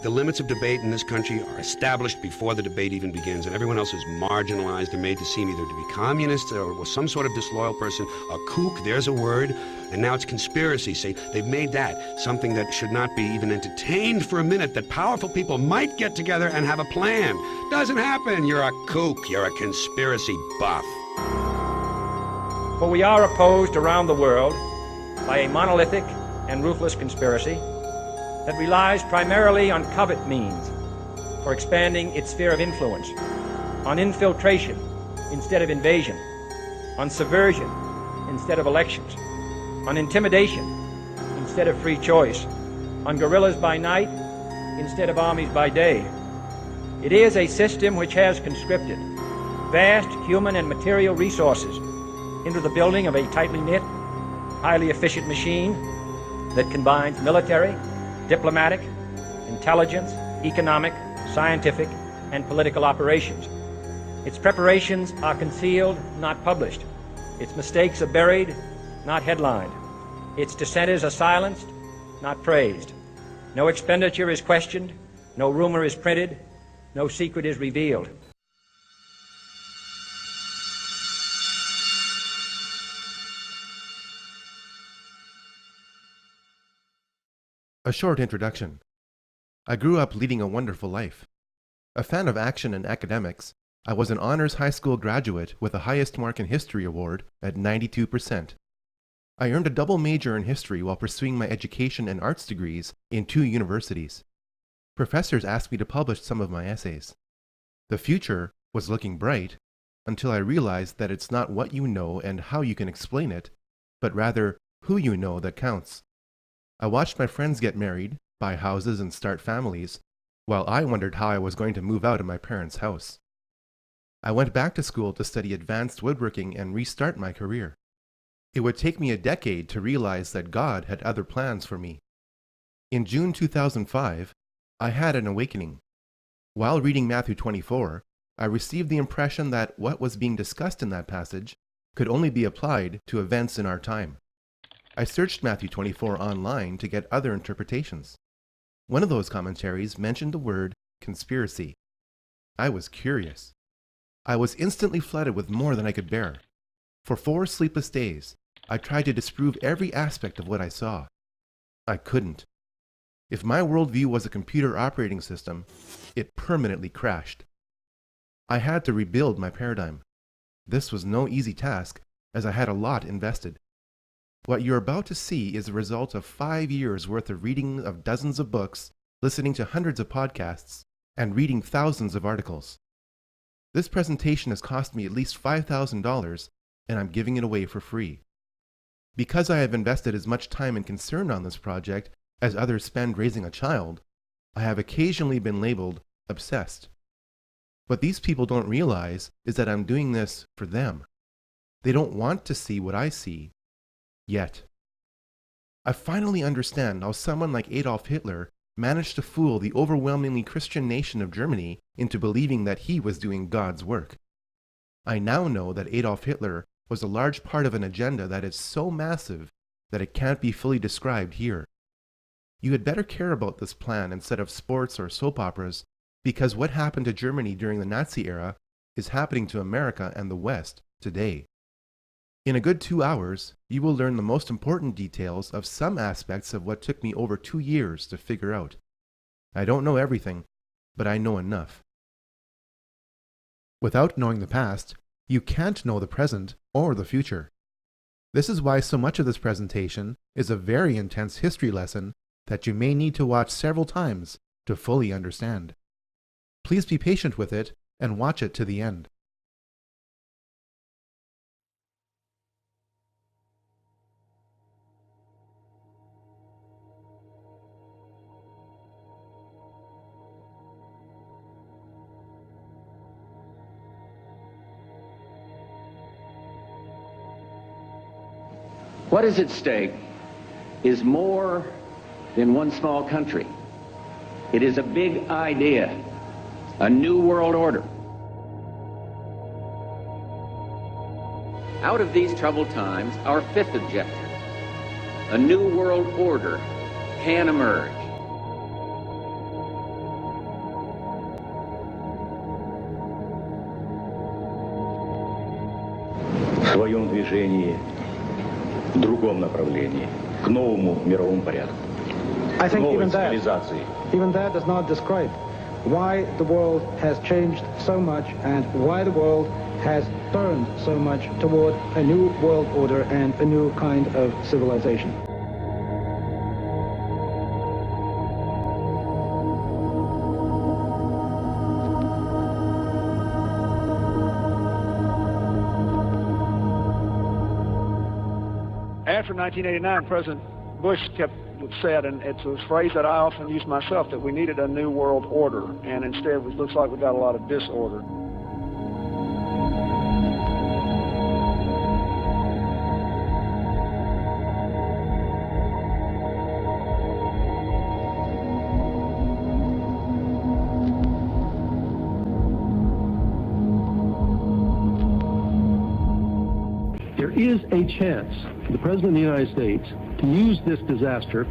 The limits of debate in this country are established before the debate even begins, and everyone else is marginalized and made to seem either to be communists or some sort of disloyal person. A kook, there's a word, and now it's conspiracy. See, they've made that something that should not be even entertained for a minute, that powerful people might get together and have a plan. Doesn't happen. You're a kook. You're a conspiracy buff. For we are opposed around the world by a monolithic and ruthless conspiracy that relies primarily on covert means for expanding its sphere of influence, on infiltration instead of invasion, on subversion instead of elections, on intimidation instead of free choice, on guerrillas by night instead of armies by day. It is a system which has conscripted vast human and material resources into the building of a tightly knit, highly efficient machine that combines military, diplomatic, intelligence, economic, scientific, and political operations. Its preparations are concealed, not published. Its mistakes are buried, not headlined. Its dissenters are silenced, not praised. No expenditure is questioned, no rumor is printed, no secret is revealed. A short introduction. I grew up leading a wonderful life. A fan of action and academics, I was an honors high school graduate with the highest mark in history award at 92%. I earned a double major in history while pursuing my education and arts degrees in 2 universities. Professors asked me to publish some of my essays. The future was looking bright until I realized that it's not what you know and how you can explain it, but rather who you know that counts. I watched my friends get married, buy houses, and start families, while I wondered how I was going to move out of my parents' house. I went back to school to study advanced woodworking and restart my career. It would take me a decade to realize that God had other plans for me. In June 2005, I had an awakening. While reading Matthew 24, I received the impression that what was being discussed in that passage could only be applied to events in our time. I searched Matthew 24 online to get other interpretations. One of those commentaries mentioned the word conspiracy. I was curious. I was instantly flooded with more than I could bear. For 4 sleepless days, I tried to disprove every aspect of what I saw. I couldn't. If my worldview was a computer operating system, it permanently crashed. I had to rebuild my paradigm. This was no easy task, as I had a lot invested. What you're about to see is the result of 5 years' worth of reading of dozens of books, listening to hundreds of podcasts, and reading thousands of articles. This presentation has cost me at least $5,000, and I'm giving it away for free. Because I have invested as much time and concern on this project as others spend raising a child, I have occasionally been labeled obsessed. What these people don't realize is that I'm doing this for them. They don't want to see what I see. Yet. I finally understand how someone like Adolf Hitler managed to fool the overwhelmingly Christian nation of Germany into believing that he was doing God's work. I now know that Adolf Hitler was a large part of an agenda that is so massive that it can't be fully described here. You had better care about this plan instead of sports or soap operas, because what happened to Germany during the Nazi era is happening to America and the West today. In a good 2 hours, you will learn the most important details of some aspects of what took me over 2 years to figure out. I don't know everything, but I know enough. Without knowing the past, you can't know the present or the future. This is why so much of this presentation is a very intense history lesson that you may need to watch several times to fully understand. Please be patient with it and watch it to the end. What is at stake is more than one small country. It is a big idea, a new world order. Out of these troubled times, our 5th objective, a new world order, can emerge. своем движении в другом направлении, к новому мировому порядку, I к think новой even цивилизации. that does not describe why the world has changed so much and why the world has turned so much toward a new world order and a new kind of civilization. After 1989, President Bush said, and it's a phrase that I often use myself, that we needed a new world order, and instead it looks like we got a lot of disorder. There is a chance for the President of the United States to use this disaster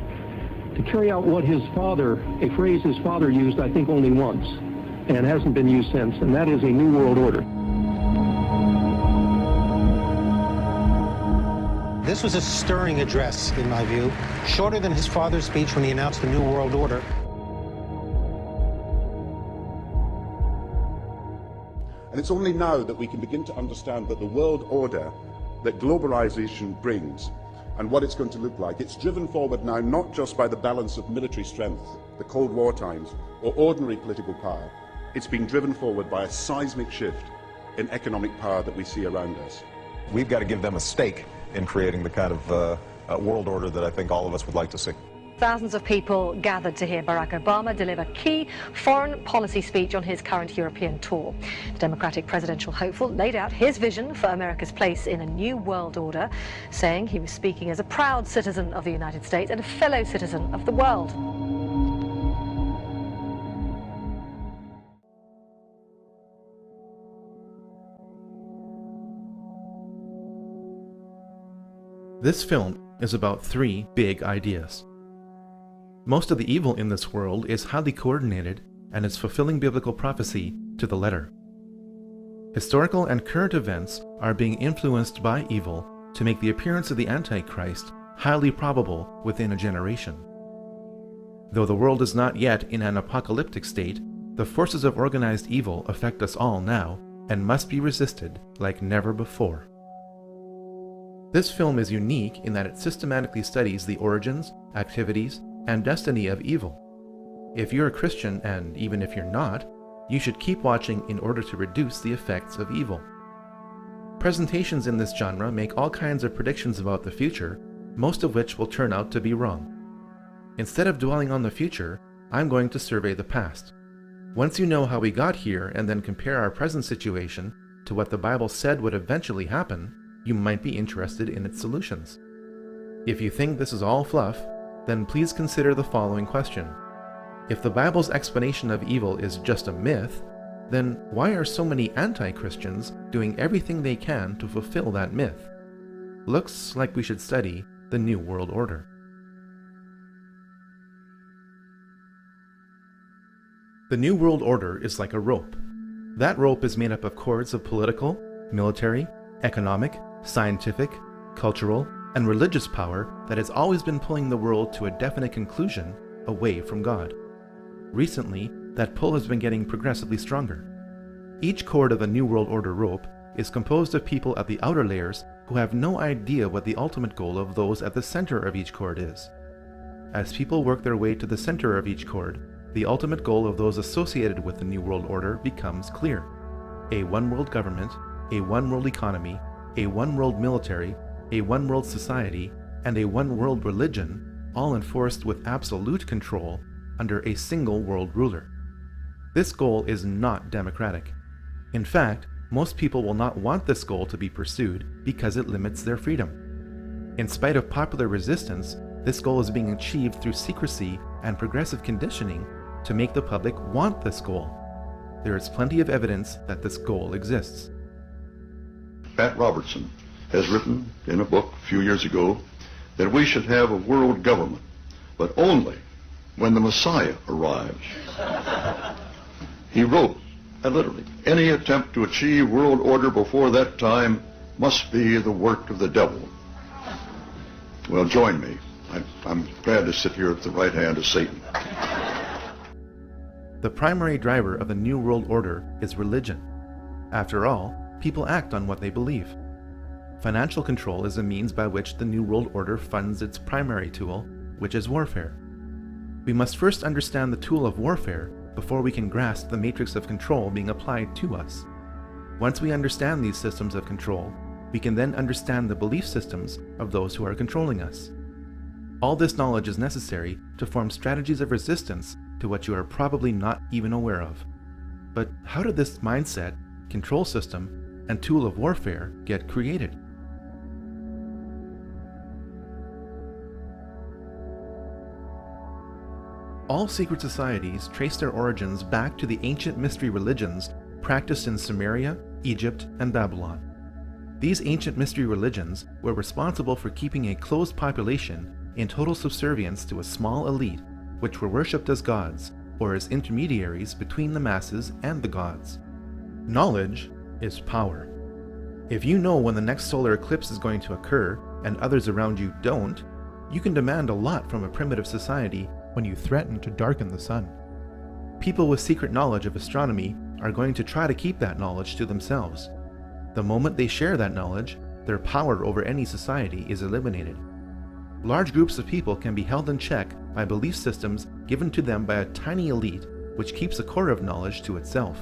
to carry out what his father, a phrase his father used, I think, only once, and hasn't been used since, and that is a new world order. This was a stirring address, in my view, shorter than his father's speech when he announced the New World Order. And it's only now that we can begin to understand that the world order that globalization brings and what it's going to look like, it's driven forward now not just by the balance of military strength, the Cold War times, or ordinary political power. It's being driven forward by a seismic shift in economic power that we see around us. We've got to give them a stake in creating the kind of world order that I think all of us would like to see. Thousands of people gathered to hear Barack Obama deliver key foreign policy speech on his current European tour. The Democratic presidential hopeful laid out his vision for America's place in a new world order, saying he was speaking as a proud citizen of the United States and a fellow citizen of the world. This film is about three big ideas. Most of the evil in this world is highly coordinated and is fulfilling biblical prophecy to the letter. Historical and current events are being influenced by evil to make the appearance of the Antichrist highly probable within a generation. Though the world is not yet in an apocalyptic state, the forces of organized evil affect us all now and must be resisted like never before. This film is unique in that it systematically studies the origins, activities, and destiny of evil. If you're a Christian, and even if you're not, you should keep watching in order to reduce the effects of evil. Presentations in this genre make all kinds of predictions about the future, most of which will turn out to be wrong. Instead of dwelling on the future, I'm going to survey the past. Once you know how we got here and then compare our present situation to what the Bible said would eventually happen, you might be interested in its solutions. If you think this is all fluff, then please consider the following question. If the Bible's explanation of evil is just a myth, then why are so many anti-Christians doing everything they can to fulfill that myth? Looks like we should study the New World Order. The New World Order is like a rope. That rope is made up of cords of political, military, economic, scientific, cultural, and religious power that has always been pulling the world to a definite conclusion away from God. Recently, that pull has been getting progressively stronger. Each cord of the New World Order rope is composed of people at the outer layers who have no idea what the ultimate goal of those at the center of each cord is. As people work their way to the center of each cord, the ultimate goal of those associated with the New World Order becomes clear. A one-world government, a one-world economy, a one-world military, a one-world society, and a one-world religion, all enforced with absolute control under a single world ruler. This goal is not democratic. In fact, most people will not want this goal to be pursued because it limits their freedom. In spite of popular resistance, this goal is being achieved through secrecy and progressive conditioning to make the public want this goal. There is plenty of evidence that this goal exists. Pat Robertson has written in a book a few years ago that we should have a world government, but only when the Messiah arrives. He wrote, literally, any attempt to achieve world order before that time must be the work of the devil. Well, join me. I'm glad to sit here at the right hand of Satan. The primary driver of the New World Order is religion. After all, people act on what they believe. Financial control is a means by which the New World Order funds its primary tool, which is warfare. We must first understand the tool of warfare before we can grasp the matrix of control being applied to us. Once we understand these systems of control, we can then understand the belief systems of those who are controlling us. All this knowledge is necessary to form strategies of resistance to what you are probably not even aware of. But how did this mindset, control system, and tool of warfare get created? All secret societies trace their origins back to the ancient mystery religions practiced in Sumeria, Egypt, and Babylon. These ancient mystery religions were responsible for keeping a closed population in total subservience to a small elite, which were worshipped as gods, or as intermediaries between the masses and the gods. Knowledge is power. If you know when the next solar eclipse is going to occur, and others around you don't, you can demand a lot from a primitive society when you threaten to darken the sun. People with secret knowledge of astronomy are going to try to keep that knowledge to themselves. The moment they share that knowledge, their power over any society is eliminated. Large groups of people can be held in check by belief systems given to them by a tiny elite which keeps a core of knowledge to itself.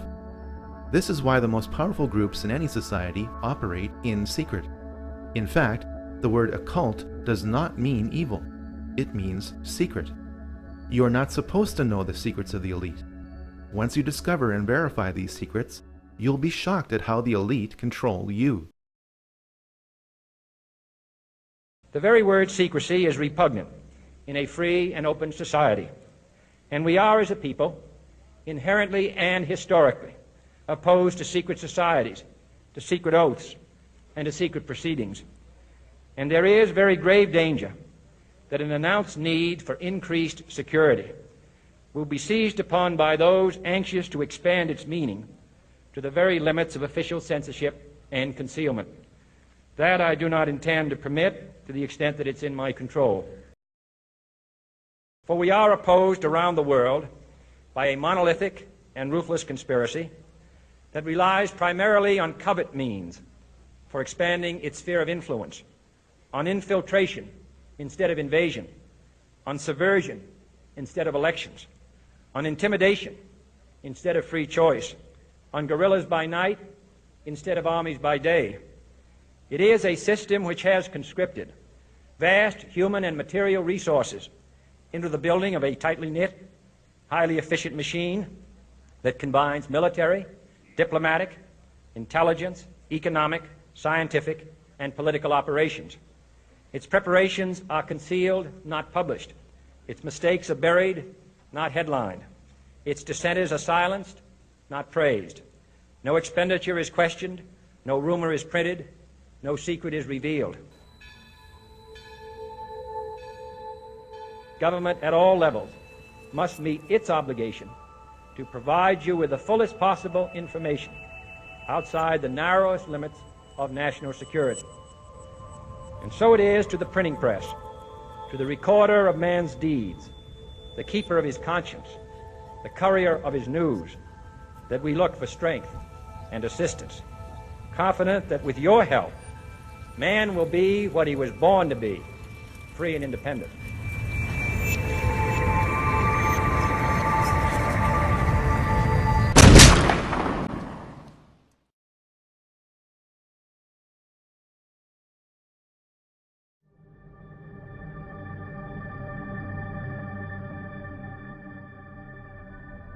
This is why the most powerful groups in any society operate in secret. In fact, the word occult does not mean evil. It means secret. You are not supposed to know the secrets of the elite. Once you discover and verify these secrets, you'll be shocked at how the elite control you. The very word secrecy is repugnant in a free and open society, and we are, as a people, inherently and historically opposed to secret societies, to secret oaths, and to secret proceedings. And there is very grave danger that an announced need for increased security will be seized upon by those anxious to expand its meaning to the very limits of official censorship and concealment. That I do not intend to permit to the extent that it's in my control. For we are opposed around the world by a monolithic and ruthless conspiracy that relies primarily on covert means for expanding its sphere of influence, on infiltration instead of invasion, on subversion instead of elections, on intimidation instead of free choice, on guerrillas by night instead of armies by day. It is a system which has conscripted vast human and material resources into the building of a tightly knit, highly efficient machine that combines military, diplomatic, intelligence, economic, scientific, and political operations. Its preparations are concealed, not published. Its mistakes are buried, not headlined. Its dissenters are silenced, not praised. No expenditure is questioned, no rumor is printed, no secret is revealed. Government at all levels must meet its obligation to provide you with the fullest possible information outside the narrowest limits of national security. And so it is to the printing press, to the recorder of man's deeds, the keeper of his conscience, the courier of his news, that we look for strength and assistance, confident that with your help, man will be what he was born to be, free and independent.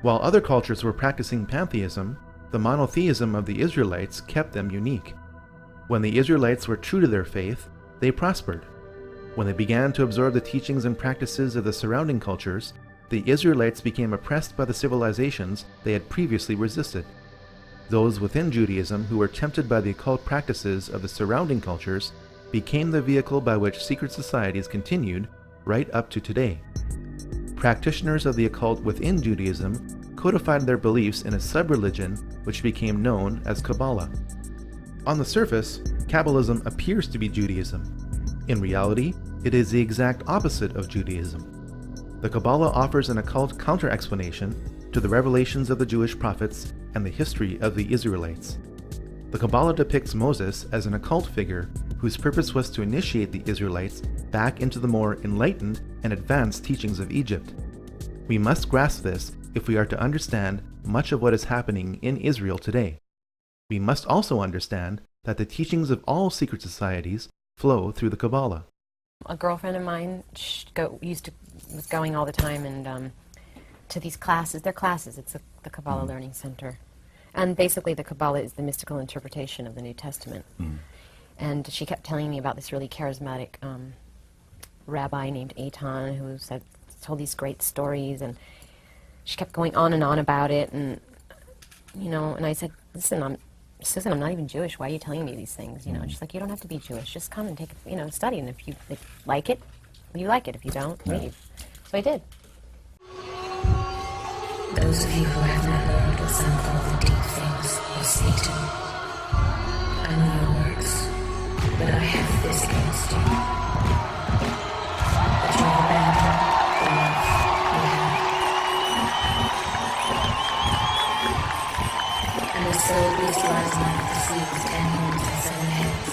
While other cultures were practicing pantheism, the monotheism of the Israelites kept them unique. When the Israelites were true to their faith, they prospered. When they began to absorb the teachings and practices of the surrounding cultures, the Israelites became oppressed by the civilizations they had previously resisted. Those within Judaism who were tempted by the occult practices of the surrounding cultures became the vehicle by which secret societies continued right up to today. Practitioners of the occult within Judaism codified their beliefs in a sub-religion which became known as Kabbalah. On the surface, Kabbalism appears to be Judaism. In reality, it is the exact opposite of Judaism. The Kabbalah offers an occult counter-explanation to the revelations of the Jewish prophets and the history of the Israelites. The Kabbalah depicts Moses as an occult figure whose purpose was to initiate the Israelites back into the more enlightened and advanced teachings of Egypt. We must grasp this if we are to understand much of what is happening in Israel today. We must also understand that the teachings of all secret societies flow through the Kabbalah. A girlfriend of mine was going all the time and to these classes. They're classes. It's the Kabbalah Learning Center. And basically the Kabbalah is the mystical interpretation of the New Testament. And she kept telling me about this really charismatic rabbi named Eitan who told these great stories, and she kept going on and on about it, and and I said, listen, Susan, I'm not even Jewish. Why are you telling me these things? And she's like, you don't have to be Jewish. Just come and take it, study, and if you like it, you like it. If you don't, leave. So I did. Those of you who have not learned what some call the deep things of Satan, I know your works, but I have this against you. That you have abandoned the love you had. And the soul beast lies not the sea with 10 horns and 7 heads,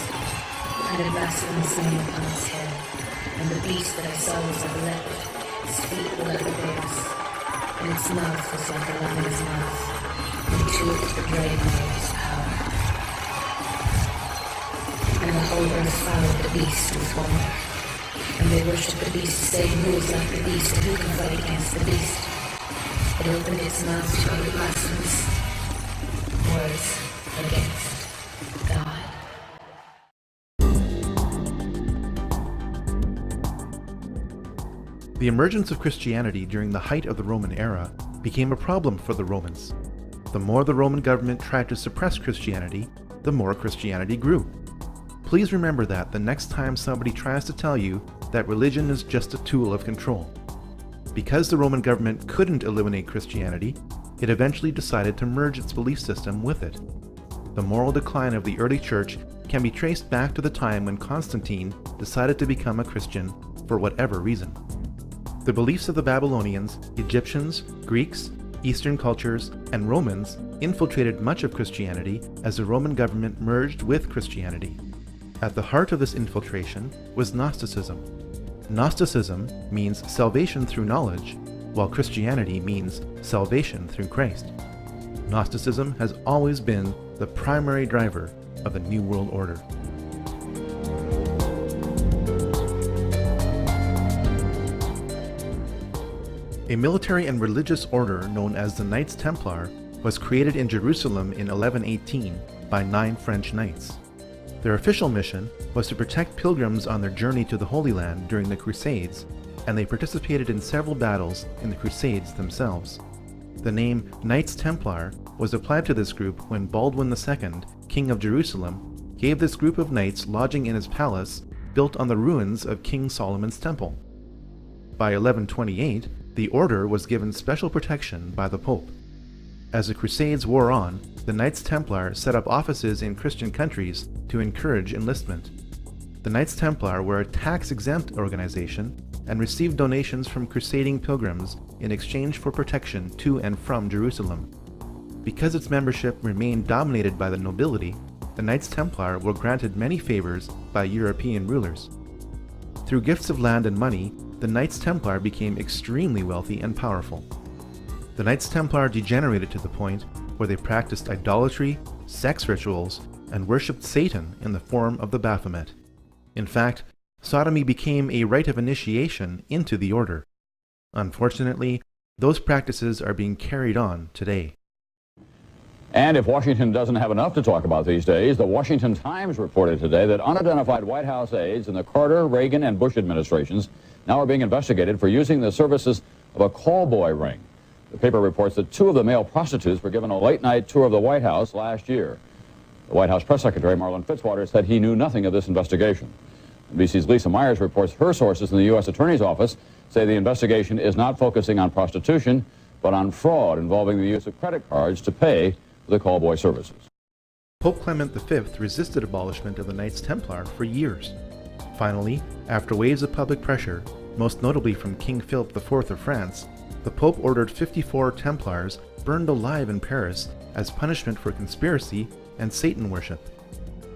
and a blasphemous name upon its head, and the beast that I saw was like a leopard, its feet were like a bear's, and its mouth was like a lion's mouth, and to it the dragon gave its power. And the whole earth followed the beast with wonder, and they worshipped the beast, saying, who is like the beast, and who can fight against the beast? It opened its mouth to utter blasphemous words against God. The emergence of Christianity during the height of the Roman era became a problem for the Romans. The more the Roman government tried to suppress Christianity, the more Christianity grew. Please remember that the next time somebody tries to tell you that religion is just a tool of control. Because the Roman government couldn't eliminate Christianity, it eventually decided to merge its belief system with it. The moral decline of the early church can be traced back to the time when Constantine decided to become a Christian for whatever reason. The beliefs of the Babylonians, Egyptians, Greeks, Eastern cultures, and Romans infiltrated much of Christianity as the Roman government merged with Christianity. At the heart of this infiltration was Gnosticism. Gnosticism means salvation through knowledge, while Christianity means salvation through Christ. Gnosticism has always been the primary driver of the New World Order. A military and religious order known as the Knights Templar was created in Jerusalem in 1118 by 9 French knights. Their official mission was to protect pilgrims on their journey to the Holy Land during the Crusades, and they participated in several battles in the Crusades themselves. The name Knights Templar was applied to this group when Baldwin II, King of Jerusalem, gave this group of knights lodging in his palace built on the ruins of King Solomon's Temple. By 1128, the order was given special protection by the Pope. As the Crusades wore on, the Knights Templar set up offices in Christian countries to encourage enlistment. The Knights Templar were a tax-exempt organization and received donations from crusading pilgrims in exchange for protection to and from Jerusalem. Because its membership remained dominated by the nobility, the Knights Templar were granted many favors by European rulers. Through gifts of land and money, the Knights Templar became extremely wealthy and powerful. The Knights Templar degenerated to the point where they practiced idolatry, sex rituals, and worshipped Satan in the form of the Baphomet. In fact, sodomy became a rite of initiation into the order. Unfortunately, those practices are being carried on today. And if Washington doesn't have enough to talk about these days, the Washington Times reported today that unidentified White House aides in the Carter, Reagan, and Bush administrations now are being investigated for using the services of a call boy ring. The paper reports that 2 of the male prostitutes were given a late-night tour of the White House last year. The White House press secretary, Marlin Fitzwater, said he knew nothing of this investigation. NBC's Lisa Myers reports her sources in the U.S. Attorney's Office say the investigation is not focusing on prostitution, but on fraud involving the use of credit cards to pay for the call boy services. Pope Clement V resisted abolishment of the Knights Templar for years. Finally, after waves of public pressure, most notably from King Philip IV of France, the Pope ordered 54 Templars burned alive in Paris as punishment for conspiracy and Satan worship.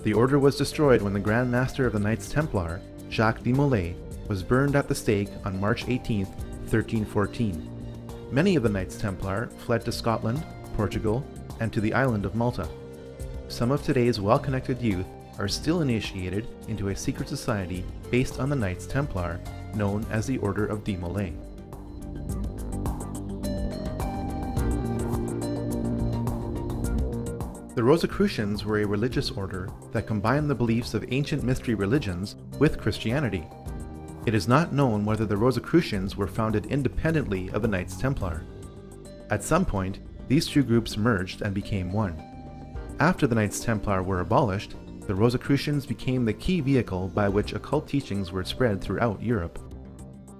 The order was destroyed when the Grand Master of the Knights Templar, Jacques de Molay, was burned at the stake on March 18, 1314. Many of the Knights Templar fled to Scotland, Portugal, and to the island of Malta. Some of today's well-connected youth are still initiated into a secret society based on the Knights Templar, known as the Order of de Molay. The Rosicrucians were a religious order that combined the beliefs of ancient mystery religions with Christianity. It is not known whether the Rosicrucians were founded independently of the Knights Templar. At some point, these two groups merged and became one. After the Knights Templar were abolished, the Rosicrucians became the key vehicle by which occult teachings were spread throughout Europe.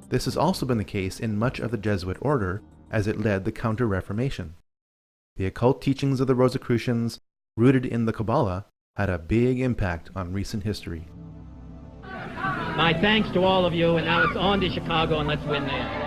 This has also been the case in much of the Jesuit order, as it led the Counter-Reformation. The occult teachings of the Rosicrucians, rooted in the Kabbalah, had a big impact on recent history. My thanks to all of you, and now it's on to Chicago, and let's win there.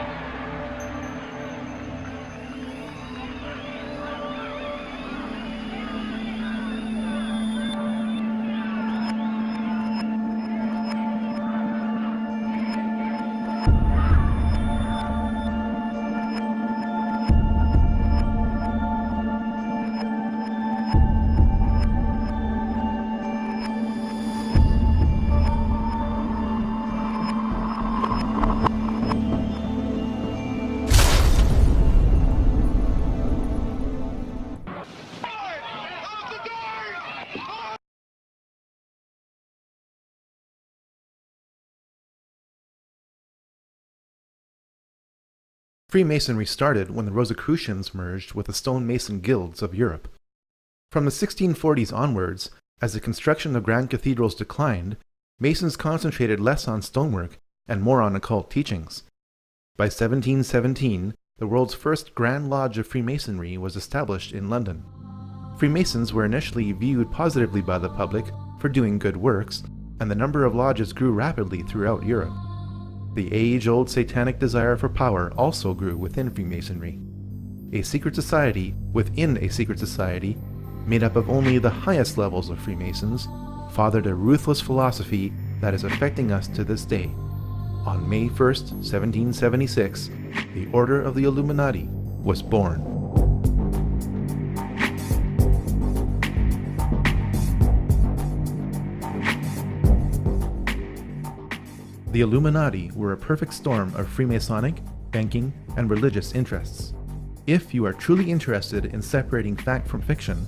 Freemasonry started when the Rosicrucians merged with the stonemason guilds of Europe. From the 1640s onwards, as the construction of grand cathedrals declined, Masons concentrated less on stonework and more on occult teachings. By 1717, the world's first Grand Lodge of Freemasonry was established in London. Freemasons were initially viewed positively by the public for doing good works, and the number of lodges grew rapidly throughout Europe. The age-old satanic desire for power also grew within Freemasonry. A secret society within a secret society, made up of only the highest levels of Freemasons, fathered a ruthless philosophy that is affecting us to this day. On May 1st, 1776, the Order of the Illuminati was born. The Illuminati were a perfect storm of Freemasonic, banking, and religious interests. If you are truly interested in separating fact from fiction,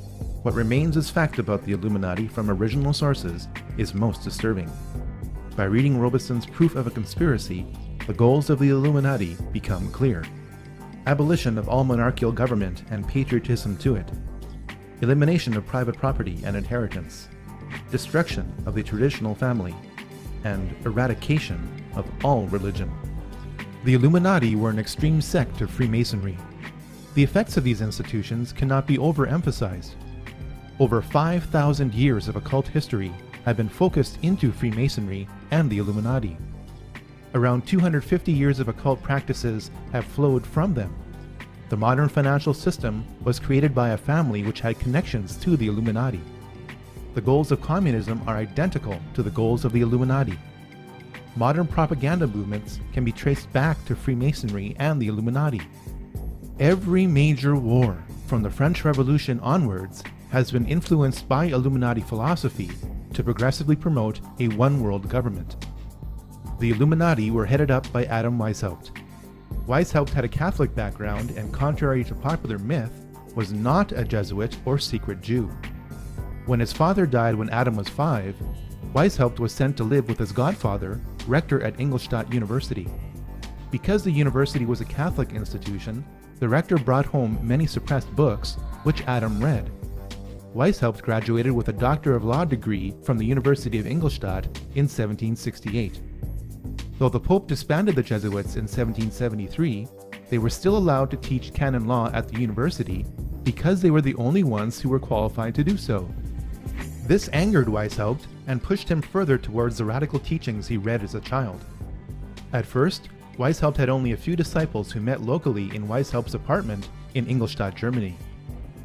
what remains as fact about the Illuminati from original sources is most disturbing. By reading Robeson's Proof of a Conspiracy, the goals of the Illuminati become clear. Abolition of all monarchical government and patriotism to it. Elimination of private property and inheritance. Destruction of the traditional family. And eradication of all religion. The Illuminati were an extreme sect of Freemasonry. The effects of these institutions cannot be overemphasized. Over 5,000 years of occult history have been focused into Freemasonry and the Illuminati. Around 250 years of occult practices have flowed from them. The modern financial system was created by a family which had connections to the Illuminati. The goals of communism are identical to the goals of the Illuminati. Modern propaganda movements can be traced back to Freemasonry and the Illuminati. Every major war, from the French Revolution onwards, has been influenced by Illuminati philosophy to progressively promote a one-world government. The Illuminati were headed up by Adam Weishaupt. Weishaupt had a Catholic background and, contrary to popular myth, was not a Jesuit or secret Jew. When his father died when Adam was 5, Weishaupt was sent to live with his godfather, rector at Ingolstadt University. Because the university was a Catholic institution, the rector brought home many suppressed books, which Adam read. Weishaupt graduated with a Doctor of Law degree from the University of Ingolstadt in 1768. Though the Pope disbanded the Jesuits in 1773, they were still allowed to teach canon law at the university because they were the only ones who were qualified to do so. This angered Weishaupt and pushed him further towards the radical teachings he read as a child. At first, Weishaupt had only a few disciples who met locally in Weishaupt's apartment in Ingolstadt, Germany.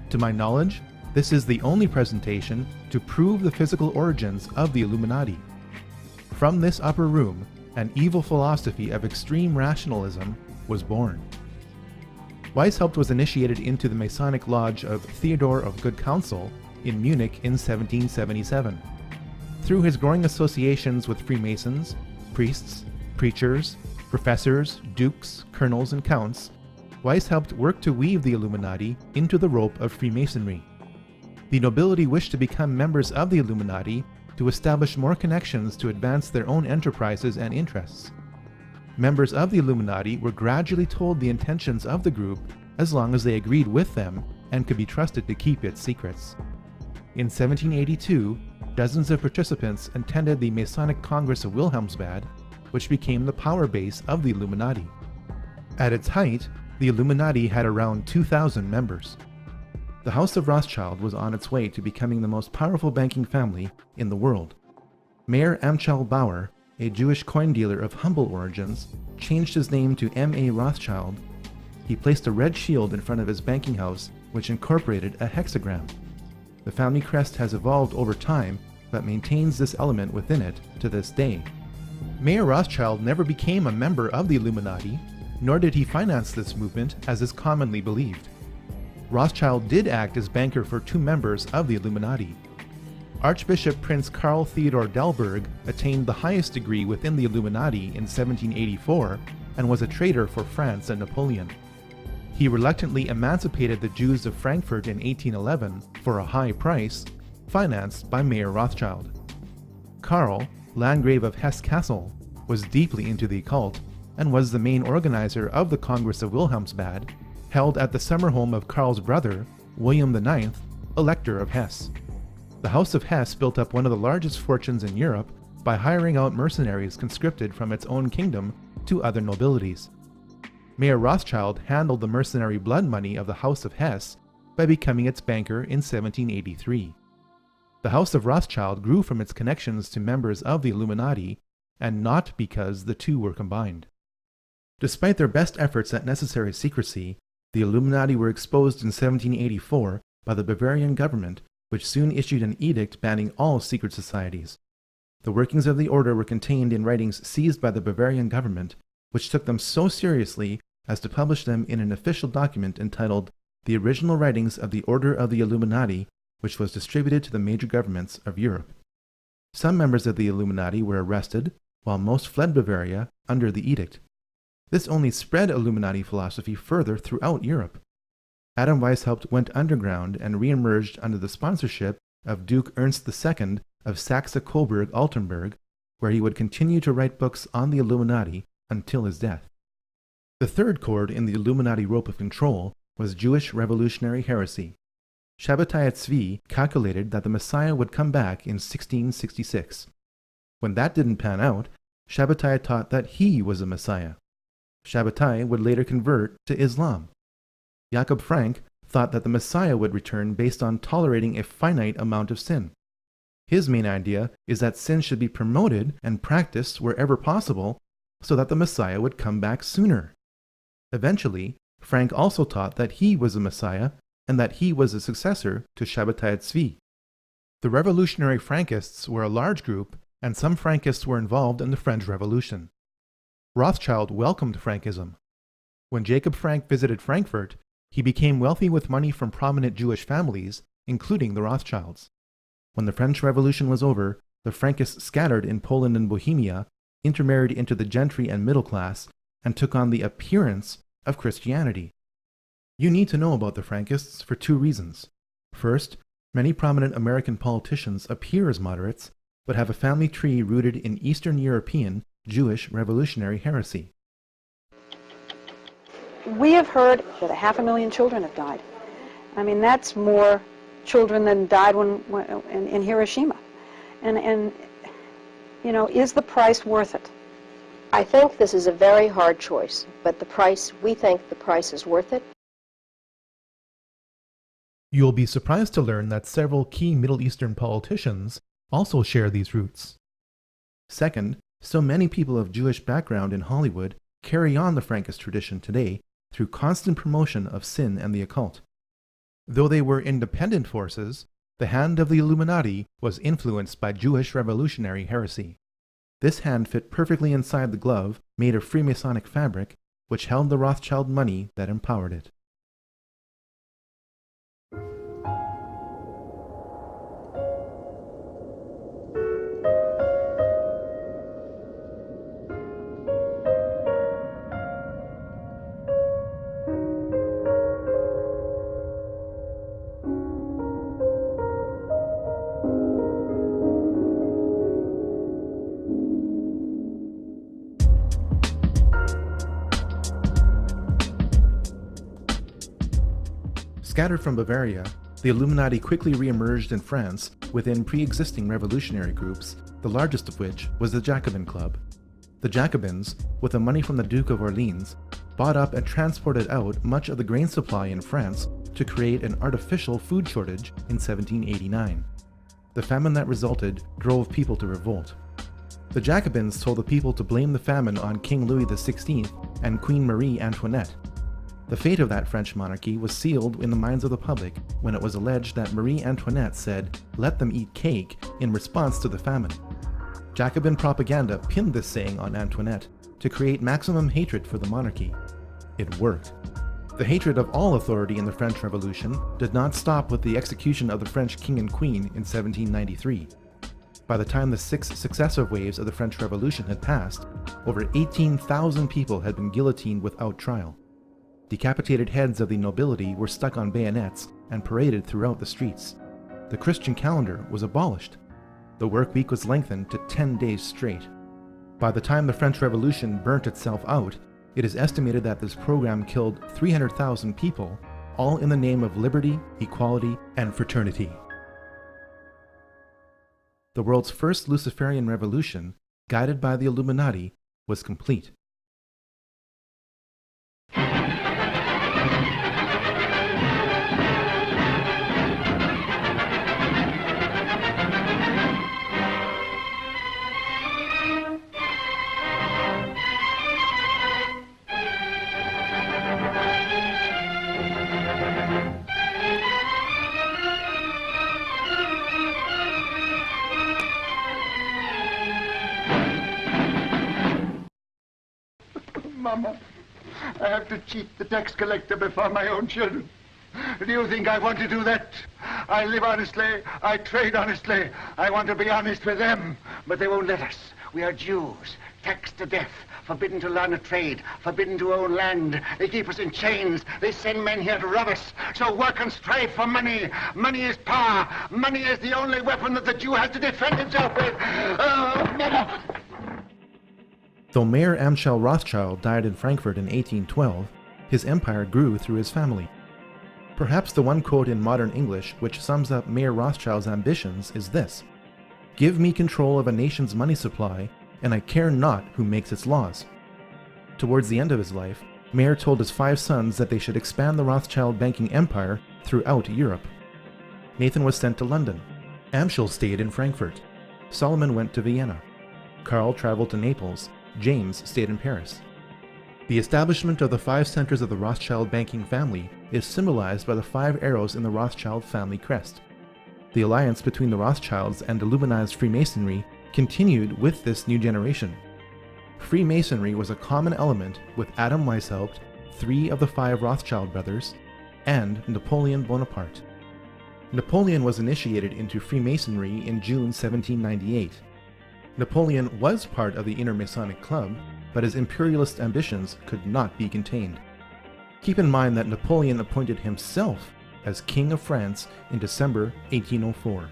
To my knowledge, this is the only presentation to prove the physical origins of the Illuminati. From this upper room, an evil philosophy of extreme rationalism was born. Weishaupt was initiated into the Masonic Lodge of Theodore of Good Counsel in Munich in 1777. Through his growing associations with Freemasons, priests, preachers, professors, dukes, colonels, and counts, Weishaupt worked to weave the Illuminati into the rope of Freemasonry. The nobility wished to become members of the Illuminati to establish more connections to advance their own enterprises and interests. Members of the Illuminati were gradually told the intentions of the group as long as they agreed with them and could be trusted to keep its secrets. In 1782, dozens of participants attended the Masonic Congress of Wilhelmsbad, which became the power base of the Illuminati. At its height, the Illuminati had around 2,000 members. The House of Rothschild was on its way to becoming the most powerful banking family in the world. Mayer Amschel Bauer, a Jewish coin dealer of humble origins, changed his name to M.A. Rothschild. He placed a red shield in front of his banking house, which incorporated a hexagram. The family crest has evolved over time, but maintains this element within it to this day. Mayer Rothschild never became a member of the Illuminati, nor did he finance this movement as is commonly believed. Rothschild did act as banker for two members of the Illuminati. Archbishop Prince Karl Theodor Delberg attained the highest degree within the Illuminati in 1784 and was a traitor for France and Napoleon. He reluctantly emancipated the Jews of Frankfurt in 1811 for a high price, financed by Mayer Rothschild. Karl, Landgrave of Hesse-Kassel, was deeply into the occult and was the main organizer of the Congress of Wilhelmsbad, held at the summer home of Karl's brother, William IX, Elector of Hesse. The House of Hesse built up one of the largest fortunes in Europe by hiring out mercenaries conscripted from its own kingdom to other nobilities. Mayer Rothschild handled the mercenary blood money of the House of Hesse by becoming its banker in 1783. The House of Rothschild grew from its connections to members of the Illuminati, and not because the two were combined. Despite their best efforts at necessary secrecy, the Illuminati were exposed in 1784 by the Bavarian government, which soon issued an edict banning all secret societies. The workings of the order were contained in writings seized by the Bavarian government, which took them so seriously as to publish them in an official document entitled The Original Writings of the Order of the Illuminati, which was distributed to the major governments of Europe. Some members of the Illuminati were arrested, while most fled Bavaria under the edict. This only spread Illuminati philosophy further throughout Europe. Adam Weishaupt went underground and re-emerged under the sponsorship of Duke Ernst II of Saxe-Coburg-Altenburg, where he would continue to write books on the Illuminati until his death. The third cord in the Illuminati rope of control was Jewish revolutionary heresy. Shabbatai Tzvi calculated that the Messiah would come back in 1666. When that didn't pan out, Shabbatai taught that he was a Messiah. Shabbatai would later convert to Islam. Jakob Frank thought that the Messiah would return based on tolerating a finite amount of sin. His main idea is that sin should be promoted and practiced wherever possible so that the Messiah would come back sooner. Eventually, Frank also taught that he was a Messiah and that he was a successor to Shabbatai Tzvi. The revolutionary Frankists were a large group, and some Frankists were involved in the French Revolution. Rothschild welcomed Frankism. When Jacob Frank visited Frankfurt, he became wealthy with money from prominent Jewish families, including the Rothschilds. When the French Revolution was over, the Frankists scattered in Poland and Bohemia, intermarried into the gentry and middle class, and took on the appearance of Christianity. You need to know about the Frankists for two reasons. First, many prominent American politicians appear as moderates, but have a family tree rooted in Eastern European Jewish revolutionary heresy. We have heard that 500,000 children have died. I mean, that's more children than died in Hiroshima. And you know, is the price worth it? I think this is a very hard choice, but we think the price is worth it. You will be surprised to learn that several key Middle Eastern politicians also share these roots. Second, so many people of Jewish background in Hollywood carry on the Frankist tradition today through constant promotion of sin and the occult. Though they were independent forces, the hand of the Illuminati was influenced by Jewish revolutionary heresy. This hand fit perfectly inside the glove made of Freemasonic fabric, which held the Rothschild money that empowered it. Scattered from Bavaria, the Illuminati quickly re-emerged in France within pre-existing revolutionary groups, the largest of which was the Jacobin Club. The Jacobins, with the money from the Duke of Orleans, bought up and transported out much of the grain supply in France to create an artificial food shortage in 1789. The famine that resulted drove people to revolt. The Jacobins told the people to blame the famine on King Louis XVI and Queen Marie Antoinette. The fate of that French monarchy was sealed in the minds of the public when it was alleged that Marie Antoinette said, "Let them eat cake," in response to the famine. Jacobin propaganda pinned this saying on Antoinette to create maximum hatred for the monarchy. It worked. The hatred of all authority in the French Revolution did not stop with the execution of the French king and queen in 1793. By the time the 6 successive waves of the French Revolution had passed, over 18,000 people had been guillotined without trial. Decapitated heads of the nobility were stuck on bayonets and paraded throughout the streets. The Christian calendar was abolished. The work week was lengthened to 10 days straight. By the time the French Revolution burnt itself out, it is estimated that this program killed 300,000 people, all in the name of liberty, equality, and fraternity. The world's first Luciferian revolution, guided by the Illuminati, was complete. Mama, I have to cheat the tax collector before my own children. Do you think I want to do that? I live honestly, I trade honestly, I want to be honest with them, but they won't let us. We are Jews, taxed to death, forbidden to learn a trade, forbidden to own land. They keep us in chains, they send men here to rob us. So work and strive for money. Money is power. Money is the only weapon that the Jew has to defend himself with. Oh, Mama! Though Mayer Amschel Rothschild died in Frankfurt in 1812, his empire grew through his family. Perhaps the one quote in modern English which sums up Mayer Rothschild's ambitions is this: "Give me control of a nation's money supply, and I care not who makes its laws." Towards the end of his life, Mayer told his 5 sons that they should expand the Rothschild banking empire throughout Europe. Nathan was sent to London. Amschel stayed in Frankfurt. Solomon went to Vienna. Karl traveled to Naples. James stayed in Paris. The establishment of the 5 centers of the Rothschild banking family is symbolized by the 5 arrows in the Rothschild family crest. The alliance between the Rothschilds and Illuminized Freemasonry continued with this new generation. Freemasonry was a common element with Adam Weishaupt, 3 of the 5 Rothschild brothers, and Napoleon Bonaparte. Napoleon was initiated into Freemasonry in June 1798. Napoleon was part of the Inner Masonic Club, but his imperialist ambitions could not be contained. Keep in mind that Napoleon appointed himself as King of France in December 1804.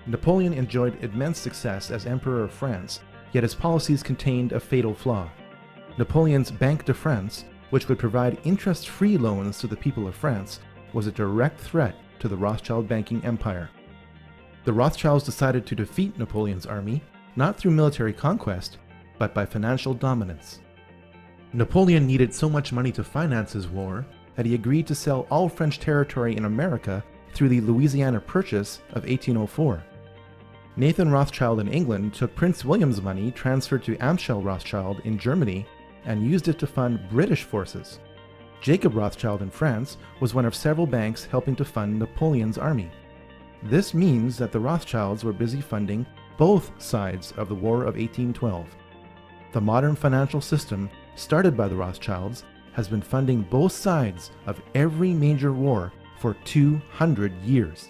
Napoleon enjoyed immense success as Emperor of France, yet his policies contained a fatal flaw. Napoleon's Banque de France, which would provide interest-free loans to the people of France, was a direct threat to the Rothschild banking empire. The Rothschilds decided to defeat Napoleon's army, not through military conquest, but by financial dominance. Napoleon needed so much money to finance his war that he agreed to sell all French territory in America through the Louisiana Purchase of 1804. Nathan Rothschild in England took Prince William's money transferred to Amschel Rothschild in Germany and used it to fund British forces. Jacob Rothschild in France was one of several banks helping to fund Napoleon's army. This means that the Rothschilds were busy funding both sides of the War of 1812. The modern financial system, started by the Rothschilds, has been funding both sides of every major war for 200 years.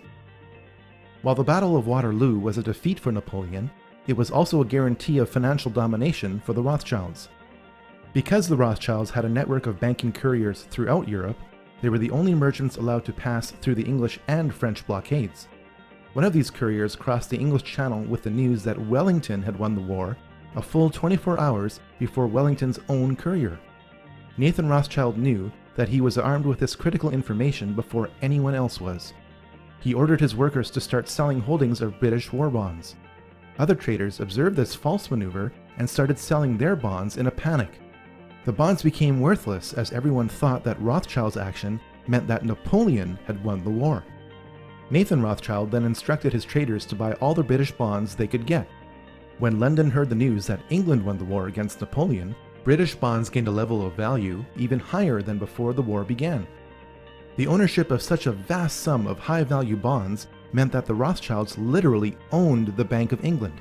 While the Battle of Waterloo was a defeat for Napoleon, it was also a guarantee of financial domination for the Rothschilds. Because the Rothschilds had a network of banking couriers throughout Europe, they were the only merchants allowed to pass through the English and French blockades. One of these couriers crossed the English Channel with the news that Wellington had won the war a full 24 hours before Wellington's own courier. Nathan Rothschild knew that he was armed with this critical information before anyone else was. He ordered his workers to start selling holdings of British war bonds. Other traders observed this false maneuver and started selling their bonds in a panic. The bonds became worthless as everyone thought that Rothschild's action meant that Napoleon had won the war. Nathan Rothschild then instructed his traders to buy all the British bonds they could get. When London heard the news that England won the war against Napoleon, British bonds gained a level of value even higher than before the war began. The ownership of such a vast sum of high-value bonds meant that the Rothschilds literally owned the Bank of England.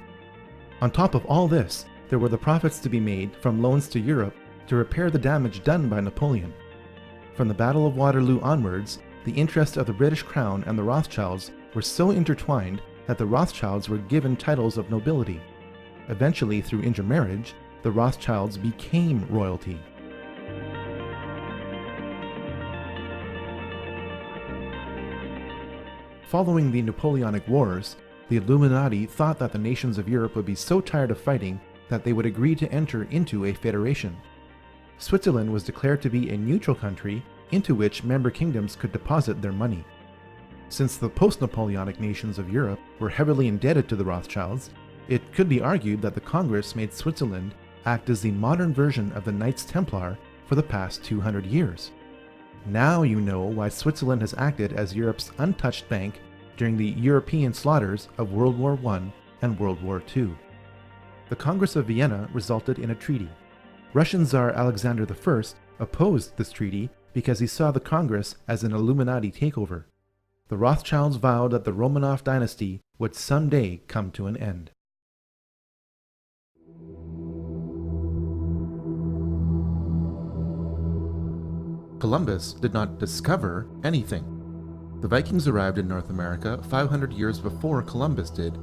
On top of all this, there were the profits to be made from loans to Europe to repair the damage done by Napoleon. From the Battle of Waterloo onwards, the interests of the British Crown and the Rothschilds were so intertwined that the Rothschilds were given titles of nobility. Eventually, through intermarriage, the Rothschilds became royalty. Following the Napoleonic Wars, the Illuminati thought that the nations of Europe would be so tired of fighting that they would agree to enter into a federation. Switzerland was declared to be a neutral country into which member kingdoms could deposit their money. Since the post-Napoleonic nations of Europe were heavily indebted to the Rothschilds, it could be argued that the Congress made Switzerland act as the modern version of the Knights Templar for the past 200 years. Now you know why Switzerland has acted as Europe's untouched bank during the European slaughters of World War I and World War II. The Congress of Vienna resulted in a treaty. Russian Tsar Alexander I opposed this treaty because he saw the Congress as an Illuminati takeover. The Rothschilds vowed that the Romanov dynasty would someday come to an end. Columbus did not discover anything. The Vikings arrived in North America 500 years before Columbus did.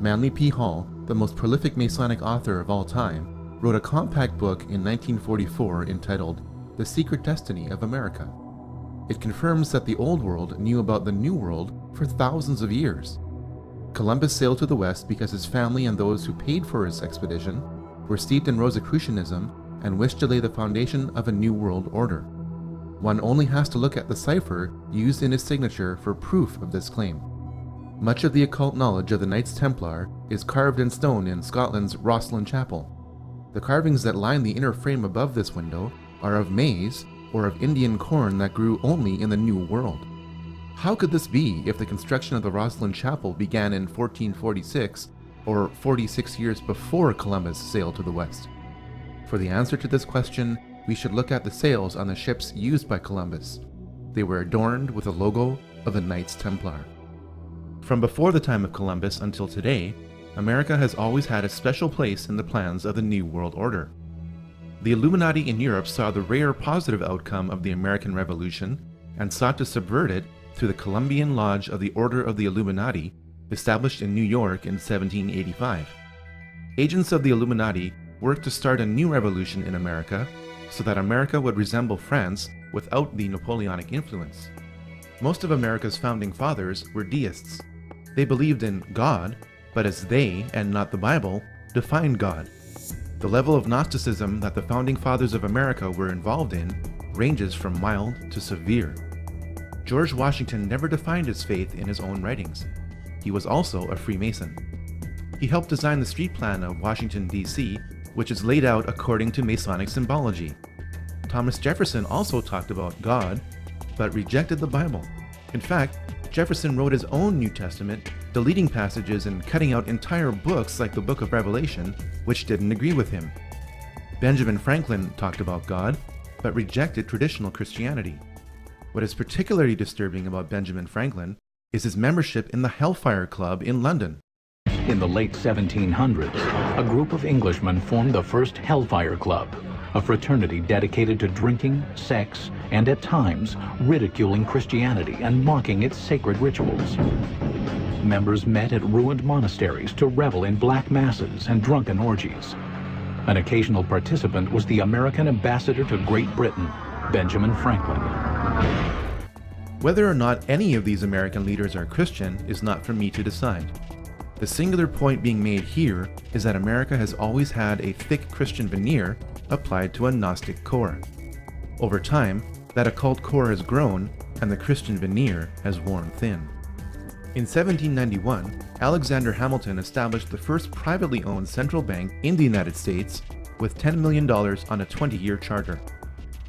Manly P. Hall, the most prolific Masonic author of all time, wrote a compact book in 1944 entitled The Secret Destiny of America. It confirms that the Old World knew about the New World for thousands of years. Columbus sailed to the West because his family and those who paid for his expedition were steeped in Rosicrucianism and wished to lay the foundation of a new world order. One only has to look at the cipher used in his signature for proof of this claim. Much of the occult knowledge of the Knights Templar is carved in stone in Scotland's Rosslyn Chapel. The carvings that line the inner frame above this window are of maize or of Indian corn that grew only in the New World. How could this be if the construction of the Rosslyn Chapel began in 1446 or 46 years before Columbus sailed to the West? For the answer to this question, we should look at the sails on the ships used by Columbus. They were adorned with a logo of the Knights Templar. From before the time of Columbus until today, America has always had a special place in the plans of the New World Order. The Illuminati in Europe saw the rare positive outcome of the American Revolution and sought to subvert it through the Columbian Lodge of the Order of the Illuminati, established in New York in 1785. Agents of the Illuminati worked to start a new revolution in America so that America would resemble France without the Napoleonic influence. Most of America's founding fathers were deists. They believed in God, but as they, and not the Bible, defined God. The level of Gnosticism that the founding fathers of America were involved in ranges from mild to severe. George Washington never defined his faith in his own writings. He was also a Freemason. He helped design the street plan of Washington, D.C., which is laid out according to Masonic symbology. Thomas Jefferson also talked about God, but rejected the Bible. In fact, Jefferson wrote his own New Testament, deleting passages and cutting out entire books like the Book of Revelation, which didn't agree with him. Benjamin Franklin talked about God, but rejected traditional Christianity. What is particularly disturbing about Benjamin Franklin is his membership in the Hellfire Club in London. In the late 1700s, a group of Englishmen formed the first Hellfire Club, a fraternity dedicated to drinking, sex, and at times ridiculing Christianity and mocking its sacred rituals. Members met at ruined monasteries to revel in black masses and drunken orgies. An occasional participant was the American ambassador to Great Britain, Benjamin Franklin. Whether or not any of these American leaders are Christian is not for me to decide. The singular point being made here is that America has always had a thick Christian veneer applied to a Gnostic core. Over time, that occult core has grown and the Christian veneer has worn thin. In 1791, Alexander Hamilton established the first privately owned central bank in the United States with $10 million on a 20-year charter.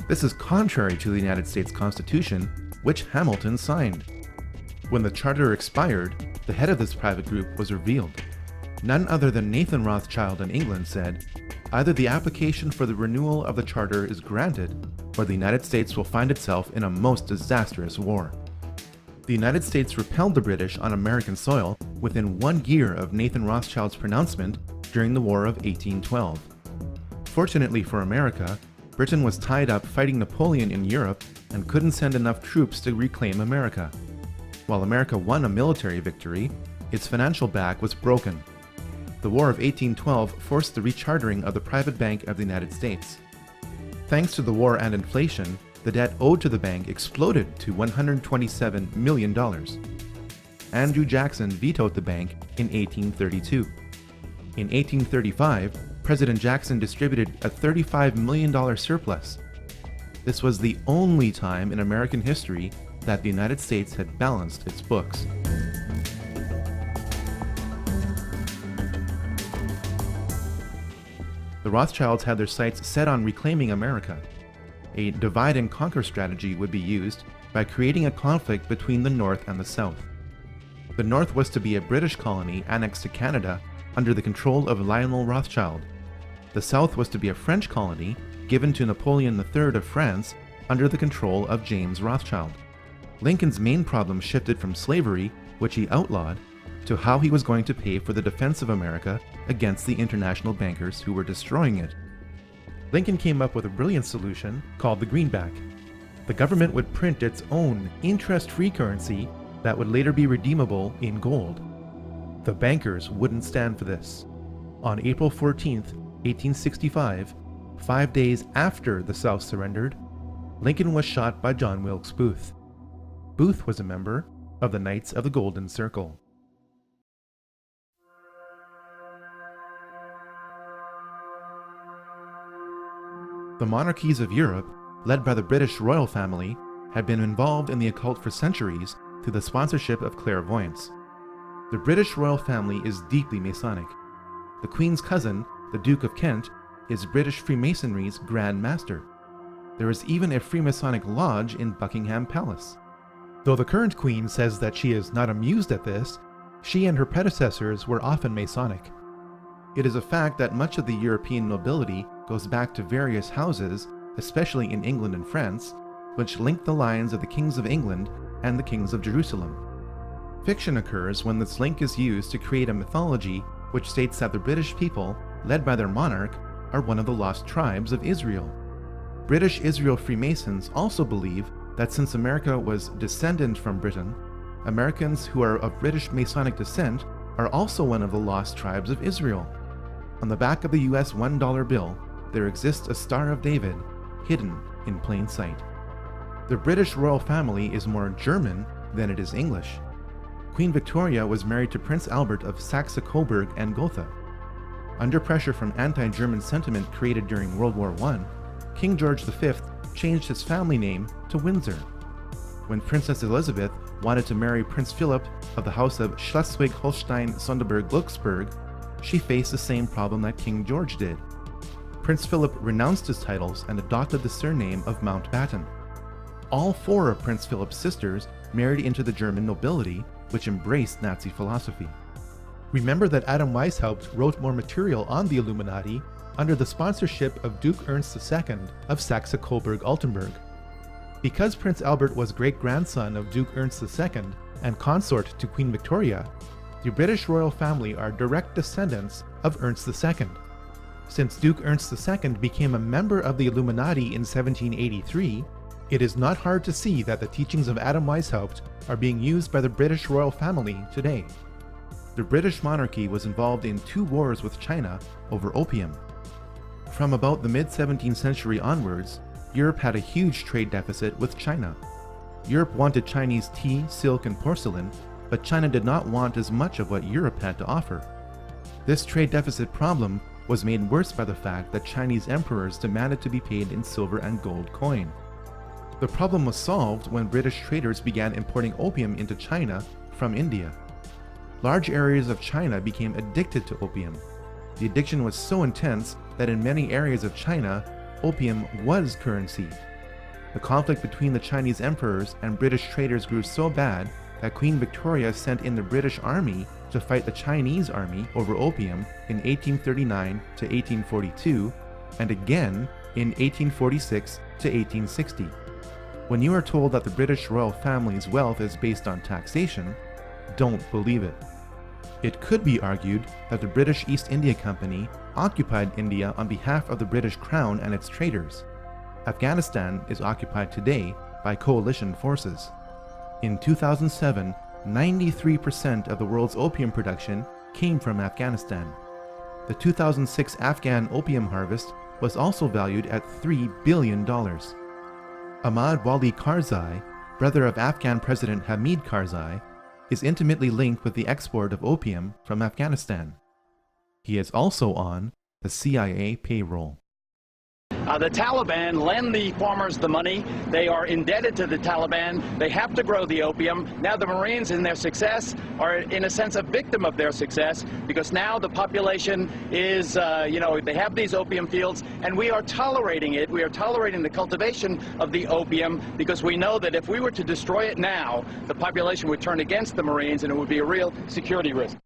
This is contrary to the United States Constitution, which Hamilton signed. When the charter expired, the head of this private group was revealed. None other than Nathan Rothschild in England said, "Either the application for the renewal of the charter is granted, or the United States will find itself in a most disastrous war." The United States repelled the British on American soil within 1 year of Nathan Rothschild's pronouncement during the War of 1812. Fortunately for America, Britain was tied up fighting Napoleon in Europe and couldn't send enough troops to reclaim America. While America won a military victory, its financial back was broken. The War of 1812 forced the rechartering of the private bank of the United States. Thanks to the war and inflation, the debt owed to the bank exploded to $127 million. Andrew Jackson vetoed the bank in 1832. In 1835, President Jackson distributed a $35 million surplus. This was the only time in American history that the United States had balanced its books. The Rothschilds had their sights set on reclaiming America. A divide and conquer strategy would be used by creating a conflict between the North and the South. The North was to be a British colony annexed to Canada under the control of Lionel Rothschild. The South was to be a French colony given to Napoleon III of France under the control of James Rothschild. Lincoln's main problem shifted from slavery, which he outlawed, to how he was going to pay for the defense of America against the international bankers who were destroying it. Lincoln came up with a brilliant solution called the greenback. The government would print its own interest-free currency that would later be redeemable in gold. The bankers wouldn't stand for this. On April 14th, 1865, 5 days after the South surrendered, Lincoln was shot by John Wilkes Booth. Booth was a member of the Knights of the Golden Circle. The monarchies of Europe, led by the British royal family, had been involved in the occult for centuries through the sponsorship of clairvoyants. The British royal family is deeply Masonic. The Queen's cousin, the Duke of Kent, is British Freemasonry's Grand Master. There is even a Freemasonic lodge in Buckingham Palace. Though the current Queen says that she is not amused at this, she and her predecessors were often Masonic. It is a fact that much of the European nobility goes back to various houses, especially in England and France, which link the lines of the kings of England and the kings of Jerusalem. Fiction occurs when this link is used to create a mythology which states that the British people, led by their monarch, are one of the lost tribes of Israel. British Israel Freemasons also believe that since America was descendant from Britain, Americans who are of British Masonic descent are also one of the lost tribes of Israel. On the back of the US $1 bill, there exists a Star of David, hidden in plain sight. The British royal family is more German than it is English. Queen Victoria was married to Prince Albert of Saxe-Coburg and Gotha. Under pressure from anti-German sentiment created during World War I, King George V changed his family name to Windsor. When Princess Elizabeth wanted to marry Prince Philip of the House of Schleswig-Holstein-Sonderburg-Glücksburg, she faced the same problem that King George did. Prince Philip renounced his titles and adopted the surname of Mountbatten. All 4 of Prince Philip's sisters married into the German nobility, which embraced Nazi philosophy. Remember that Adam Weishaupt wrote more material on the Illuminati under the sponsorship of Duke Ernst II of Saxe-Coburg-Altenburg. Because Prince Albert was great-grandson of Duke Ernst II and consort to Queen Victoria, the British royal family are direct descendants of Ernst II. Since Duke Ernst II became a member of the Illuminati in 1783, it is not hard to see that the teachings of Adam Weishaupt are being used by the British royal family today. The British monarchy was involved in 2 wars with China over opium. From about the mid-17th century onwards, Europe had a huge trade deficit with China. Europe wanted Chinese tea, silk, and porcelain, but China did not want as much of what Europe had to offer. This trade deficit problem was made worse by the fact that Chinese emperors demanded to be paid in silver and gold coin. The problem was solved when British traders began importing opium into China from India. Large areas of China became addicted to opium. The addiction was so intense that in many areas of China, opium was currency. The conflict between the Chinese emperors and British traders grew so bad that Queen Victoria sent in the British army to fight the Chinese army over opium in 1839 to 1842, and again in 1846 to 1860. When you are told that the British royal family's wealth is based on taxation, don't believe it. It could be argued that the British East India Company occupied India on behalf of the British Crown and its traders. Afghanistan is occupied today by coalition forces. In 2007, 93% of the world's opium production came from Afghanistan. The 2006 Afghan opium harvest was also valued at $3 billion. Ahmad Wali Karzai, brother of Afghan President Hamid Karzai, is intimately linked with the export of opium from Afghanistan. He is also on the CIA payroll. The Taliban lend the farmers the money. They are indebted to the Taliban. They have to grow the opium. Now the Marines, in their success, are in a sense a victim of their success, because now the population is, they have these opium fields, and we are tolerating it. We are tolerating the cultivation of the opium because we know that if we were to destroy it now, the population would turn against the Marines, and it would be a real security risk.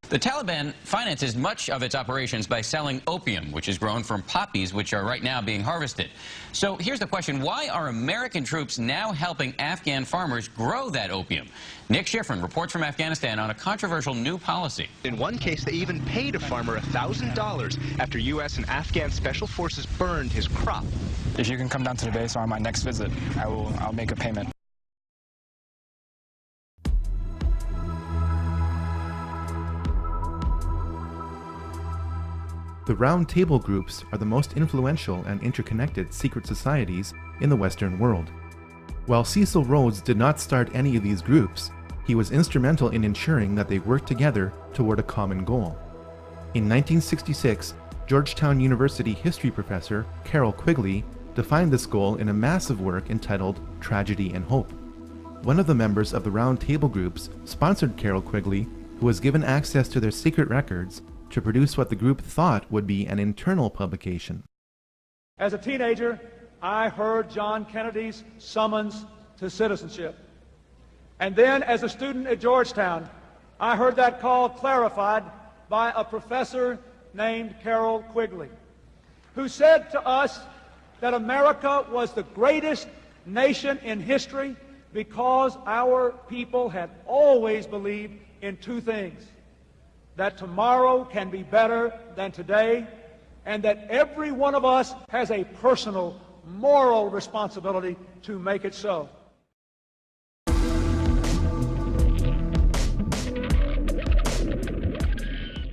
The Taliban finances much of its operations by selling opium, which is grown from poppies, which are right now being harvested. So here's the question: why are American troops now helping Afghan farmers grow that opium? Nick Schifrin reports from Afghanistan on a controversial new policy. In one case, they even paid a farmer $1,000 after U.S. and Afghan special forces burned his crop. If you can come down to the base on my next visit, I'll make a payment. The Round Table groups are the most influential and interconnected secret societies in the Western world. While Cecil Rhodes did not start any of these groups, he was instrumental in ensuring that they worked together toward a common goal. In 1966, Georgetown University history professor Carroll Quigley defined this goal in a massive work entitled Tragedy and Hope. One of the members of the Round Table groups sponsored Carroll Quigley, who was given access to their secret records, to produce what the group thought would be an internal publication. As a teenager, I heard John Kennedy's summons to citizenship. And then, as a student at Georgetown, I heard that call clarified by a professor named Carroll Quigley, who said to us that America was the greatest nation in history because our people had always believed in 2 things: that tomorrow can be better than today, and that every one of us has a personal, moral responsibility to make it so.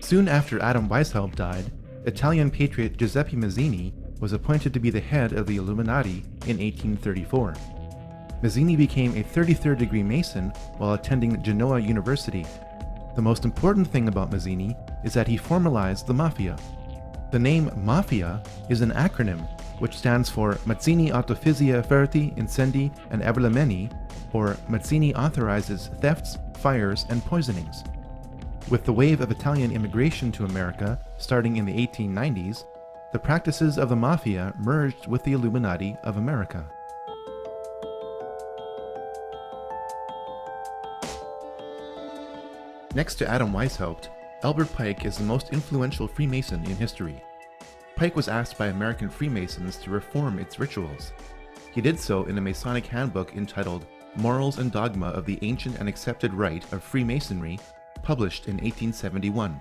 Soon after Adam Weishaupt died, Italian patriot Giuseppe Mazzini was appointed to be the head of the Illuminati in 1834. Mazzini became a 33rd degree Mason while attending Genoa University. The most important thing about Mazzini is that he formalized the Mafia. The name Mafia is an acronym which stands for Mazzini Autofizia Ferti, Incendi, and Avvelenamenti, or Mazzini authorizes thefts, fires, and poisonings. With the wave of Italian immigration to America starting in the 1890s, the practices of the Mafia merged with the Illuminati of America. Next to Adam Weishaupt, Albert Pike is the most influential Freemason in history. Pike was asked by American Freemasons to reform its rituals. He did so in a Masonic handbook entitled Morals and Dogma of the Ancient and Accepted Rite of Freemasonry, published in 1871.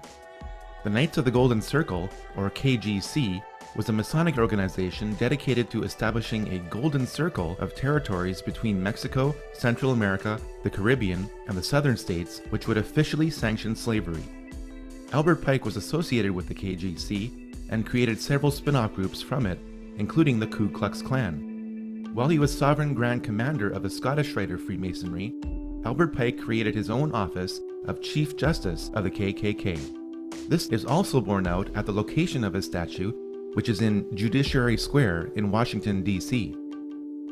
The Knights of the Golden Circle, or KGC, was a Masonic organization dedicated to establishing a golden circle of territories between Mexico, Central America, the Caribbean, and the southern states, which would officially sanction slavery. Albert Pike was associated with the KGC and created several spin-off groups from it, including the Ku Klux Klan. While he was Sovereign Grand Commander of the Scottish Rite of Freemasonry, Albert Pike created his own office of Chief Justice of the KKK. This is also borne out at the location of his statue, which is in Judiciary Square in Washington, D.C.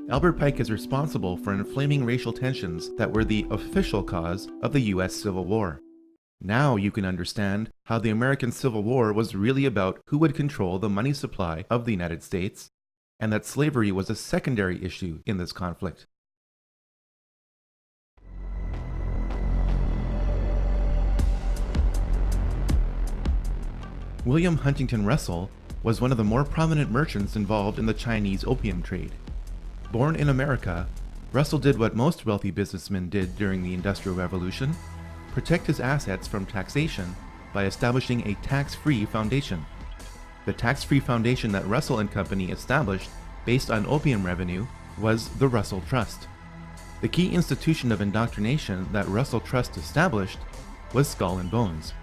Albert Pike is responsible for inflaming racial tensions that were the official cause of the U.S. Civil War. Now you can understand how the American Civil War was really about who would control the money supply of the United States, and that slavery was a secondary issue in this conflict. William Huntington Russell was one of the more prominent merchants involved in the Chinese opium trade. Born in America, Russell did what most wealthy businessmen did during the Industrial Revolution: protect his assets from taxation by establishing a tax-free foundation. The tax-free foundation that Russell and Company established based on opium revenue was the Russell Trust. The key institution of indoctrination that Russell Trust established was Skull and Bones.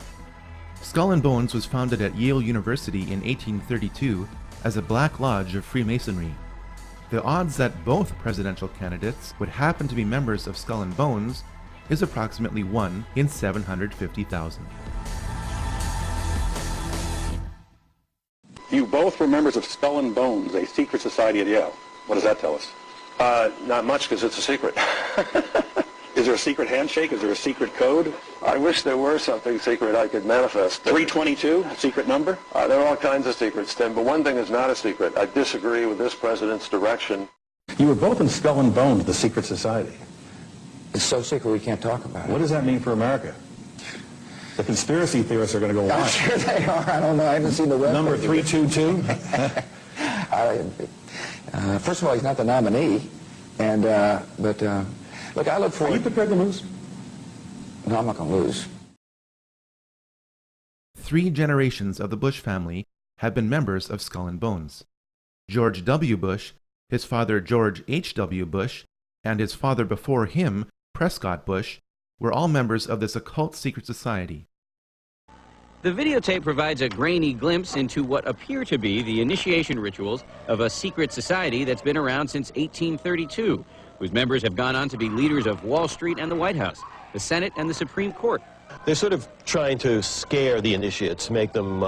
Skull and Bones was founded at Yale University in 1832 as a Black Lodge of Freemasonry. The odds that both presidential candidates would happen to be members of Skull and Bones is approximately 1 in 750,000. You both were members of Skull and Bones, a secret society at Yale. What does that tell us? Not much, because it's a secret. Is there a secret handshake? Is there a secret code? I wish there were something secret I could manifest. 322, a secret number? There are all kinds of secrets, Tim, but one thing is not a secret. I disagree with this president's direction. You were both in Skull and Bones, the secret society. It's so secret we can't talk about it. What does that mean for America? The conspiracy theorists are going to go I'm wild. sure they are. I don't know. I haven't seen the web. Number 322? First of all, he's not the nominee. And, look, I look forward... Are you prepared to lose? No, I'm not going to lose. 3 generations of the Bush family have been members of Skull and Bones. George W. Bush, his father George H.W. Bush, and his father before him, Prescott Bush, were all members of this occult secret society. The videotape provides a grainy glimpse into what appear to be the initiation rituals of a secret society that's been around since 1832, whose members have gone on to be leaders of Wall Street and the White House, the Senate and the Supreme Court. They're sort of trying to scare the initiates, make them,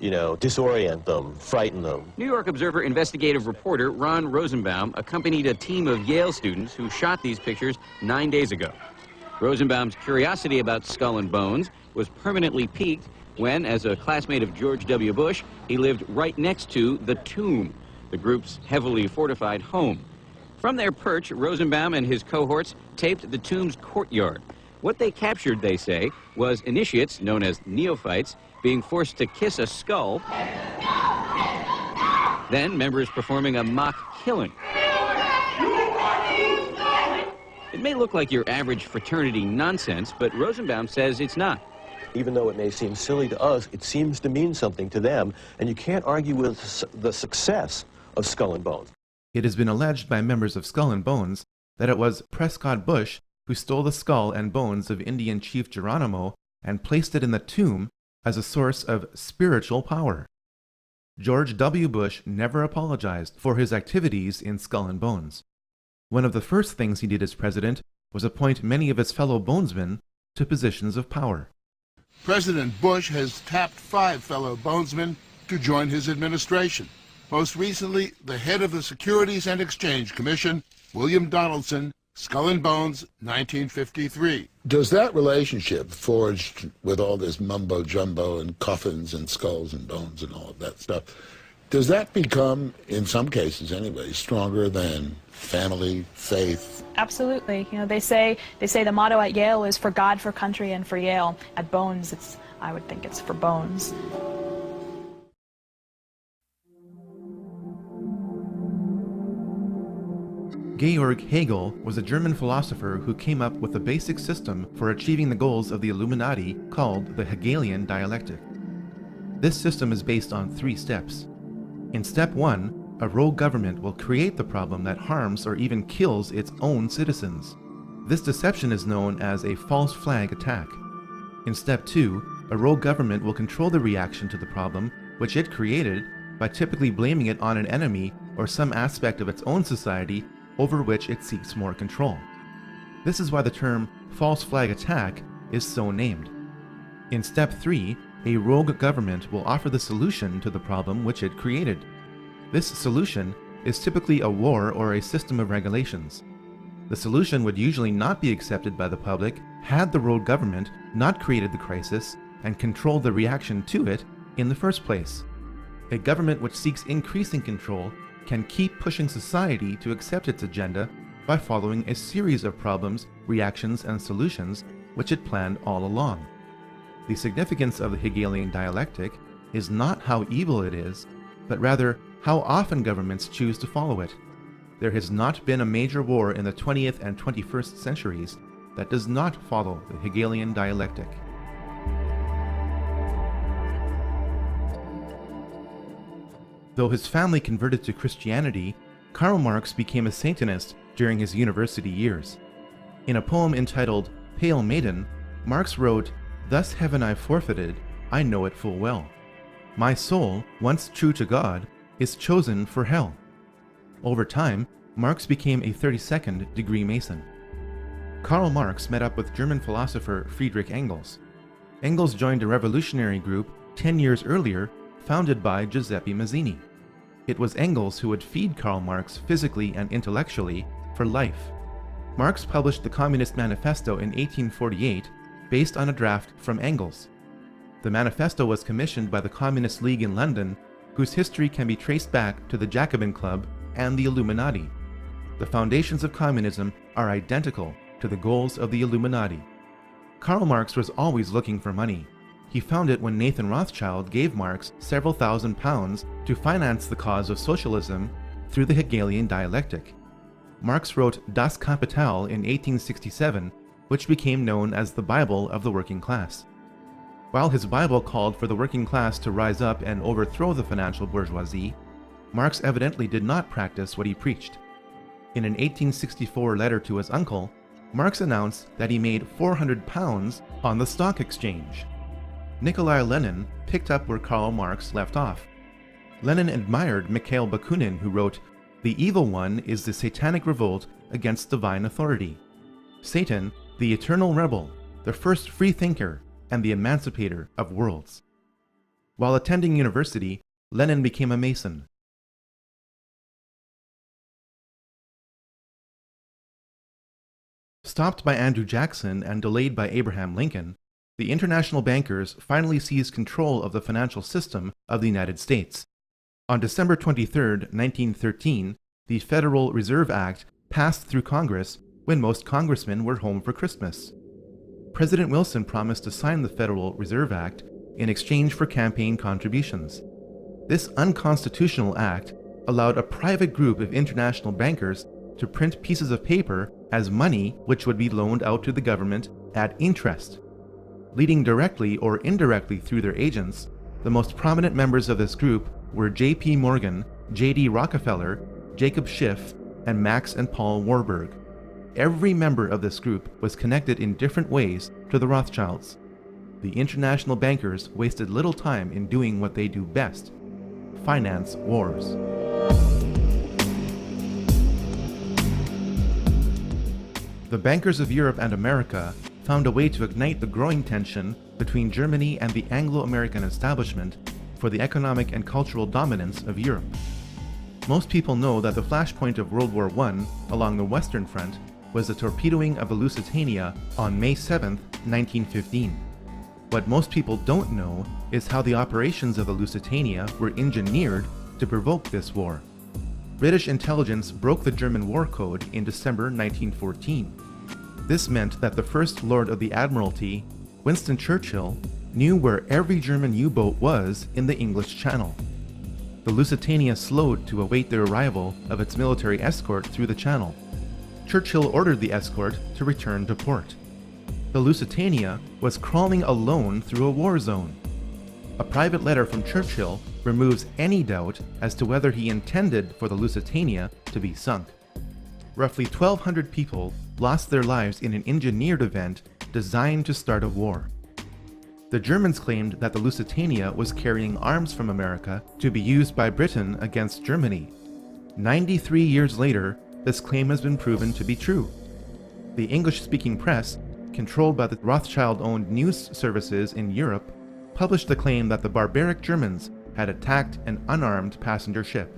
disorient them, frighten them. New York Observer investigative reporter Ron Rosenbaum accompanied a team of Yale students who shot these pictures 9 days ago. Rosenbaum's curiosity about Skull and Bones was permanently piqued when, as a classmate of George W. Bush, he lived right next to the Tomb, the group's heavily fortified home. From their perch, Rosenbaum and his cohorts taped the Tomb's courtyard. What they captured, they say, was initiates, known as neophytes, being forced to kiss a skull, then members performing a mock killing. It may look like your average fraternity nonsense, but Rosenbaum says it's not. Even though it may seem silly to us, it seems to mean something to them, and you can't argue with the success of Skull and Bones. It has been alleged by members of Skull and Bones that it was Prescott Bush who stole the skull and bones of Indian Chief Geronimo and placed it in the tomb as a source of spiritual power. George W. Bush never apologized for his activities in Skull and Bones. One of the first things he did as president was appoint many of his fellow bonesmen to positions of power. President Bush has tapped 5 fellow bonesmen to join his administration. Most recently, the head of the Securities and Exchange Commission, William Donaldson, Skull and Bones, 1953. Does that relationship, forged with all this mumbo-jumbo and coffins and skulls and bones and all of that stuff, Does that become, in some cases anyway, stronger than family, faith? Absolutely. You know, they say the motto at Yale is for God, for country, and for Yale. At Bones, I would think it's for Bones. Georg Hegel was a German philosopher who came up with a basic system for achieving the goals of the Illuminati called the Hegelian dialectic. This system is based on 3 steps. In step 1, a rogue government will create the problem that harms or even kills its own citizens. This deception is known as a false flag attack. In step 2, a rogue government will control the reaction to the problem which it created by typically blaming it on an enemy or some aspect of its own society over which it seeks more control. This is why the term false flag attack is so named. In step 3, a rogue government will offer the solution to the problem which it created. This solution is typically a war or a system of regulations. The solution would usually not be accepted by the public had the rogue government not created the crisis and controlled the reaction to it in the first place. A government which seeks increasing control can keep pushing society to accept its agenda by following a series of problems, reactions, and solutions which it planned all along. The significance of the Hegelian dialectic is not how evil it is, but rather how often governments choose to follow it. There has not been a major war in the 20th and 21st centuries that does not follow the Hegelian dialectic. Though his family converted to Christianity, Karl Marx became a Satanist during his university years. In a poem entitled Pale Maiden, Marx wrote, "Thus heaven I forfeited, I know it full well. My soul, once true to God, is chosen for hell." Over time, Marx became a 32nd degree Mason. Karl Marx met up with German philosopher Friedrich Engels. Engels joined a revolutionary group 10 years earlier founded by Giuseppe Mazzini. It was Engels who would feed Karl Marx physically and intellectually for life. Marx published the Communist Manifesto in 1848 based on a draft from Engels. The manifesto was commissioned by the Communist League in London, whose history can be traced back to the Jacobin Club and the Illuminati. The foundations of communism are identical to the goals of the Illuminati. Karl Marx was always looking for money. He found it when Nathan Rothschild gave Marx several £1,000s to finance the cause of socialism through the Hegelian dialectic. Marx wrote Das Kapital in 1867, which became known as the Bible of the working class. While his Bible called for the working class to rise up and overthrow the financial bourgeoisie, Marx evidently did not practice what he preached. In an 1864 letter to his uncle, Marx announced that he made £400 on the stock exchange. Nikolai Lenin picked up where Karl Marx left off. Lenin admired Mikhail Bakunin, who wrote, "The evil one is the satanic revolt against divine authority. Satan, the eternal rebel, the first free thinker, and the emancipator of worlds." While attending university, Lenin became a Mason. Stopped by Andrew Jackson and delayed by Abraham Lincoln, the international bankers finally seized control of the financial system of the United States. On December 23, 1913, the Federal Reserve Act passed through Congress when most congressmen were home for Christmas. President Wilson promised to sign the Federal Reserve Act in exchange for campaign contributions. This unconstitutional act allowed a private group of international bankers to print pieces of paper as money which would be loaned out to the government at interest. Leading directly or indirectly through their agents, the most prominent members of this group were J.P. Morgan, J.D. Rockefeller, Jacob Schiff, and Max and Paul Warburg. Every member of this group was connected in different ways to the Rothschilds. The international bankers wasted little time in doing what they do best: finance wars. The bankers of Europe and America found a way to ignite the growing tension between Germany and the Anglo-American establishment for the economic and cultural dominance of Europe. Most people know that the flashpoint of World War I along the Western Front was the torpedoing of the Lusitania on May 7, 1915. What most people don't know is how the operations of the Lusitania were engineered to provoke this war. British intelligence broke the German war code in December 1914. This meant that the First Lord of the Admiralty, Winston Churchill, knew where every German U-boat was in the English Channel. The Lusitania slowed to await the arrival of its military escort through the channel. Churchill ordered the escort to return to port. The Lusitania was crawling alone through a war zone. A private letter from Churchill removes any doubt as to whether he intended for the Lusitania to be sunk. Roughly 1,200 people lost their lives in an engineered event designed to start a war. The Germans claimed that the Lusitania was carrying arms from America to be used by Britain against Germany. 93 years later, this claim has been proven to be true. The English-speaking press, controlled by the Rothschild-owned news services in Europe, published the claim that the barbaric Germans had attacked an unarmed passenger ship.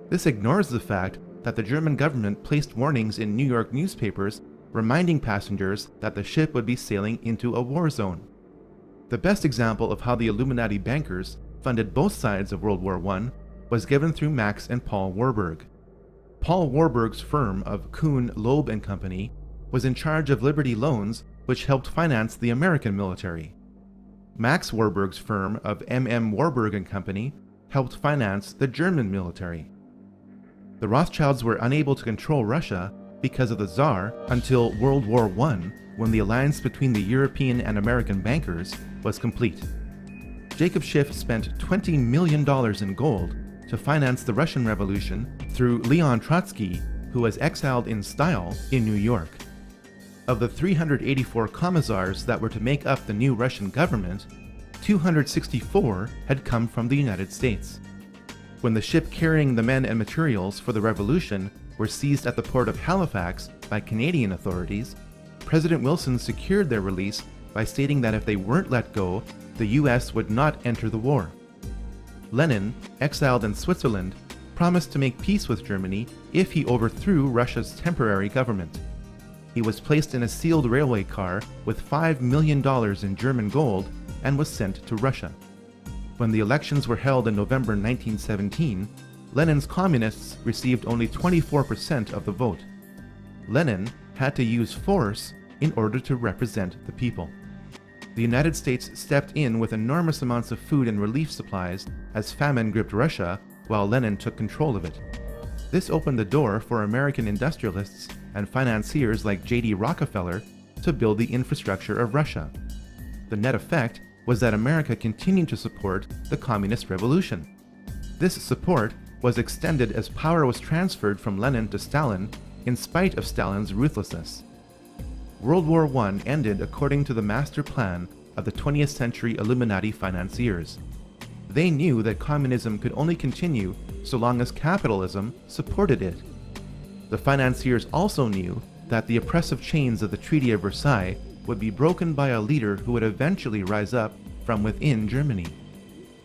This ignores the fact that the German government placed warnings in New York newspapers reminding passengers that the ship would be sailing into a war zone. The best example of how the Illuminati bankers funded both sides of World War I was given through Max and Paul Warburg. Paul Warburg's firm of Kuhn, Loeb and Company was in charge of Liberty loans, which helped finance the American military. Max Warburg's firm of M.M. Warburg and Company helped finance the German military. The Rothschilds were unable to control Russia because of the Tsar until World War I, when the alliance between the European and American bankers was complete. Jacob Schiff spent $20 million in gold to finance the Russian Revolution through Leon Trotsky, who was exiled in style in New York. Of the 384 commissars that were to make up the new Russian government, 264 had come from the United States. When the ship carrying the men and materials for the revolution were seized at the port of Halifax by Canadian authorities, President Wilson secured their release by stating that if they weren't let go, the US would not enter the war. Lenin, exiled in Switzerland, promised to make peace with Germany if he overthrew Russia's temporary government. He was placed in a sealed railway car with $5 million in German gold and was sent to Russia. When the elections were held in November 1917, Lenin's communists received only 24% of the vote. Lenin had to use force in order to represent the people. The United States stepped in with enormous amounts of food and relief supplies as famine gripped Russia while Lenin took control of it. This opened the door for American industrialists and financiers like J.D. Rockefeller to build the infrastructure of Russia. The net effect was that America continued to support the communist revolution. This support was extended as power was transferred from Lenin to Stalin in spite of Stalin's ruthlessness. World War I ended according to the master plan of the 20th century Illuminati financiers. They knew that communism could only continue so long as capitalism supported it. The financiers also knew that the oppressive chains of the Treaty of Versailles would be broken by a leader who would eventually rise up from within Germany.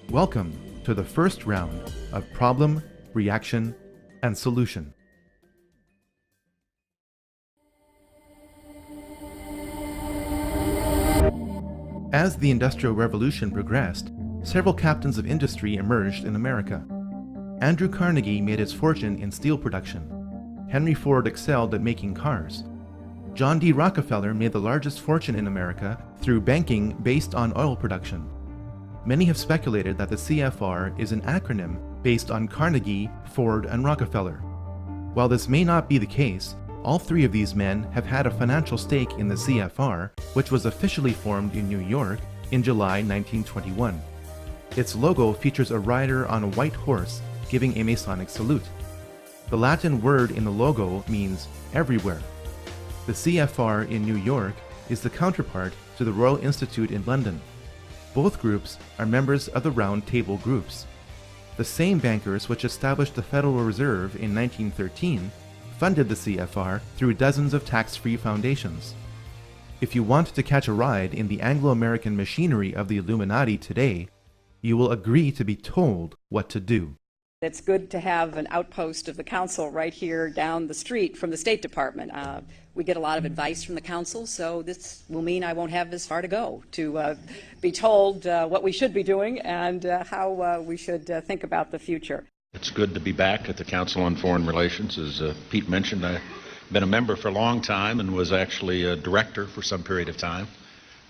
Welcome to the first round of Problem, Reaction, and Solution. As the Industrial Revolution progressed, several captains of industry emerged in America. Andrew Carnegie made his fortune in steel production. Henry Ford excelled at making cars. John D. Rockefeller made the largest fortune in America through banking based on oil production. Many have speculated that the CFR is an acronym based on Carnegie, Ford, and Rockefeller. While this may not be the case, all three of these men have had a financial stake in the CFR, which was officially formed in New York in July 1921. Its logo features a rider on a white horse giving a Masonic salute. The Latin word in the logo means everywhere. The CFR in New York is the counterpart to the Royal Institute in London. Both groups are members of the Round Table groups. The same bankers which established the Federal Reserve in 1913 funded the CFR through dozens of tax-free foundations. If you want to catch a ride in the Anglo-American machinery of the Illuminati today, you will agree to be told what to do. It's good to have an outpost of the council right here down the street from the State Department. We get a lot of advice from the council, so this will mean I won't have as far to go to be told what we should be doing and how we should think about the future. It's good to be back at the Council on Foreign Relations. As Pete mentioned, I've been a member for a long time and was actually a director for some period of time.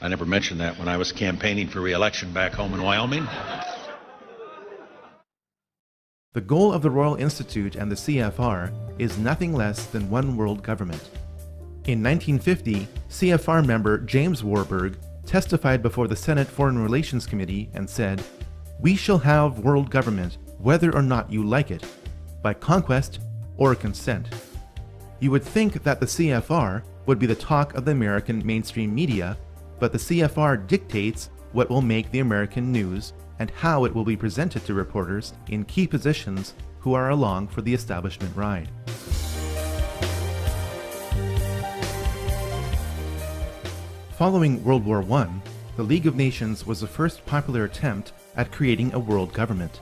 I never mentioned that when I was campaigning for re-election back home in Wyoming. The goal of the Royal Institute and the CFR is nothing less than one world government. In 1950, CFR member James Warburg testified before the Senate Foreign Relations Committee and said, "We shall have world government whether or not you like it, by conquest or consent." You would think that the CFR would be the talk of the American mainstream media, but the CFR dictates what will make the American news and how it will be presented to reporters in key positions who are along for the establishment ride. Following World War I, the League of Nations was the first popular attempt at creating a world government.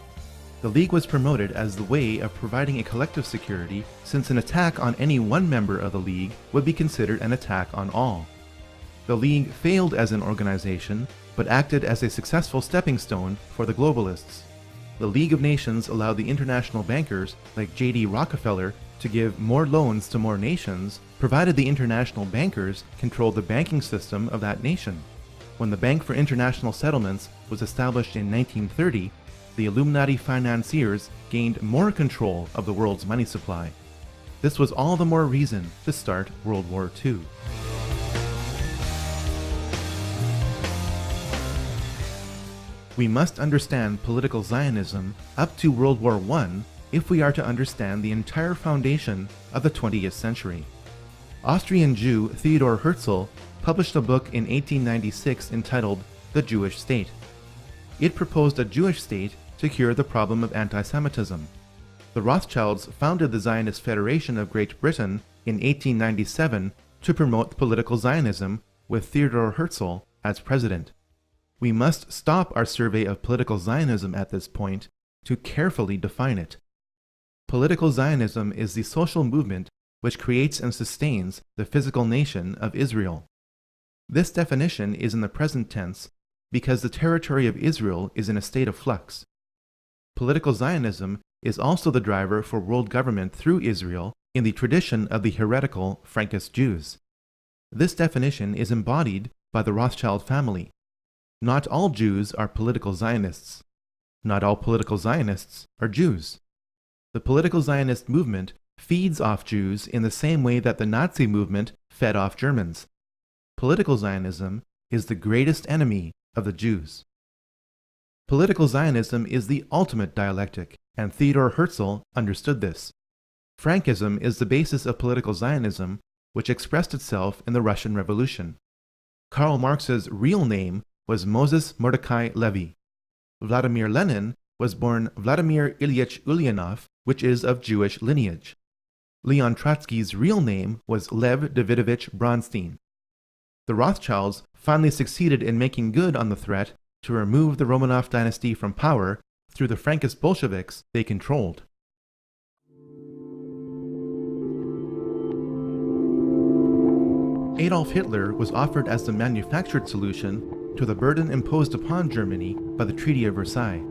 The League was promoted as the way of providing a collective security, since an attack on any one member of the League would be considered an attack on all. The League failed as an organization, but acted as a successful stepping stone for the globalists. The League of Nations allowed the international bankers like J.D. Rockefeller to give more loans to more nations, provided the international bankers controlled the banking system of that nation. When the Bank for International Settlements was established in 1930, the Illuminati financiers gained more control of the world's money supply. This was all the more reason to start World War II. We must understand political Zionism up to World War I if we are to understand the entire foundation of the 20th century. Austrian Jew Theodor Herzl published a book in 1896 entitled The Jewish State. It proposed a Jewish state to cure the problem of anti-Semitism. The Rothschilds founded the Zionist Federation of Great Britain in 1897 to promote political Zionism with Theodor Herzl as president. We must stop our survey of political Zionism at this point to carefully define it. Political Zionism is the social movement which creates and sustains the physical nation of Israel. This definition is in the present tense because the territory of Israel is in a state of flux. Political Zionism is also the driver for world government through Israel in the tradition of the heretical Frankist Jews. This definition is embodied by the Rothschild family. Not all Jews are political Zionists. Not all political Zionists are Jews. The political Zionist movement feeds off Jews in the same way that the Nazi movement fed off Germans. Political Zionism is the greatest enemy of the Jews. Political Zionism is the ultimate dialectic, and Theodor Herzl understood this. Frankism is the basis of political Zionism, which expressed itself in the Russian Revolution. Karl Marx's real name was Moses Mordecai Levy. Vladimir Lenin was born Vladimir Ilyich Ulyanov, which is of Jewish lineage. Leon Trotsky's real name was Lev Davidovich Bronstein. The Rothschilds finally succeeded in making good on the threat to remove the Romanov dynasty from power through the Frankist Bolsheviks they controlled. Adolf Hitler was offered as the manufactured solution to the burden imposed upon Germany by the Treaty of Versailles.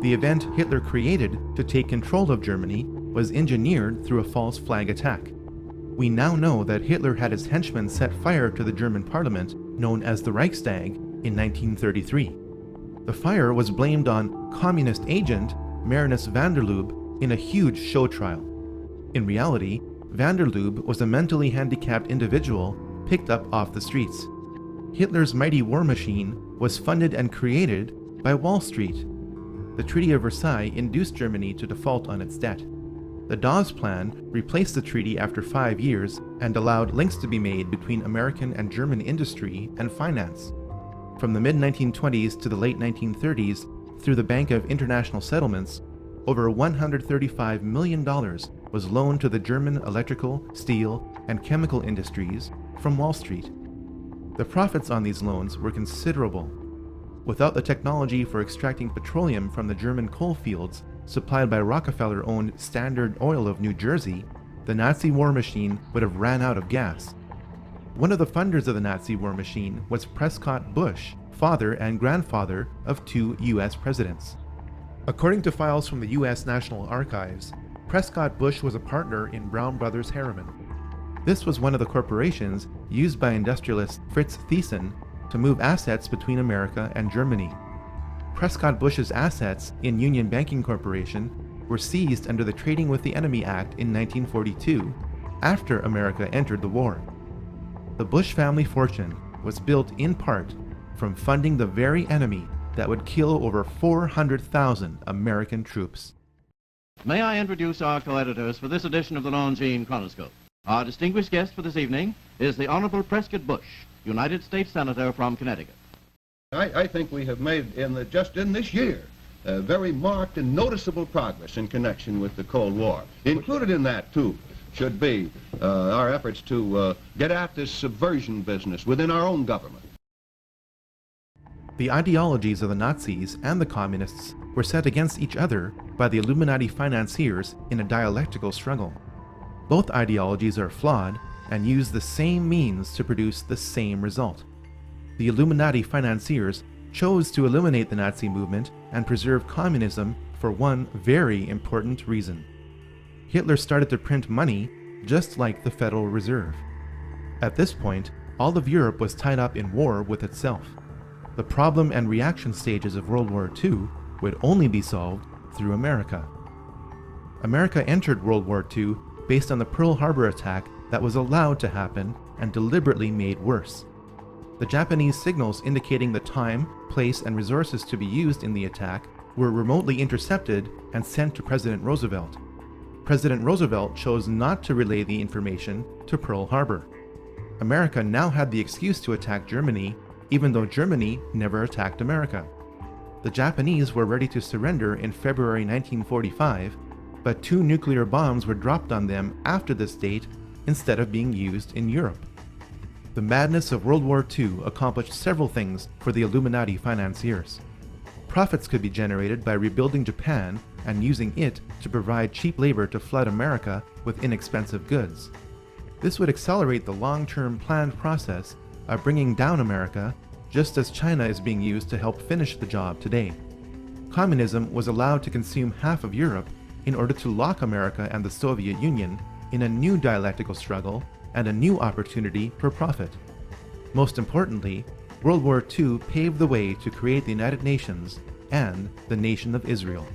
The event Hitler created to take control of Germany was engineered through a false flag attack. We now know that Hitler had his henchmen set fire to the German parliament, known as the Reichstag, in 1933. The fire was blamed on communist agent Marinus van der Lubbe in a huge show trial. In reality, van der Lubbe was a mentally handicapped individual picked up off the streets. Hitler's mighty war machine was funded and created by Wall Street. The Treaty of Versailles induced Germany to default on its debt. The Dawes Plan replaced the treaty after 5 years and allowed links to be made between American and German industry and finance. From the mid-1920s to the late 1930s, through the Bank of International Settlements, over $135 million was loaned to the German electrical, steel, and chemical industries from Wall Street. The profits on these loans were considerable. Without the technology for extracting petroleum from the German coal fields supplied by Rockefeller-owned Standard Oil of New Jersey, the Nazi war machine would have ran out of gas. One of the funders of the Nazi war machine was Prescott Bush, father and grandfather of 2 U.S. presidents. According to files from the U.S. National Archives, Prescott Bush was a partner in Brown Brothers Harriman. This was one of the corporations used by industrialist Fritz Thyssen to move assets between America and Germany. Prescott Bush's assets in Union Banking Corporation were seized under the Trading with the Enemy Act in 1942, after America entered the war. The Bush family fortune was built in part from funding the very enemy that would kill over 400,000 American troops. May I introduce our co-editors for this edition of the Longines Chronoscope. Our distinguished guest for this evening is the Honorable Prescott Bush, United States Senator from Connecticut. I think we have made, just in this year, very marked and noticeable progress in connection with the Cold War. Included in that, too, should be our efforts to get at this subversion business within our own government. The ideologies of the Nazis and the Communists were set against each other by the Illuminati financiers in a dialectical struggle. Both ideologies are flawed and use the same means to produce the same result. The Illuminati financiers chose to eliminate the Nazi movement and preserve communism for one very important reason. Hitler started to print money just like the Federal Reserve. At this point, all of Europe was tied up in war with itself. The problem and reaction stages of World War II would only be solved through America. America entered World War II based on the Pearl Harbor attack that was allowed to happen and deliberately made worse. The Japanese signals indicating the time, place, and resources to be used in the attack were remotely intercepted and sent to President Roosevelt. President Roosevelt chose not to relay the information to Pearl Harbor. America now had the excuse to attack Germany, even though Germany never attacked America. The Japanese were ready to surrender in February 1945, but 2 nuclear bombs were dropped on them after this date instead of being used in Europe. The madness of World War II accomplished several things for the Illuminati financiers. Profits could be generated by rebuilding Japan and using it to provide cheap labor to flood America with inexpensive goods. This would accelerate the long-term planned process of bringing down America, just as China is being used to help finish the job today. Communism was allowed to consume half of Europe in order to lock America and the Soviet Union in a new dialectical struggle and a new opportunity for profit. Most importantly, World War II paved the way to create the United Nations and the Nation of Israel.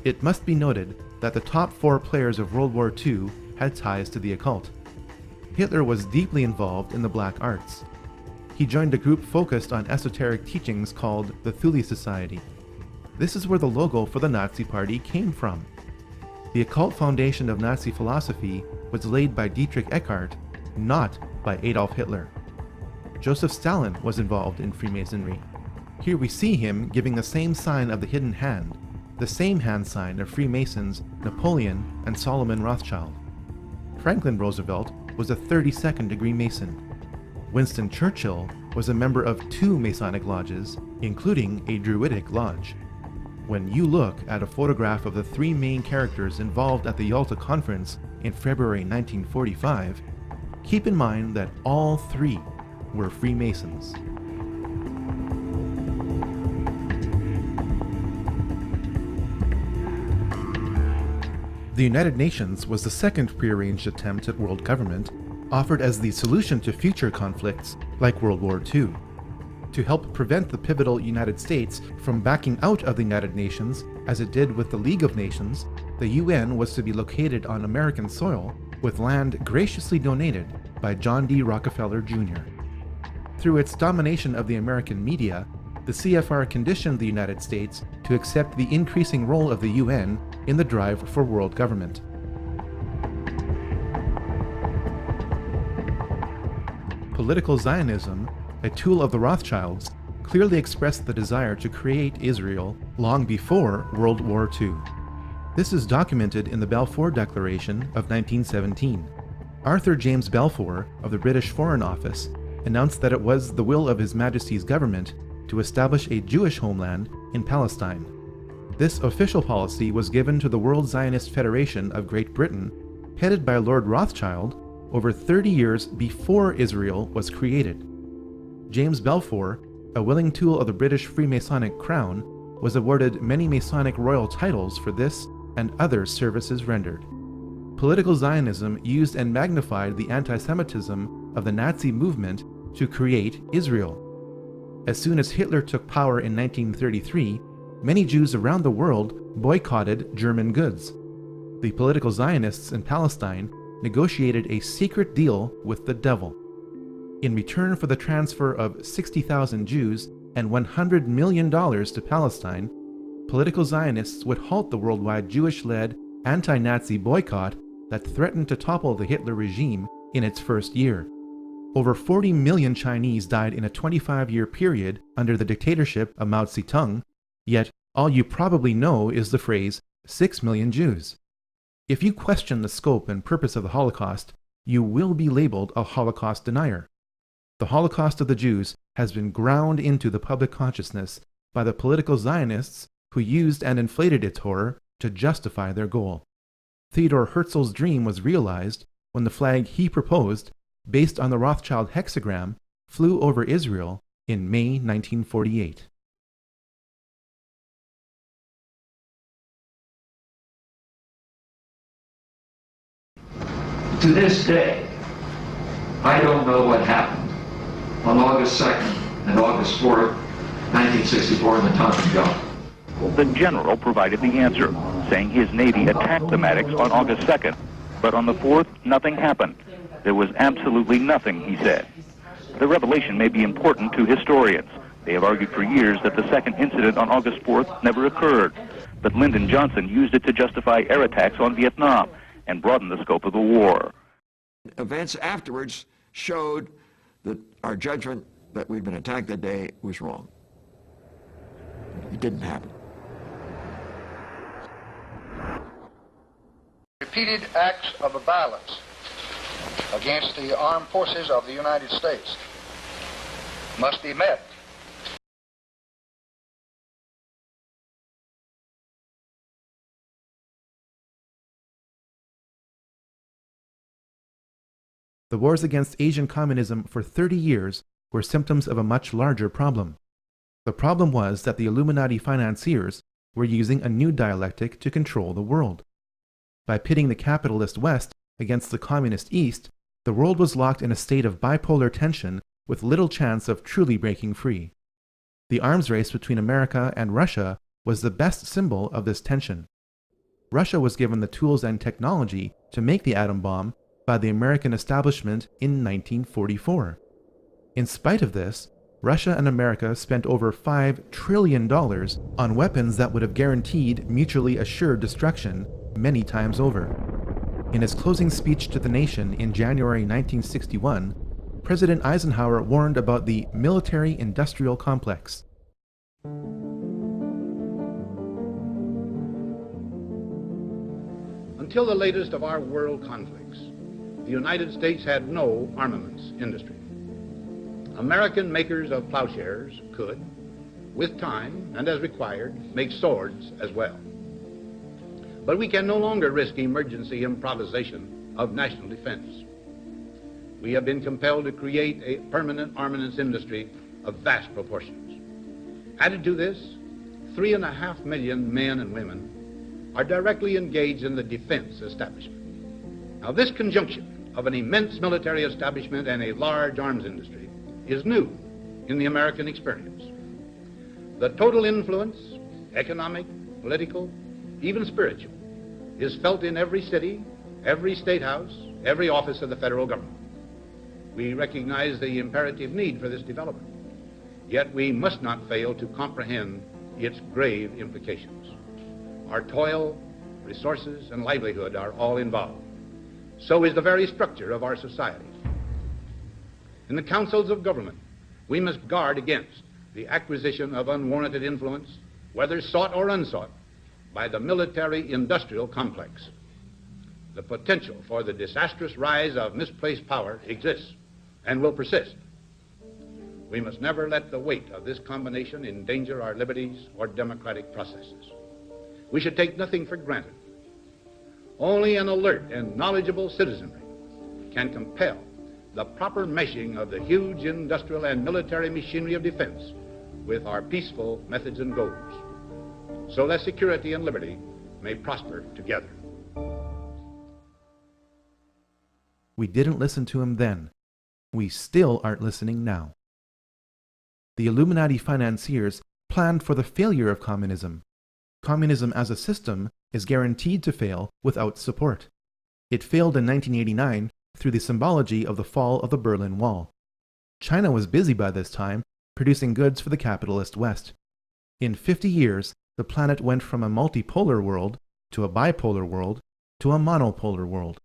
It must be noted that the top 4 players of World War II had ties to the occult. Hitler was deeply involved in the black arts. He joined a group focused on esoteric teachings called the Thule Society. This is where the logo for the Nazi Party came from. The occult foundation of Nazi philosophy was laid by Dietrich Eckart, not by Adolf Hitler. Joseph Stalin was involved in Freemasonry. Here we see him giving the same sign of the hidden hand, the same hand sign of Freemasons Napoleon and Solomon Rothschild. Franklin Roosevelt was a 32nd degree Mason. Winston Churchill was a member of 2 Masonic lodges, including a Druidic lodge. When you look at a photograph of the 3 main characters involved at the Yalta Conference in February 1945, keep in mind that all 3 were Freemasons. The United Nations was the second prearranged attempt at world government, offered as the solution to future conflicts like World War II. To help prevent the pivotal United States from backing out of the United Nations, as it did with the League of Nations, the UN was to be located on American soil with land graciously donated by John D. Rockefeller Jr. Through its domination of the American media, the CFR conditioned the United States to accept the increasing role of the UN in the drive for world government. Political Zionism, a tool of the Rothschilds, clearly expressed the desire to create Israel long before World War II. This is documented in the Balfour Declaration of 1917. Arthur James Balfour of the British Foreign Office announced that it was the will of His Majesty's government to establish a Jewish homeland in Palestine. This official policy was given to the World Zionist Federation of Great Britain, headed by Lord Rothschild, over 30 years before Israel was created. James Balfour, a willing tool of the British Freemasonic crown, was awarded many Masonic royal titles for this and other services rendered. Political Zionism used and magnified the anti-Semitism of the Nazi movement to create Israel. As soon as Hitler took power in 1933, many Jews around the world boycotted German goods. The political Zionists in Palestine negotiated a secret deal with the devil. In return for the transfer of 60,000 Jews and $100 million to Palestine, political Zionists would halt the worldwide Jewish-led anti-Nazi boycott that threatened to topple the Hitler regime in its first year. Over 40 million Chinese died in a 25-year period under the dictatorship of Mao Zedong, yet all you probably know is the phrase 6 million Jews. If you question the scope and purpose of the Holocaust, you will be labeled a Holocaust denier. The Holocaust of the Jews has been ground into the public consciousness by the political Zionists who used and inflated its horror to justify their goal. Theodor Herzl's dream was realized when the flag he proposed, based on the Rothschild hexagram, flew over Israel in May 1948. To this day, I don't know what happened on August 2nd and August 4th, 1964 in the Tonkin Gulf. The general provided the answer, saying his Navy attacked the Maddocks on August 2nd, but on the 4th, nothing happened. There was absolutely nothing, he said. The revelation may be important to historians. They have argued for years that the second incident on August 4th never occurred, but Lyndon Johnson used it to justify air attacks on Vietnam and broaden the scope of the war. Events afterwards showed that our judgment that we'd been attacked that day was wrong. It didn't happen. Repeated acts of violence against the armed forces of the United States must be met. The wars against Asian communism for 30 years were symptoms of a much larger problem. The problem was that the Illuminati financiers were using a new dialectic to control the world. By pitting the capitalist West against the communist East, the world was locked in a state of bipolar tension with little chance of truly breaking free. The arms race between America and Russia was the best symbol of this tension. Russia was given the tools and technology to make the atom bomb by the American establishment in 1944. In spite of this, Russia and America spent over $5 trillion on weapons that would have guaranteed mutually assured destruction many times over. In his closing speech to the nation in January 1961, President Eisenhower warned about the military-industrial complex. Until the latest of our world conflicts, the United States had no armaments industry. American makers of plowshares could, with time and as required, make swords as well. But we can no longer risk emergency improvisation of national defense. We have been compelled to create a permanent armaments industry of vast proportions. Added to this, 3.5 million men and women are directly engaged in the defense establishment. Now, this conjunction of an immense military establishment and a large arms industry is new in the American experience. The total influence, economic, political, even spiritual, is felt in every city, every state house, every office of the federal government. We recognize the imperative need for this development, yet we must not fail to comprehend its grave implications. Our toil, resources, and livelihood are all involved. So is the very structure of our society. In the councils of government, we must guard against the acquisition of unwarranted influence, whether sought or unsought, by the military-industrial complex. The potential for the disastrous rise of misplaced power exists and will persist. We must never let the weight of this combination endanger our liberties or democratic processes. We should take nothing for granted. Only an alert and knowledgeable citizenry can compel the proper meshing of the huge industrial and military machinery of defense with our peaceful methods and goals. so that security and liberty may prosper together. We didn't listen to him then. We still aren't listening now. The Illuminati financiers planned for the failure of communism. Communism as a system is guaranteed to fail without support. It failed in 1989 through the symbology of the fall of the Berlin Wall. China was busy by this time producing goods for the capitalist West. In 50 years, the planet went from a multipolar world to a bipolar world to a monopolar world.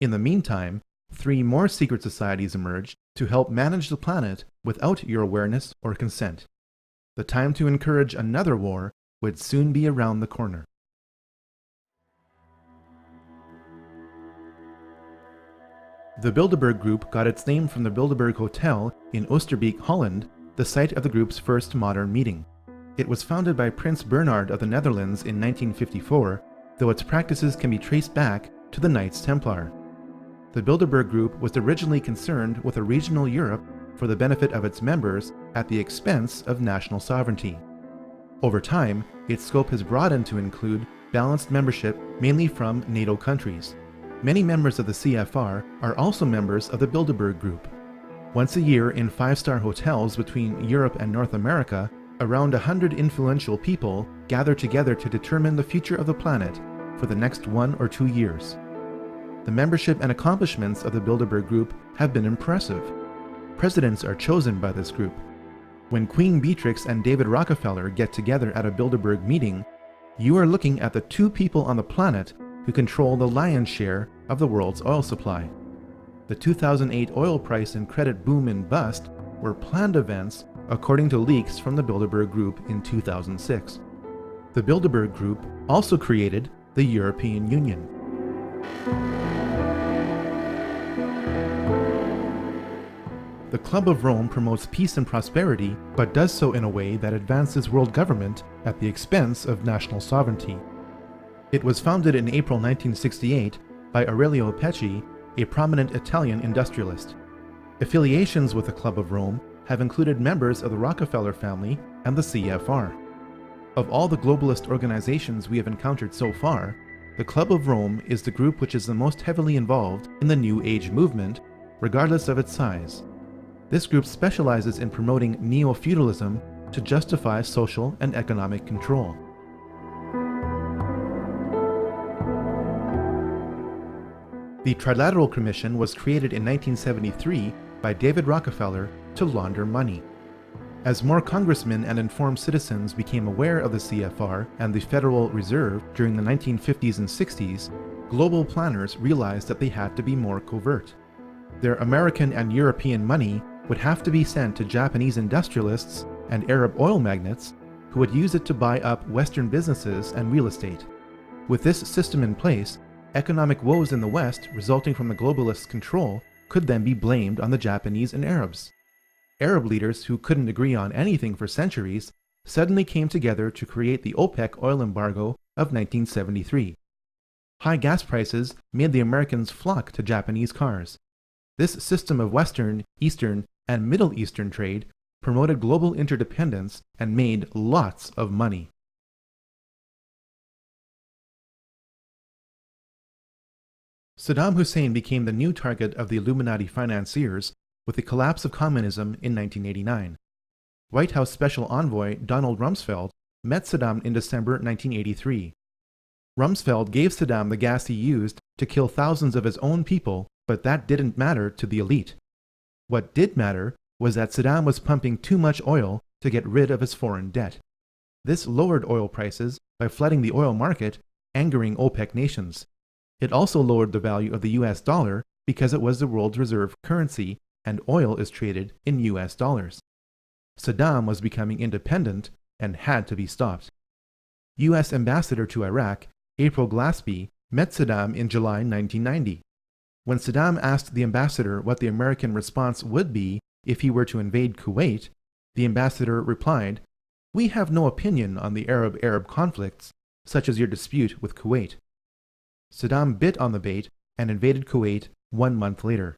In the meantime, 3 more secret societies emerged to help manage the planet without your awareness or consent. The time to encourage another war would soon be around the corner. The Bilderberg Group got its name from the Bilderberg Hotel in Oosterbeek, Holland, the site of the group's first modern meeting. It was founded by Prince Bernhard of the Netherlands in 1954, though its practices can be traced back to the Knights Templar. The Bilderberg Group was originally concerned with a regional Europe for the benefit of its members at the expense of national sovereignty. Over time, its scope has broadened to include balanced membership mainly from NATO countries. Many members of the CFR are also members of the Bilderberg Group. Once a year in 5-star hotels between Europe and North America, around 100 influential people gather together to determine the future of the planet for the next 1 or 2 years. The membership and accomplishments of the Bilderberg Group have been impressive. Presidents are chosen by this group. When Queen Beatrix and David Rockefeller get together at a Bilderberg meeting, you are looking at the 2 people on the planet who control the lion's share of the world's oil supply. The 2008 oil price and credit boom and bust were planned events according to leaks from the Bilderberg Group in 2006. The Bilderberg Group also created the European Union. The Club of Rome promotes peace and prosperity, but does so in a way that advances world government at the expense of national sovereignty. It was founded in April 1968 by Aurelio Pecci, a prominent Italian industrialist. Affiliations with the Club of Rome have included members of the Rockefeller family and the CFR. Of all the globalist organizations we have encountered so far, the Club of Rome is the group which is the most heavily involved in the New Age movement, regardless of its size. This group specializes in promoting neo-feudalism to justify social and economic control. The Trilateral Commission was created in 1973 by David Rockefeller to launder money. As more congressmen and informed citizens became aware of the CFR and the Federal Reserve during the 1950s and 60s, global planners realized that they had to be more covert. Their American and European money would have to be sent to Japanese industrialists and Arab oil magnates who would use it to buy up Western businesses and real estate. With this system in place, economic woes in the West resulting from the globalists' control could then be blamed on the Japanese and Arabs. Arab leaders who couldn't agree on anything for centuries suddenly came together to create the OPEC oil embargo of 1973. High gas prices made the Americans flock to Japanese cars. This system of Western, Eastern, and Middle Eastern trade promoted global interdependence and made lots of money. Saddam Hussein became the new target of the Illuminati financiers with the collapse of communism in 1989. White House Special Envoy Donald Rumsfeld met Saddam in December 1983. Rumsfeld gave Saddam the gas he used to kill thousands of his own people, but that didn't matter to the elite. What did matter was that Saddam was pumping too much oil to get rid of his foreign debt. This lowered oil prices by flooding the oil market, angering OPEC nations. It also lowered the value of the US dollar because it was the world's reserve currency and oil is traded in US dollars. Saddam was becoming independent and had to be stopped. US Ambassador to Iraq, April Glaspie, met Saddam in July 1990. When Saddam asked the ambassador what the American response would be if he were to invade Kuwait, the ambassador replied, "We have no opinion on the Arab-Arab conflicts, such as your dispute with Kuwait." Saddam bit on the bait and invaded Kuwait 1 month later.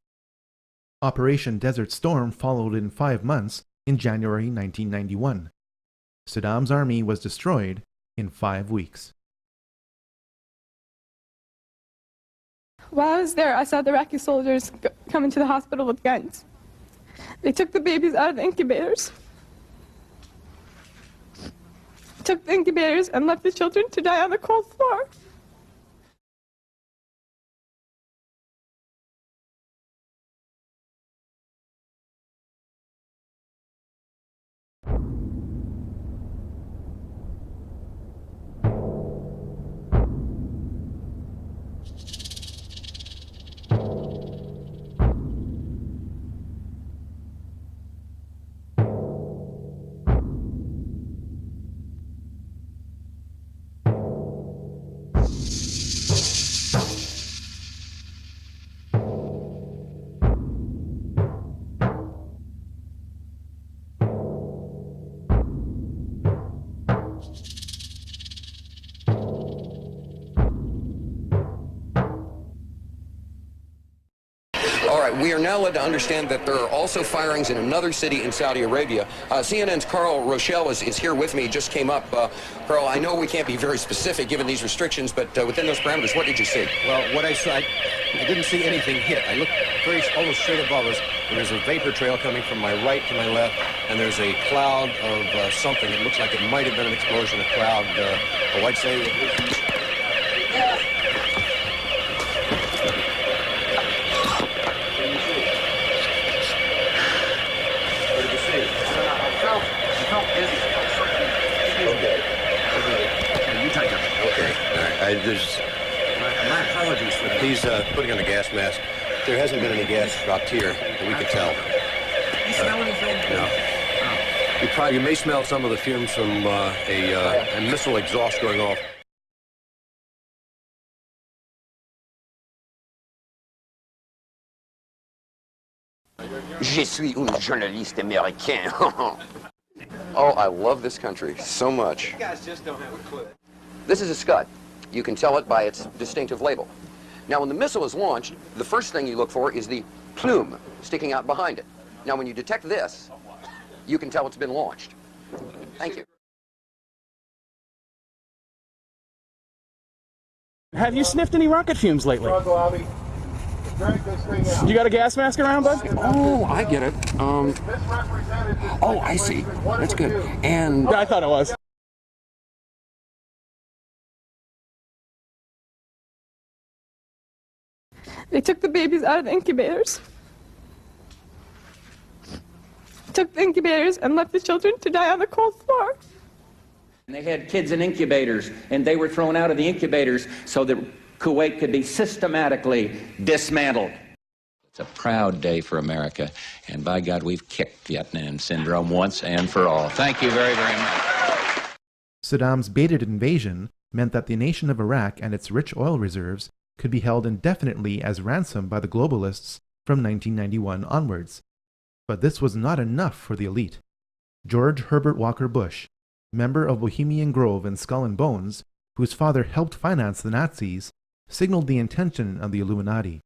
Operation Desert Storm followed in 5 months in January 1991. Saddam's army was destroyed, in 5 weeks. While I was there, I saw the Iraqi soldiers come into the hospital with guns. They took the babies out of the incubators. Took the incubators and left the children to die on the cold floor. We are now led to understand that there are also firings in another city in Saudi Arabia. CNN's Carl Rochelle is here with me, just came up. Carl, I know we can't be very specific given these restrictions, but within those parameters, what did you see? Well, what I saw, I didn't see anything hit. I looked almost straight above us, and there's a vapor trail coming from my right to my left, and there's a cloud of something. It looks like it might have been an explosion, a cloud. I'd say my apologies for that. He's putting on a gas mask. There hasn't been any gas dropped here that we could tell. You smell anything? No. You may smell some of the fumes from a missile exhaust going off. Je suis un journaliste américain. Oh, I love this country so much. You guys just don't have a clue. This is a Scud. You can tell it by its distinctive label. Now, when the missile is launched, the first thing you look for is the plume sticking out behind it. Now, when you detect this, you can tell it's been launched. Thank you. Have you sniffed any rocket fumes lately? You got a gas mask around, bud? Oh, I get it. Oh, I see. That's good. And I thought it was. They took the babies out of the incubators. Took the incubators and left the children to die on the cold floor. And they had kids in incubators, and they were thrown out of the incubators so that Kuwait could be systematically dismantled. It's a proud day for America, and by God, we've kicked Vietnam syndrome once and for all. Thank you very, very much. Saddam's baited invasion meant that the nation of Iraq and its rich oil reserves could be held indefinitely as ransom by the globalists from 1991 onwards. But this was not enough for the elite. George Herbert Walker Bush, member of Bohemian Grove and Skull and Bones, whose father helped finance the Nazis, signaled the intention of the Illuminati.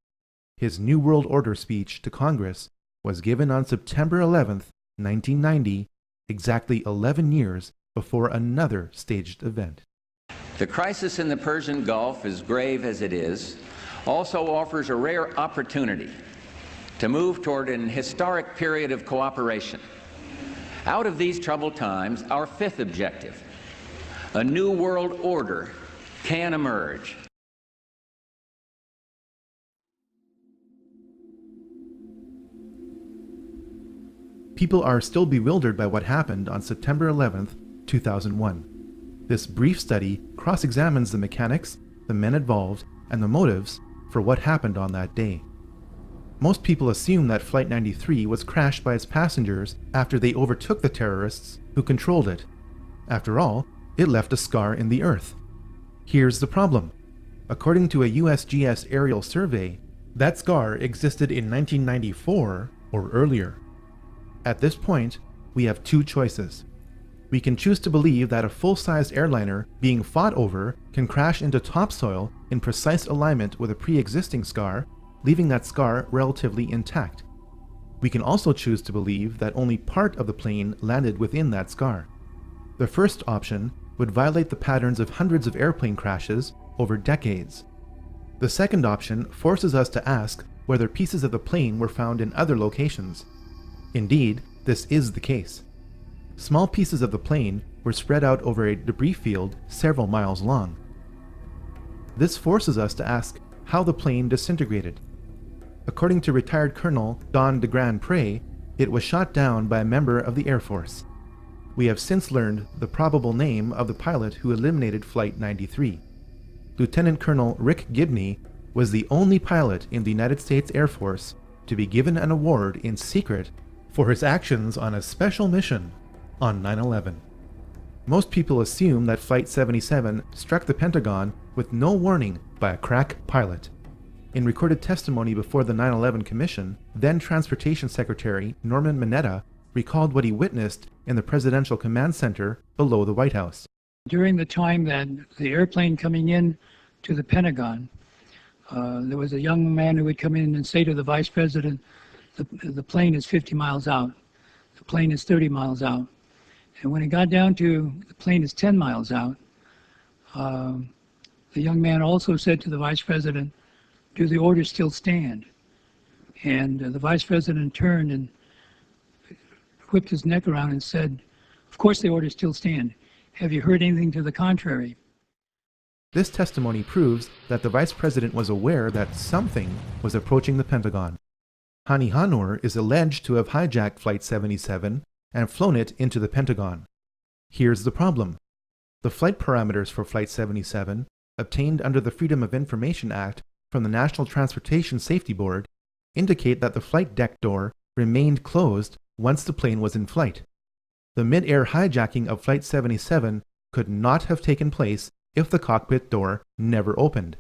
His New World Order speech to Congress was given on September 11, 1990, exactly 11 years before another staged event. The crisis in the Persian Gulf, as grave as it is, also offers a rare opportunity to move toward an historic period of cooperation. Out of these troubled times, our fifth objective, a new world order, can emerge. People are still bewildered by what happened on September 11, 2001. This brief study cross-examines the mechanics, the men involved, and the motives for what happened on that day. Most people assume that Flight 93 was crashed by its passengers after they overtook the terrorists who controlled it. After all, it left a scar in the earth. Here's the problem. According to a USGS aerial survey, that scar existed in 1994 or earlier. At this point, we have two choices. We can choose to believe that a full-sized airliner being fought over can crash into topsoil in precise alignment with a pre-existing scar, leaving that scar relatively intact. We can also choose to believe that only part of the plane landed within that scar. The first option would violate the patterns of hundreds of airplane crashes over decades. The second option forces us to ask whether pieces of the plane were found in other locations. Indeed, this is the case. Small pieces of the plane were spread out over a debris field several miles long. This forces us to ask how the plane disintegrated. According to retired Colonel Don de Grand Pré, it was shot down by a member of the Air Force. We have since learned the probable name of the pilot who eliminated Flight 93. Lieutenant Colonel Rick Gibney was the only pilot in the United States Air Force to be given an award in secret for his actions on a special mission on 9/11. Most people assume that Flight 77 struck the Pentagon with no warning by a crack pilot. In recorded testimony before the 9/11 Commission, then Transportation Secretary Norman Mineta recalled what he witnessed in the Presidential Command Center below the White House. During the time that the airplane coming in to the Pentagon, there was a young man who would come in and say to the Vice President, the plane is 50 miles out, the plane is 30 miles out. And when it got down to the plane is 10 miles out, the young man also said to the Vice President, do the orders still stand? And the Vice President turned and whipped his neck around and said, of course the orders still stand. Have you heard anything to the contrary? This testimony proves that the Vice President was aware that something was approaching the Pentagon. Hani Hanor is alleged to have hijacked Flight 77 and flown it into the Pentagon. Here's the problem. The flight parameters for Flight 77, obtained under the Freedom of Information Act from the National Transportation Safety Board, indicate that the flight deck door remained closed once the plane was in flight. The mid-air hijacking of Flight 77 could not have taken place if the cockpit door never opened.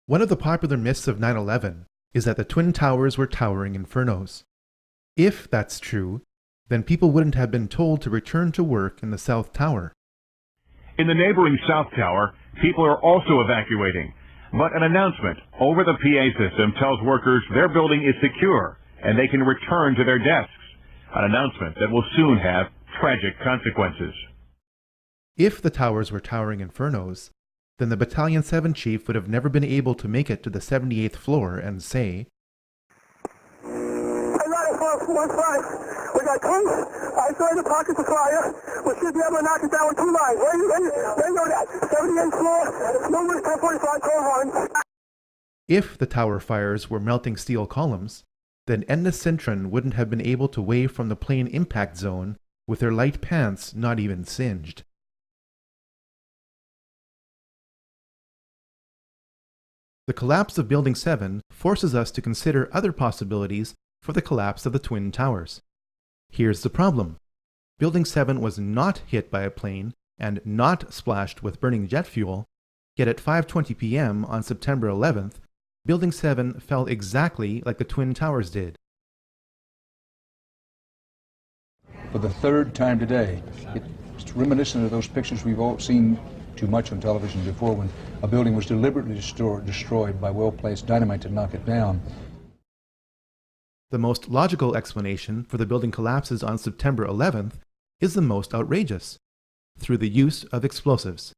One of the popular myths of 9/11 is that the Twin Towers were towering infernos. If that's true, then people wouldn't have been told to return to work in the South Tower. In the neighboring South Tower, people are also evacuating. But an announcement over the PA system tells workers their building is secure and they can return to their desks. An announcement that will soon have tragic consequences. If the towers were towering infernos, then the Battalion 7 chief would have never been able to make it to the 78th floor and say, We got tons. I saw the pockets of fire. We should be able to knock it down with 2 lines. Where you know that? 78th floor, numbers 1045, call 1. If the tower fires were melting steel columns, then Edna Cintron wouldn't have been able to wave from the plane impact zone with her light pants not even singed. The collapse of Building 7 forces us to consider other possibilities for the collapse of the Twin Towers. Here's the problem. Building 7 was not hit by a plane and not splashed with burning jet fuel, yet at 5:20 p.m. on September 11th, Building 7 fell exactly like the Twin Towers did. For the third time today, it's reminiscent of those pictures we've all seen too much on television before, when a building was deliberately destroyed by well-placed dynamite to knock it down. The most logical explanation for the building collapses on September 11th is the most outrageous, through the use of explosives.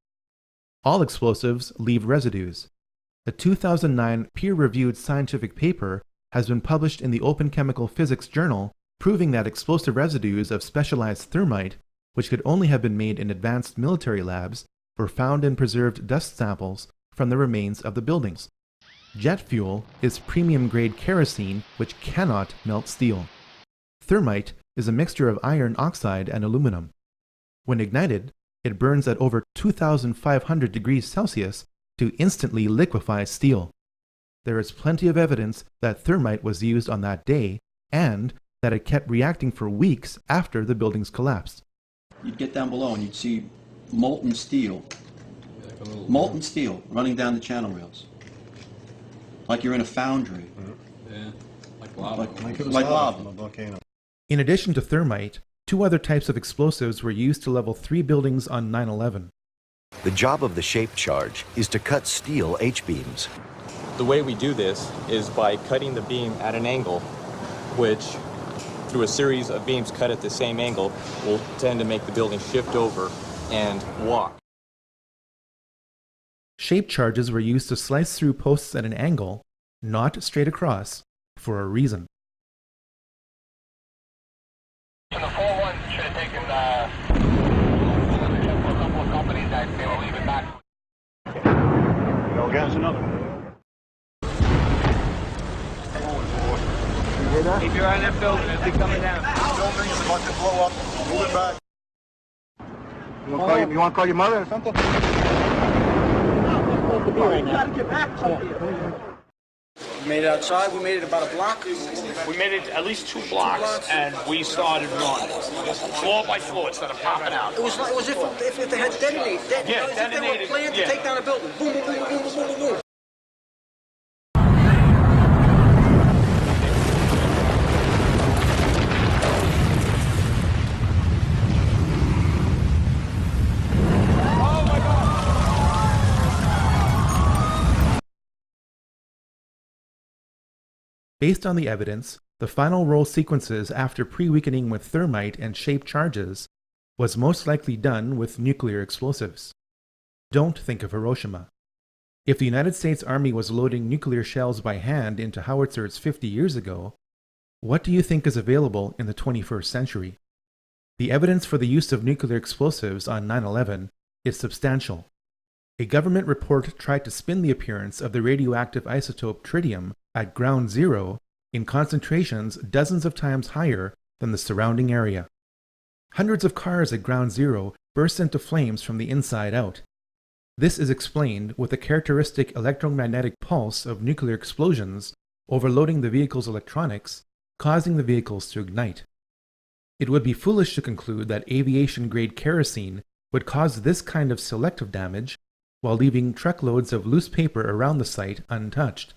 All explosives leave residues. A 2009 peer-reviewed scientific paper has been published in the Open Chemical Physics Journal, proving that explosive residues of specialized thermite, which could only have been made in advanced military labs, were found in preserved dust samples from the remains of the buildings. Jet fuel is premium-grade kerosene which cannot melt steel. Thermite is a mixture of iron oxide and aluminum. When ignited, it burns at over 2,500 degrees Celsius to instantly liquefy steel. There is plenty of evidence that thermite was used on that day and that it kept reacting for weeks after the buildings collapsed. You'd get down below and you'd see molten steel running down the channel rails. Like you're in a foundry. Yeah, like lava. Like lava. A volcano. In addition to thermite, 2 other types of explosives were used to level 3 buildings on 9/11. The job of the shape charge is to cut steel H-beams. The way we do this is by cutting the beam at an angle, which, through a series of beams cut at the same angle, will tend to make the building shift over and walk. Shape charges were used to slice through posts at an angle, not straight across, for a reason. The 4-1 should have taken a couple of companies that they were leaving back. Go gas another. Keep your eye on that building as they coming down. Building is about to blow up. Move it back. You want to call your mother or something? You gotta get back to We made it outside. We made it about a block. We made it at least 2 blocks, and we started running. Floor by floor instead of popping out. It was if they had detonated. Yeah, if detonated. they were planned to take down a building. Boom, boom, boom, boom, boom, boom, boom. Based on the evidence, the final roll sequences after pre-weakening with thermite and shape charges was most likely done with nuclear explosives. Don't think of Hiroshima. If the United States Army was loading nuclear shells by hand into howitzers 50 years ago, what do you think is available in the 21st century? The evidence for the use of nuclear explosives on 9/11 is substantial. A government report tried to spin the appearance of the radioactive isotope tritium at ground zero in concentrations dozens of times higher than the surrounding area. Hundreds of cars at ground zero burst into flames from the inside out. This is explained with the characteristic electromagnetic pulse of nuclear explosions overloading the vehicle's electronics, causing the vehicles to ignite. It would be foolish to conclude that aviation-grade kerosene would cause this kind of selective damage while leaving truckloads of loose paper around the site untouched.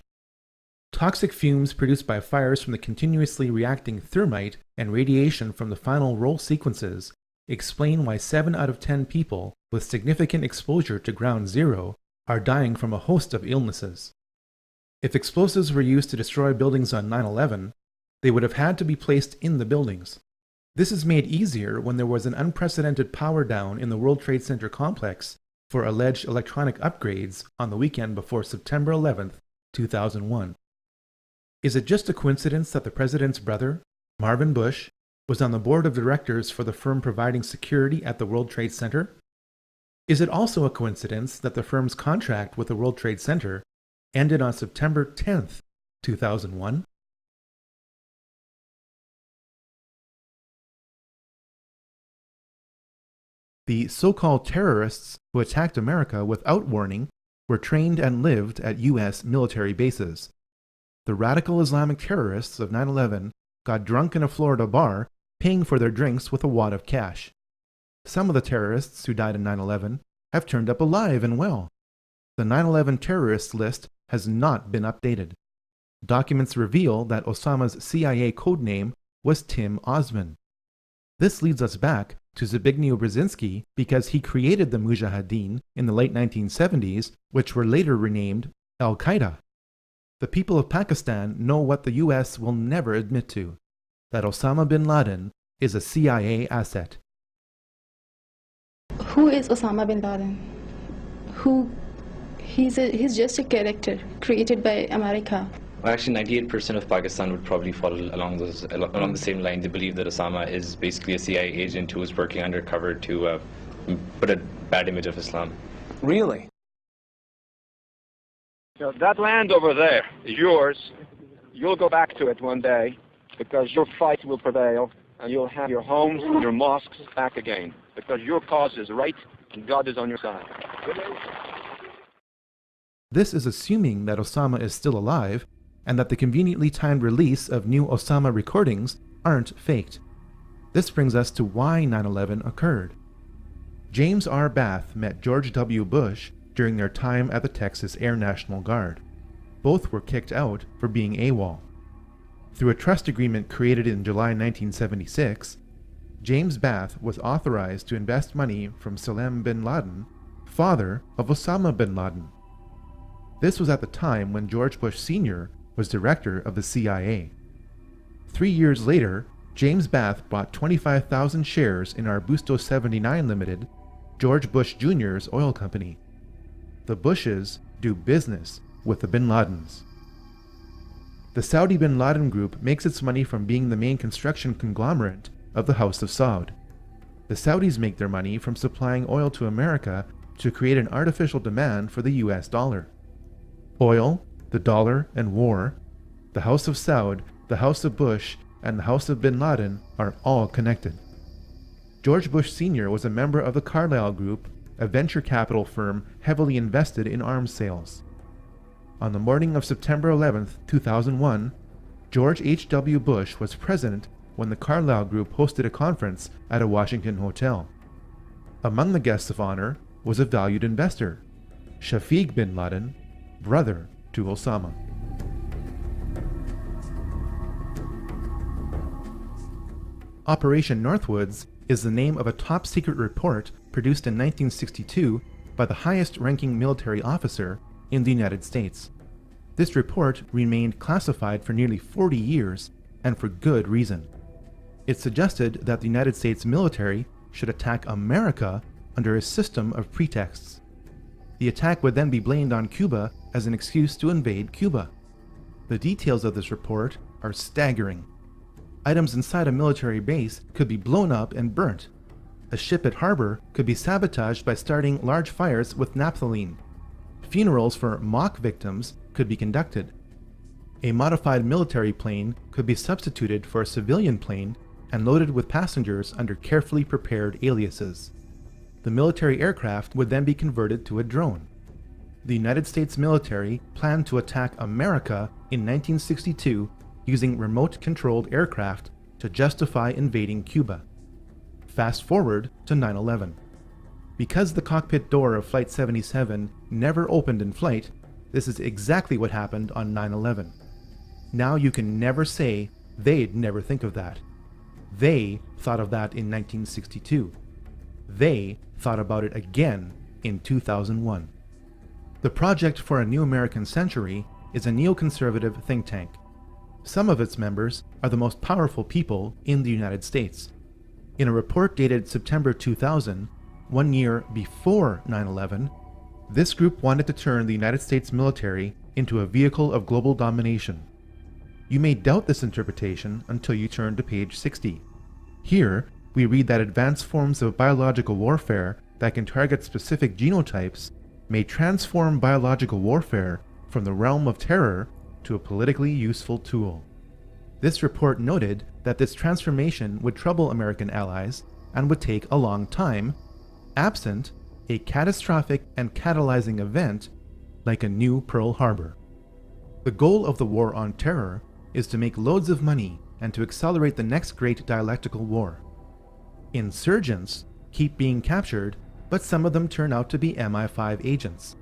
Toxic fumes produced by fires from the continuously reacting thermite and radiation from the final roll sequences explain why 7 out of 10 people with significant exposure to ground zero are dying from a host of illnesses. If explosives were used to destroy buildings on 9/11, they would have had to be placed in the buildings. This is made easier when there was an unprecedented power down in the World Trade Center complex for alleged electronic upgrades on the weekend before September 11th, 2001. Is it just a coincidence that the president's brother, Marvin Bush, was on the board of directors for the firm providing security at the World Trade Center? Is it also a coincidence that the firm's contract with the World Trade Center ended on September 10th, 2001? The so-called terrorists who attacked America without warning were trained and lived at U.S. military bases. The radical Islamic terrorists of 9/11 got drunk in a Florida bar, paying for their drinks with a wad of cash. Some of the terrorists who died in 9/11 have turned up alive and well. The 9/11 terrorist list has not been updated. Documents reveal that Osama's CIA codename was Tim Osman. This leads us back to Zbigniew Brzezinski because he created the Mujahideen in the late 1970s, which were later renamed Al-Qaeda. The people of Pakistan know what the US will never admit to, that Osama bin Laden is a CIA asset. Who is Osama bin Laden? He's just a character created by America. Well, actually, 98% of Pakistan would probably follow along the same line. They believe that Osama is basically a CIA agent who is working undercover to put a bad image of Islam. Really? You know, that land over there is yours. You'll go back to it one day because your fight will prevail and you'll have your homes, your mosques back again because your cause is right and God is on your side. This is assuming that Osama is still alive and that the conveniently timed release of new Osama recordings aren't faked. This brings us to why 9/11 occurred. James R. Bath met George W. Bush during their time at the Texas Air National Guard. Both were kicked out for being AWOL. Through a trust agreement created in July 1976, James Bath was authorized to invest money from Salem bin Laden, father of Osama bin Laden. This was at the time when George Bush Sr. was director of the CIA. 3 years later, James Bath bought 25,000 shares in Arbusto 79 Limited George Bush Jr.'s oil company. The Bushes do business with the Bin Ladens. The Saudi Bin Laden Group makes its money from being the main construction conglomerate of the House of Saud. The Saudis make their money from supplying oil to America to create an artificial demand for the US dollar. Oil, the dollar, and war, the House of Saud, the House of Bush, and the House of Bin Laden are all connected. George Bush Sr. was a member of the Carlyle Group, a venture capital firm heavily invested in arms sales. On the morning of September 11, 2001, George H.W. Bush was president when the Carlyle Group hosted a conference at a Washington hotel. Among the guests of honor was a valued investor, Shafiq bin Laden, brother to Osama. Operation Northwoods is the name of a top-secret report produced in 1962 by the highest-ranking military officer in the United States. This report remained classified for nearly 40 years, and for good reason. It suggested that the United States military should attack America under a system of pretexts. The attack would then be blamed on Cuba as an excuse to invade Cuba. The details of this report are staggering. Items inside a military base could be blown up and burnt. A ship at harbor could be sabotaged by starting large fires with naphthalene. Funerals for mock victims could be conducted. A modified military plane could be substituted for a civilian plane and loaded with passengers under carefully prepared aliases. The military aircraft would then be converted to a drone. The United States military planned to attack America in 1962 using remote-controlled aircraft to justify invading Cuba. Fast forward to 9/11. Because the cockpit door of Flight 77 never opened in flight, this is exactly what happened on 9/11. Now you can never say they'd never think of that. They thought of that in 1962. They thought about it again in 2001. The Project for a New American Century is a neoconservative think tank. Some of its members are the most powerful people in the United States. In a report dated September 2000, 1 year before 9/11, this group wanted to turn the United States military into a vehicle of global domination. You may doubt this interpretation until you turn to page 60. Here, we read that advanced forms of biological warfare that can target specific genotypes may transform biological warfare from the realm of terror to a politically useful tool. This report noted that this transformation would trouble American allies and would take a long time, absent a catastrophic and catalyzing event like a new Pearl Harbor. The goal of the war on terror is to make loads of money and to accelerate the next great dialectical war. Insurgents keep being captured, but some of them turn out to be MI5 agents.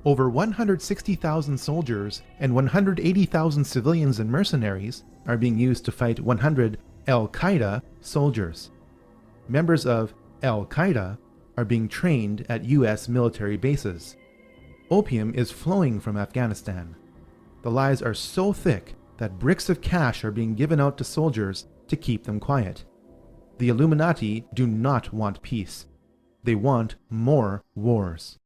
Over 160,000 soldiers and 180,000 civilians and mercenaries are being used to fight 100 Al-Qaeda soldiers. Members of Al-Qaeda are being trained at US military bases. Opium is flowing from Afghanistan. The lies are so thick that bricks of cash are being given out to soldiers to keep them quiet. The Illuminati do not want peace. They want more wars.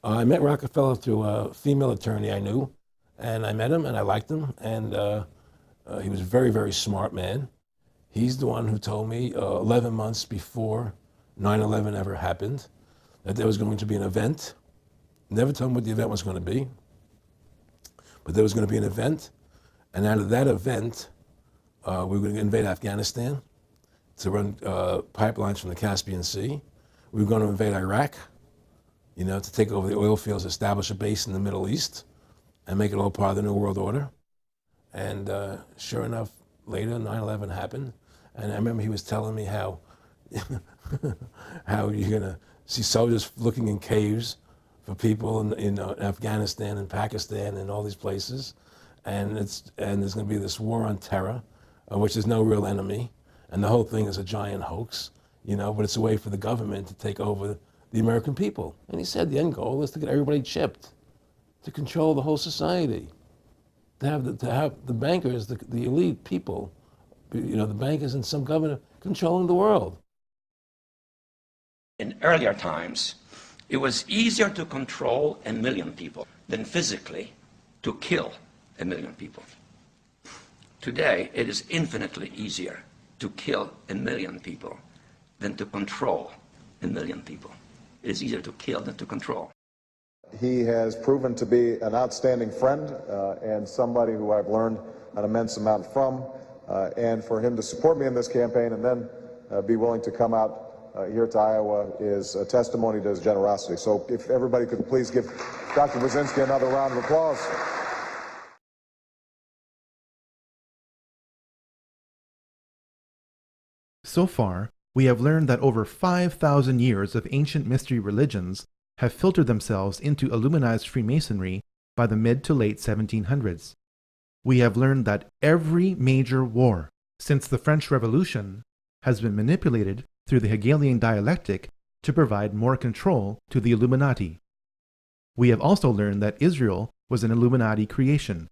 I met Rockefeller through a female attorney I knew, and I met him and I liked him, and he was a very, very smart man. He's the one who told me 11 months before 9/11 ever happened that there was going to be an event. Never told him what the event was going to be, but there was going to be an event, and out of that event, we were going to invade Afghanistan to run pipelines from the Caspian Sea. We were going to invade Iraq, you know, to take over the oil fields, establish a base in the Middle East, and make it all part of the New World Order. And sure enough, later 9/11 happened, and I remember he was telling me how how you're gonna see soldiers looking in caves for people in Afghanistan and Pakistan and all these places, and there's gonna be this war on terror, which is no real enemy, and the whole thing is a giant hoax, you know, but it's a way for the government to take over the American people. And he said the end goal is to get everybody chipped, to control the whole society, to have the bankers, the elite people, you know, the bankers and some governor controlling the world. In earlier times, it was easier to control 1 million people than physically to kill 1 million people. Today, it is infinitely easier to kill 1 million people than to control 1 million people. It is easier to kill than to control. He has proven to be an outstanding friend and somebody who I've learned an immense amount from. And for him to support me in this campaign and then be willing to come out here to Iowa is a testimony to his generosity. So if everybody could please give Dr. Brzezinski another round of applause. So far, we have learned that over 5,000 years of ancient mystery religions have filtered themselves into Illuminized Freemasonry by the mid to late 1700s. We have learned that every major war since the French Revolution has been manipulated through the Hegelian dialectic to provide more control to the Illuminati. We have also learned that Israel was an Illuminati creation.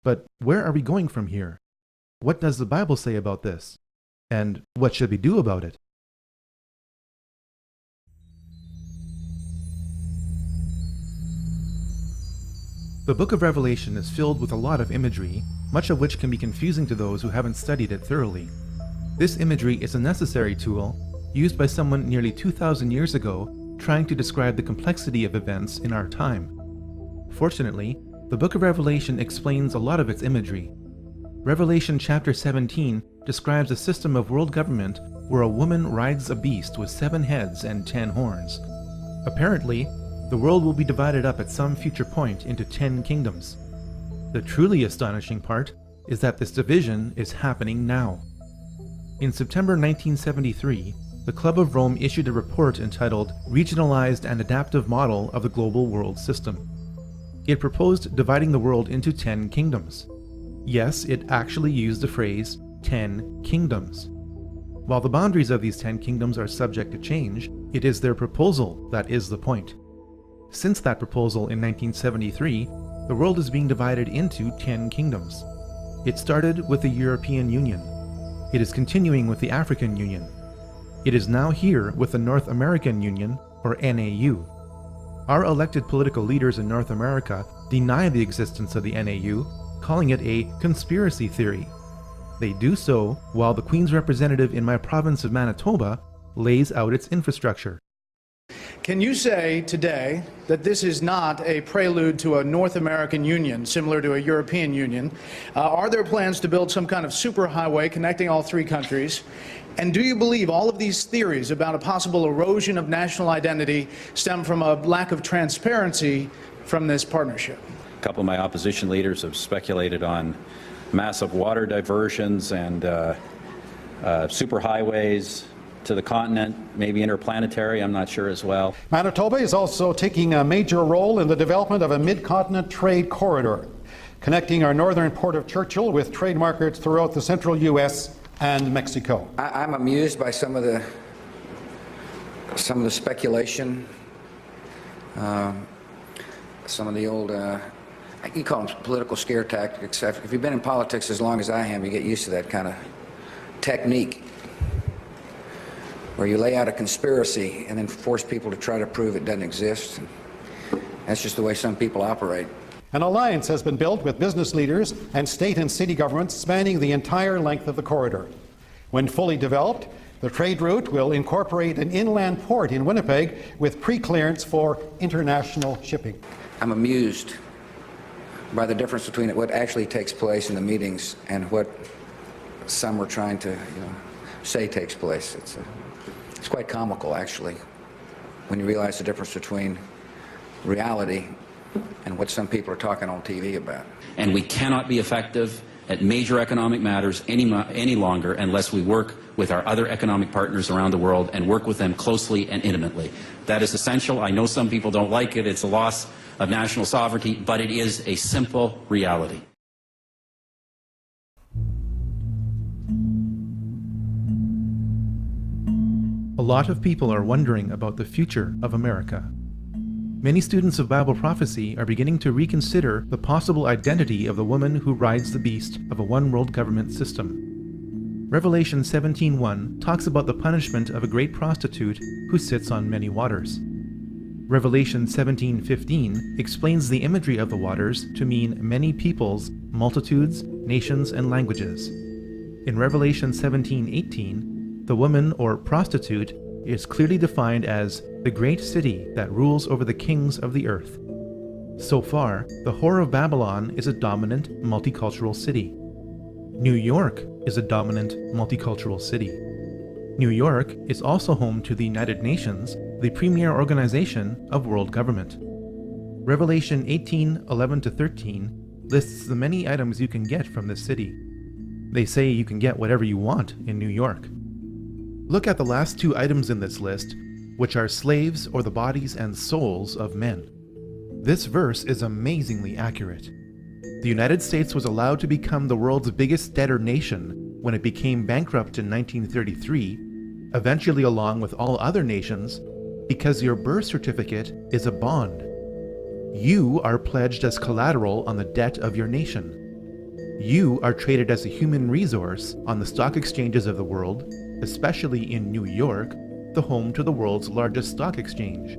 But where are we going from here? What does the Bible say about this? And what should we do about it? The book of Revelation is filled with a lot of imagery, much of which can be confusing to those who haven't studied it thoroughly. This imagery is a necessary tool used by someone nearly 2,000 years ago trying to describe the complexity of events in our time. Fortunately, the book of Revelation explains a lot of its imagery. Revelation chapter 17 describes a system of world government where a woman rides a beast with 7 heads and 10 horns. Apparently, the world will be divided up at some future point into 10 kingdoms. The truly astonishing part is that this division is happening now. In September 1973, the Club of Rome issued a report entitled Regionalized and Adaptive Model of the Global World System. It proposed dividing the world into 10 kingdoms. Yes, it actually used the phrase 10 kingdoms. While the boundaries of these 10 kingdoms are subject to change, it is their proposal that is the point. Since that proposal in 1973, the world is being divided into 10 kingdoms. It started with the European Union. It is continuing with the African Union. It is now here with the North American Union, or NAU. Our elected political leaders in North America deny the existence of the NAU, calling it a conspiracy theory. They do so while the Queen's representative in my province of Manitoba lays out its infrastructure. Can you say today that this is not a prelude to a North American Union similar to a European Union? Are there plans to build some kind of superhighway connecting all 3 countries? And do you believe all of these theories about a possible erosion of national identity stem from a lack of transparency from this partnership? A couple of my opposition leaders have speculated on massive water diversions and superhighways to the continent, maybe interplanetary, I'm not sure as well. Manitoba is also taking a major role in the development of a mid-continent trade corridor, connecting our northern port of Churchill with trade markets throughout the central U.S. and Mexico. I'm amused by some of the speculation, some of the old, you call them political scare tactics. If you've been in politics as long as I have, you get used to that kind of technique, where you lay out a conspiracy and then force people to try to prove it doesn't exist. That's just the way some people operate. An alliance has been built with business leaders and state and city governments spanning the entire length of the corridor. When fully developed, the trade route will incorporate an inland port in Winnipeg with pre-clearance for international shipping. I'm amused by the difference between what actually takes place in the meetings and what some are trying to say takes place. It's quite comical, actually, when you realize the difference between reality and what some people are talking on TV about. And we cannot be effective at major economic matters any longer unless we work with our other economic partners around the world and work with them closely and intimately. That is essential. I know some people don't like it. It's a loss of national sovereignty, but it is a simple reality. A lot of people are wondering about the future of America. Many students of Bible prophecy are beginning to reconsider the possible identity of the woman who rides the beast of a one-world government system. Revelation 17:1 talks about the punishment of a great prostitute who sits on many waters. Revelation 17:15 explains the imagery of the waters to mean many peoples, multitudes, nations, and languages. In Revelation 17:18, the woman or prostitute is clearly defined as the great city that rules over the kings of the earth. So far, the Whore of Babylon is a dominant multicultural city. New York is a dominant multicultural city. New York is also home to the United Nations, the premier organization of world government. Revelation 18:11-13 lists the many items you can get from this city. They say you can get whatever you want in New York. Look at the last two items in this list, which are slaves or the bodies and souls of men. This verse is amazingly accurate. The United States was allowed to become the world's biggest debtor nation when it became bankrupt in 1933, eventually along with all other nations, because your birth certificate is a bond. You are pledged as collateral on the debt of your nation. You are traded as a human resource on the stock exchanges of the world, especially in New York, the home to the world's largest stock exchange.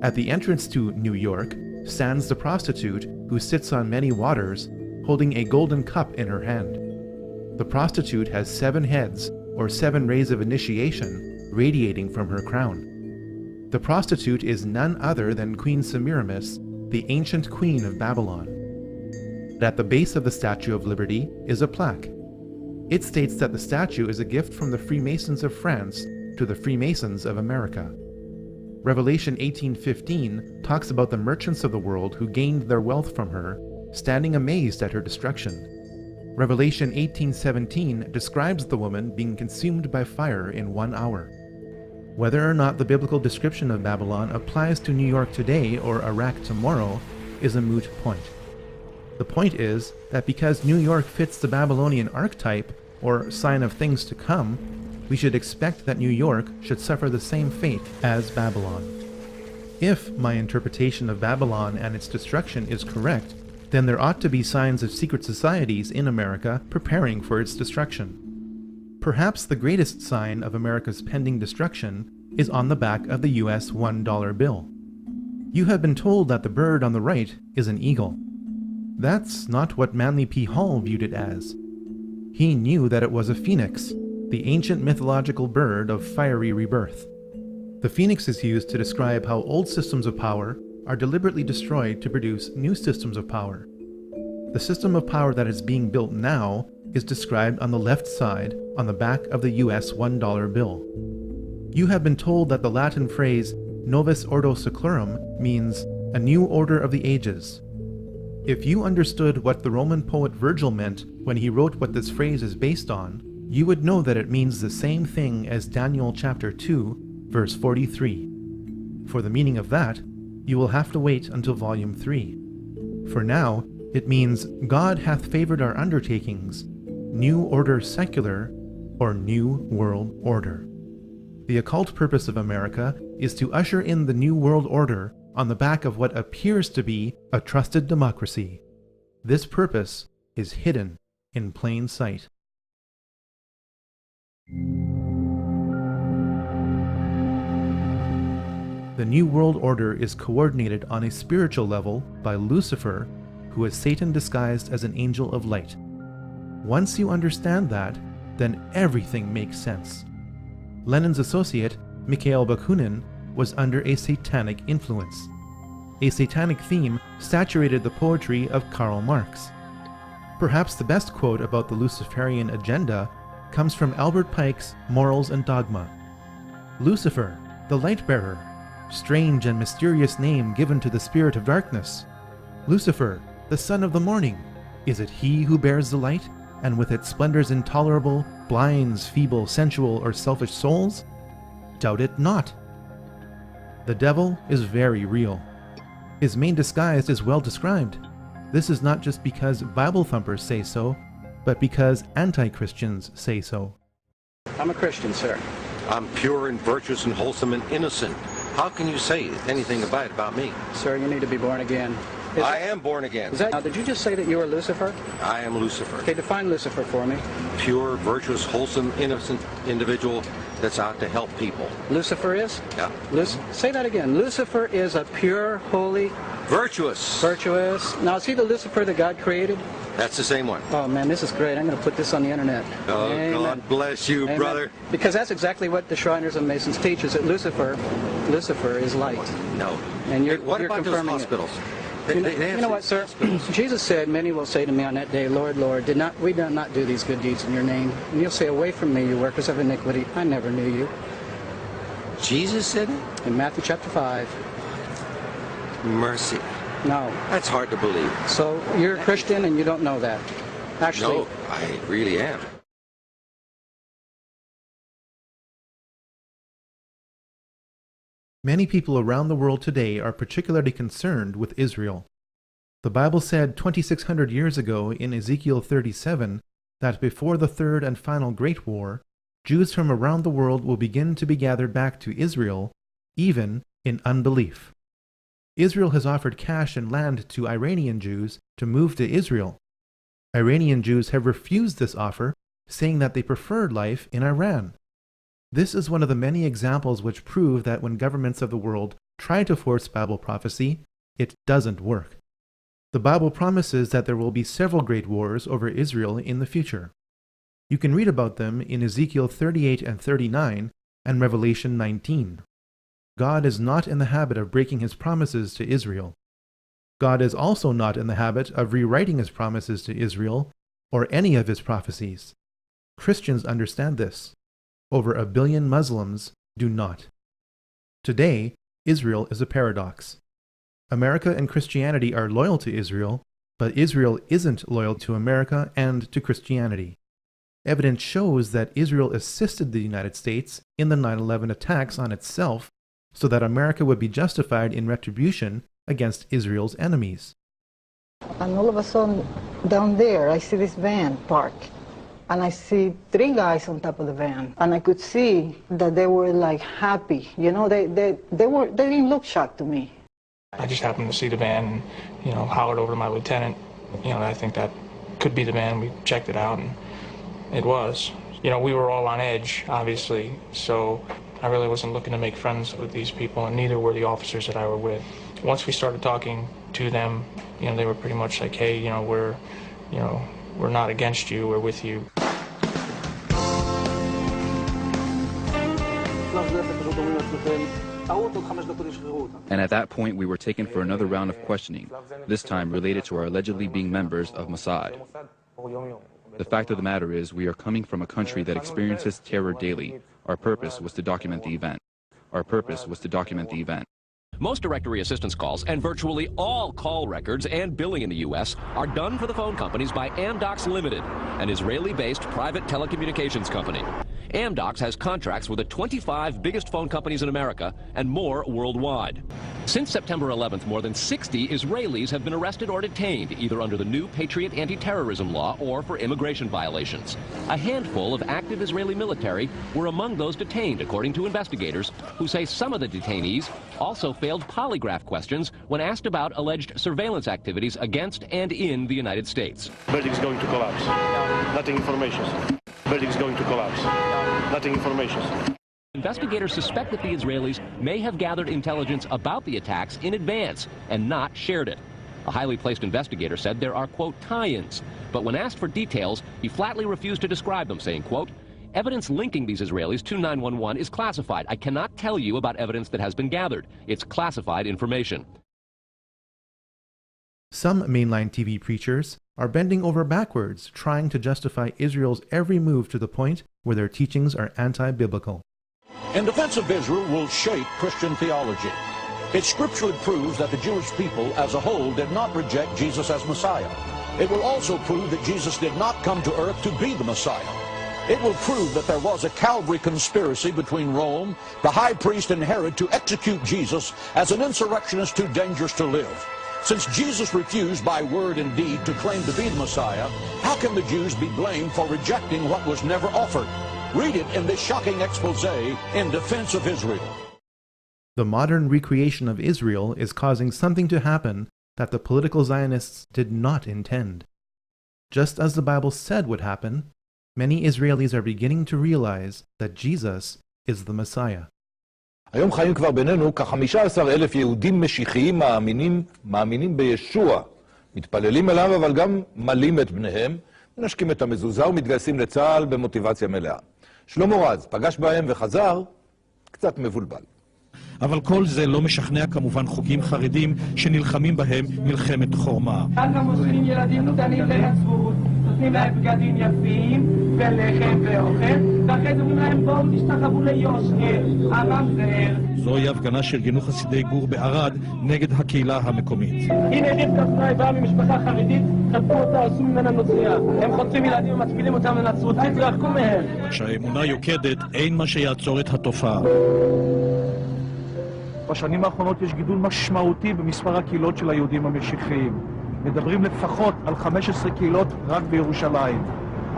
At the entrance to New York stands the prostitute who sits on many waters, holding a golden cup in her hand. The prostitute has 7 heads, or 7 rays of initiation, radiating from her crown. The prostitute is none other than Queen Semiramis, the ancient queen of Babylon. At the base of the Statue of Liberty is a plaque. It states that the statue is a gift from the Freemasons of France to the Freemasons of America. Revelation 18:15 talks about the merchants of the world who gained their wealth from her, standing amazed at her destruction. Revelation 18:17 describes the woman being consumed by fire in 1 hour. Whether or not the biblical description of Babylon applies to New York today or Iraq tomorrow is a moot point. The point is that because New York fits the Babylonian archetype, or sign of things to come, we should expect that New York should suffer the same fate as Babylon. If my interpretation of Babylon and its destruction is correct, then there ought to be signs of secret societies in America preparing for its destruction. Perhaps the greatest sign of America's pending destruction is on the back of the US $1 bill. You have been told that the bird on the right is an eagle. That's not what Manly P. Hall viewed it as. He knew that it was a phoenix, the ancient mythological bird of fiery rebirth. The phoenix is used to describe how old systems of power are deliberately destroyed to produce new systems of power. The system of power that is being built now is described on the left side on the back of the US $1 bill. You have been told that the Latin phrase Novus Ordo Seclorum means a new order of the ages. If you understood what the Roman poet Virgil meant when he wrote what this phrase is based on, you would know that it means the same thing as Daniel chapter 2, verse 43. For the meaning of that, you will have to wait until volume 3. For now, it means God hath favored our undertakings, new order secular, or new world order. The occult purpose of America is to usher in the new world order on the back of what appears to be a trusted democracy. This purpose is hidden in plain sight. The New World Order is coordinated on a spiritual level by Lucifer, who is Satan disguised as an angel of light. Once you understand that, then everything makes sense. Lenin's associate, Mikhail Bakunin, was under a satanic influence. A satanic theme saturated the poetry of Karl Marx. Perhaps the best quote about the Luciferian agenda comes from Albert Pike's Morals and Dogma. Lucifer, the light bearer, strange and mysterious name given to the spirit of darkness. Lucifer, the son of the morning, is it he who bears the light, and with its splendors intolerable, blinds feeble, sensual, or selfish souls? Doubt it not. The devil is very real. His main disguise is well described. This is not just because Bible thumpers say so, but because anti-Christians say so. I'm a Christian, sir. I'm pure and virtuous and wholesome and innocent. How can you say anything bad about me? Sir, you need to be born again. I am born again. Now, did you just say that you were Lucifer? I am Lucifer. Okay, define Lucifer for me. Pure, virtuous, wholesome, innocent individual that's out to help people. Lucifer is? Yeah. Say that again. Lucifer is a pure, holy... Virtuous. Virtuous. Now, is he the Lucifer that God created? That's the same one. Oh, man, this is great. I'm going to put this on the internet. Oh, Amen. God bless you, Amen. brother. Because that's exactly what the Shriners and Masons teach, is that Lucifer is light. No. And you're, What you're about those confirming hospitals? it. You know what, sir? Jesus said, many will say to me on that day, Lord, Lord, we did not do these good deeds in your name. And you'll say, away from me, you workers of iniquity. I never knew you. Jesus said it? In Matthew chapter 5. Mercy. No. That's hard to believe. So you're a Christian and you don't know that. Actually, No, I really am. Many people around the world today are particularly concerned with Israel. The Bible said 2,600 years ago in Ezekiel 37 that before the third and final Great War, Jews from around the world will begin to be gathered back to Israel, even in unbelief. Israel has offered cash and land to Iranian Jews to move to Israel. Iranian Jews have refused this offer, saying that they preferred life in Iran. This is one of the many examples which prove that when governments of the world try to force Bible prophecy, it doesn't work. The Bible promises that there will be several great wars over Israel in the future. You can read about them in Ezekiel 38 and 39 and Revelation 19. God is not in the habit of breaking his promises to Israel. God is also not in the habit of rewriting his promises to Israel or any of his prophecies. Christians understand this. Over 1 billion Muslims do not. Today, Israel is a paradox. America and Christianity are loyal to Israel, but Israel isn't loyal to America and to Christianity. Evidence shows that Israel assisted the United States in the 9/11 attacks on itself so that America would be justified in retribution against Israel's enemies. And all of a sudden, down there, I see this van parked. And I see 3 guys on top of the van. And I could see that they were like happy. You know, they didn't look shocked to me. I just happened to see the van and, hollered over to my lieutenant. I think that could be the van. We checked it out and it was. We were all on edge, obviously. So I really wasn't looking to make friends with these people, and neither were the officers that I were with. Once we started talking to them, they were pretty much like, hey, we're not against you, we're with you. And at that point, we were taken for another round of questioning, this time related to our allegedly being members of Mossad. The fact of the matter is, we are coming from a country that experiences terror daily. Our purpose was to document the event. Most directory assistance calls and virtually all call records and billing in the U.S. are done for the phone companies by Amdocs Limited, an Israeli-based private telecommunications company. Amdocs has contracts with the 25 biggest phone companies in America and more worldwide. Since September 11th, more than 60 Israelis have been arrested or detained, either under the new Patriot anti-terrorism law or for immigration violations. A handful of active Israeli military were among those detained, according to investigators, who say some of the detainees also failed polygraph questions when asked about alleged surveillance activities against and in the United States. Building's going to collapse. Nothing information. Building's going to collapse. Nothing information. Investigators suspect that the Israelis may have gathered intelligence about the attacks in advance and not shared it. A highly placed investigator said there are, quote, tie-ins. But when asked for details, he flatly refused to describe them, saying, quote, evidence linking these Israelis to 911 is classified. I cannot tell you about evidence that has been gathered. It's classified information. Some mainline TV preachers are bending over backwards trying to justify Israel's every move to the point where their teachings are anti-biblical. In defense of Israel will shape Christian theology. It scripturally proves that the Jewish people as a whole did not reject Jesus as Messiah. It will also prove that Jesus did not come to earth to be the Messiah. It will prove that there was a Calvary conspiracy between Rome, the high priest, and Herod to execute Jesus as an insurrectionist too dangerous to live. Since Jesus refused by word and deed to claim to be the Messiah, how can the Jews be blamed for rejecting what was never offered? Read it in this shocking expose in defense of Israel. The modern recreation of Israel is causing something to happen that the political Zionists did not intend. Just as the Bible said would happen, many Israelis are beginning to realize that Jesus is the Messiah. היום חיים כבר בינינו כ-15,000 יהודים משיחיים מאמינים בישוע. מתפללים אליו, אבל גם מלים את בניהם, מנשקים את המזוזה ומתגייסים לצה"ל במוטיבציה מלאה. שלמה רז פגש בהם וחזר קצת מבולבל. אבל כל זה לא משכנע כמובן חוגים חרדים שנלחמים בהם מלחמת חורמה. ככה מושכים ילדים קטנים לנצרות, נותנים להם בגדים יפים ולחם ואוכל, ואחרי זה אומרים להם בואו תשתחוו ליושקר, הרב זר. זוהי הפגנה שארגנו חסידי גור בערד נגד הקהילה המקומית. הנה רבקה פנאי באה ממשפחה חרדית, חטפו אותה, עשו ממנה נוצריה. הם חוטפים ילדים ומצפילים אותם לנצרות, תתרחקו מהם. כשהאמונה יוקדת, אין מה שיעצור את התופעה. בשנים האחרונות יש גידול משמעותי במספר הקהילות של היהודים המשיחיים. מדברים לפחות על 15 קהילות רק בירושלים.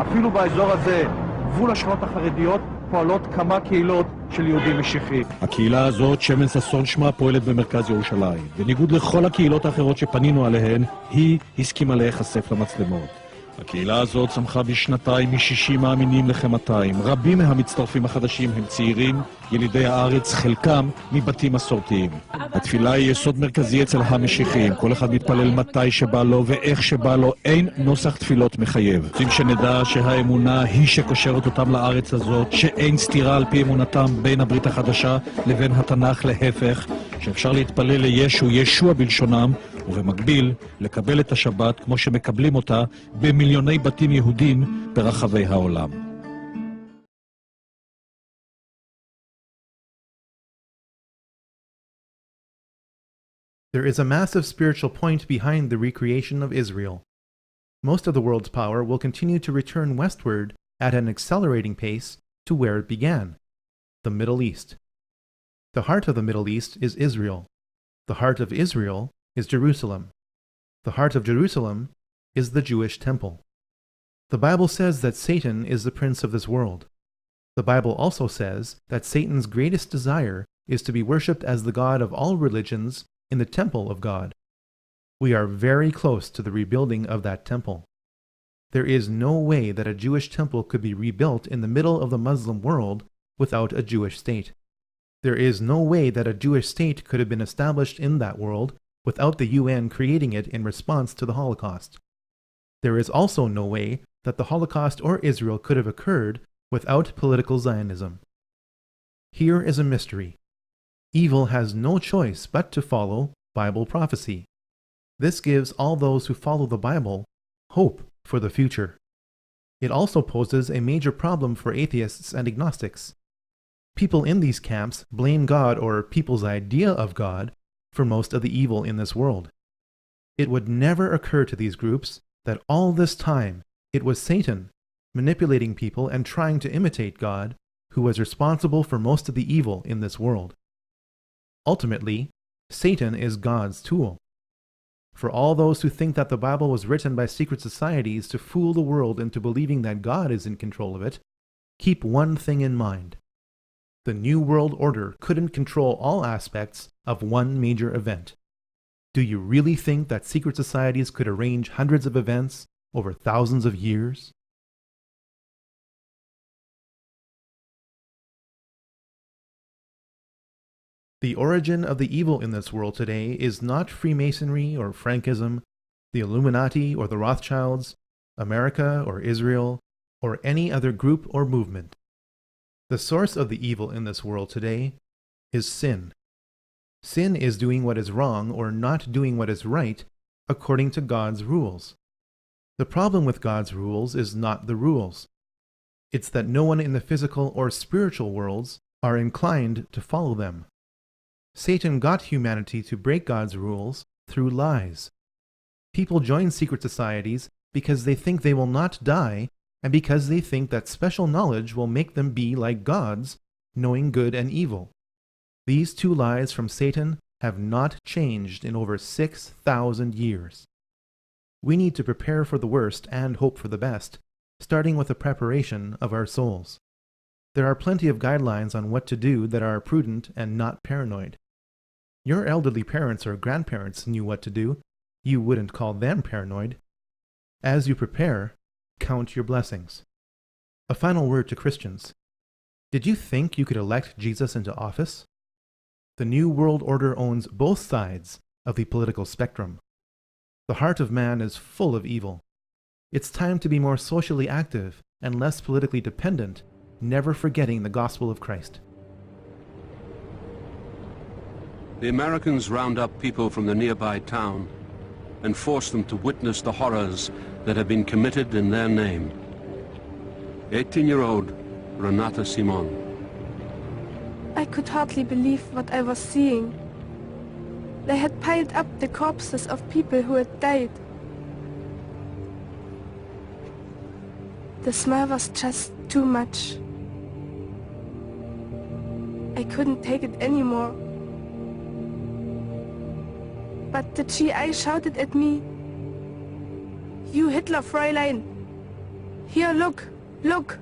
אפילו באזור הזה, גבול השכונות החרדיות, פועלות כמה קהילות של יהודים משיחיים. הקהילה הזאת, שמן ששון שמה, פועלת במרכז ירושלים. בניגוד לכל הקהילות האחרות שפנינו עליהן, היא הסכימה להיחשף למצלמות. הקהילה הזאת צמחה בשנתיים מ-60 מאמינים לכ-200. רבים מהמצטרפים החדשים הם צעירים, ילידי הארץ, חלקם מבתים מסורתיים. התפילה היא יסוד מרכזי אצל המשיחיים. כל אחד מתפלל מתי שבא לו ואיך שבא לו. אין נוסח תפילות מחייב. רוצים שנדע שהאמונה היא שקושרת אותם לארץ הזאת, שאין סתירה על פי אמונתם בין הברית החדשה לבין התנ"ך, להפך, שאפשר להתפלל לישו, ישוע בלשונם, ובמקביל לקבל את השבת כמו שמקבלים אותה במיליוני בתים יהודים ברחבי העולם. There is a massive spiritual point behind the recreation of Israel. Most of the world's power will continue to return westward at an accelerating pace to where it began, the Middle East. The heart of the Middle East is Israel. The heart of Israel is Jerusalem. The heart of Jerusalem is the Jewish temple. The Bible says that Satan is the prince of this world. The Bible also says that Satan's greatest desire is to be worshipped as the God of all religions in the temple of God. We are very close to the rebuilding of that temple. There is no way that a Jewish temple could be rebuilt in the middle of the Muslim world without a Jewish state. There is no way that a Jewish state could have been established in that world without the UN creating it in response to the Holocaust. There is also no way that the Holocaust or Israel could have occurred without political Zionism. Here is a mystery. Evil has no choice but to follow Bible prophecy. This gives all those who follow the Bible hope for the future. It also poses a major problem for atheists and agnostics. People in these camps blame God or people's idea of God for most of the evil in this world. It would never occur to these groups that all this time it was Satan manipulating people and trying to imitate God who was responsible for most of the evil in this world. Ultimately, Satan is God's tool. For all those who think that the Bible was written by secret societies to fool the world into believing that God is in control of it, keep one thing in mind. The New World Order couldn't control all aspects of one major event. Do you really think that secret societies could arrange hundreds of events over thousands of years? The origin of the evil in this world today is not Freemasonry or Frankism, the Illuminati or the Rothschilds, America or Israel, or any other group or movement. The source of the evil in this world today is sin. Sin is doing what is wrong or not doing what is right according to God's rules. The problem with God's rules is not the rules. It's that no one in the physical or spiritual worlds are inclined to follow them. Satan got humanity to break God's rules through lies. People join secret societies because they think they will not die and because they think that special knowledge will make them be like gods, knowing good and evil. These two lies from Satan have not changed in over 6,000 years. We need to prepare for the worst and hope for the best, starting with the preparation of our souls. There are plenty of guidelines on what to do that are prudent and not paranoid. Your elderly parents or grandparents knew what to do, You wouldn't call them paranoid. As you prepare, count your blessings. A final word to Christians. Did you think you could elect Jesus into office? The New World Order owns both sides of the political spectrum. The heart of man is full of evil. It's time to be more socially active and less politically dependent, never forgetting the gospel of Christ. The Americans round up people from the nearby town and force them to witness the horrors that have been committed in their name. 18-year-old Renata Simon. I could hardly believe what I was seeing. They had piled up the corpses of people who had died. The smell was just too much. I couldn't take it anymore. But the GI shouted at me, "You Hitler, Fräulein! Here, look, look!"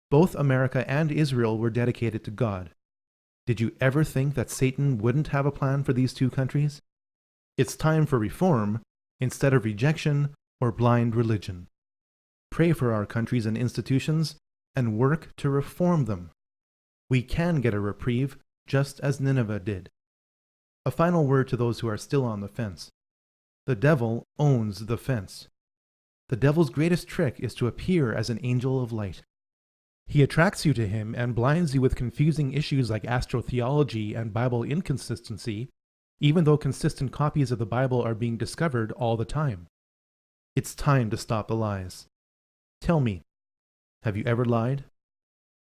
Both America and Israel were dedicated to God. Did you ever think that Satan wouldn't have a plan for these two countries? It's time for reform instead of rejection or blind religion. Pray for our countries and institutions and work to reform them. We can get a reprieve just as Nineveh did. A final word to those who are still on the fence. The devil owns the fence. The devil's greatest trick is to appear as an angel of light. He attracts you to him and blinds you with confusing issues like astrotheology and Bible inconsistency, even though consistent copies of the Bible are being discovered all the time. It's time to stop the lies. Tell me, have you ever lied?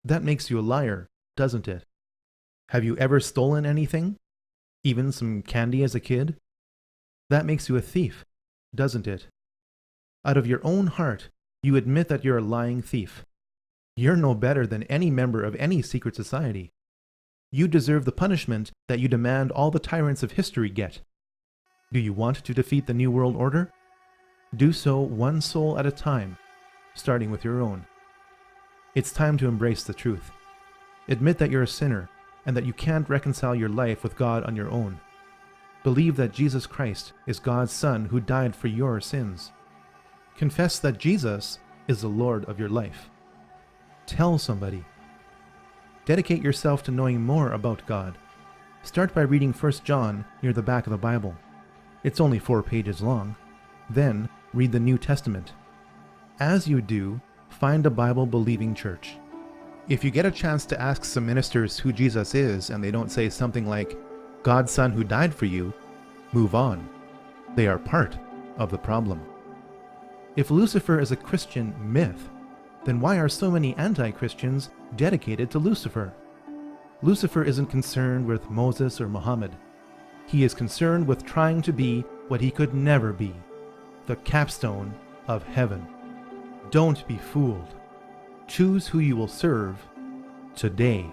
That makes you a liar, doesn't it? Have you ever stolen anything? Even some candy as a kid? That makes you a thief, doesn't it? Out of your own heart, you admit that you're a lying thief. You're no better than any member of any secret society. You deserve the punishment that you demand all the tyrants of history get. Do you want to defeat the New World Order? Do so one soul at a time, starting with your own. It's time to embrace the truth. Admit that you're a sinner and that you can't reconcile your life with God on your own. Believe that Jesus Christ is God's Son who died for your sins. Confess that Jesus is the Lord of your life. Tell somebody. Dedicate yourself to knowing more about God. Start by reading 1 John near the back of the Bible. It's only 4 pages long. Then read the New Testament. As you do, find a Bible-believing church. If you get a chance to ask some ministers who Jesus is and they don't say something like, God's Son who died for you, move on. They are part of the problem. If Lucifer is a Christian myth, then why are so many anti-Christians dedicated to Lucifer? Lucifer isn't concerned with Moses or Muhammad. He is concerned with trying to be what he could never be, the capstone of heaven. Don't be fooled. Choose who you will serve today.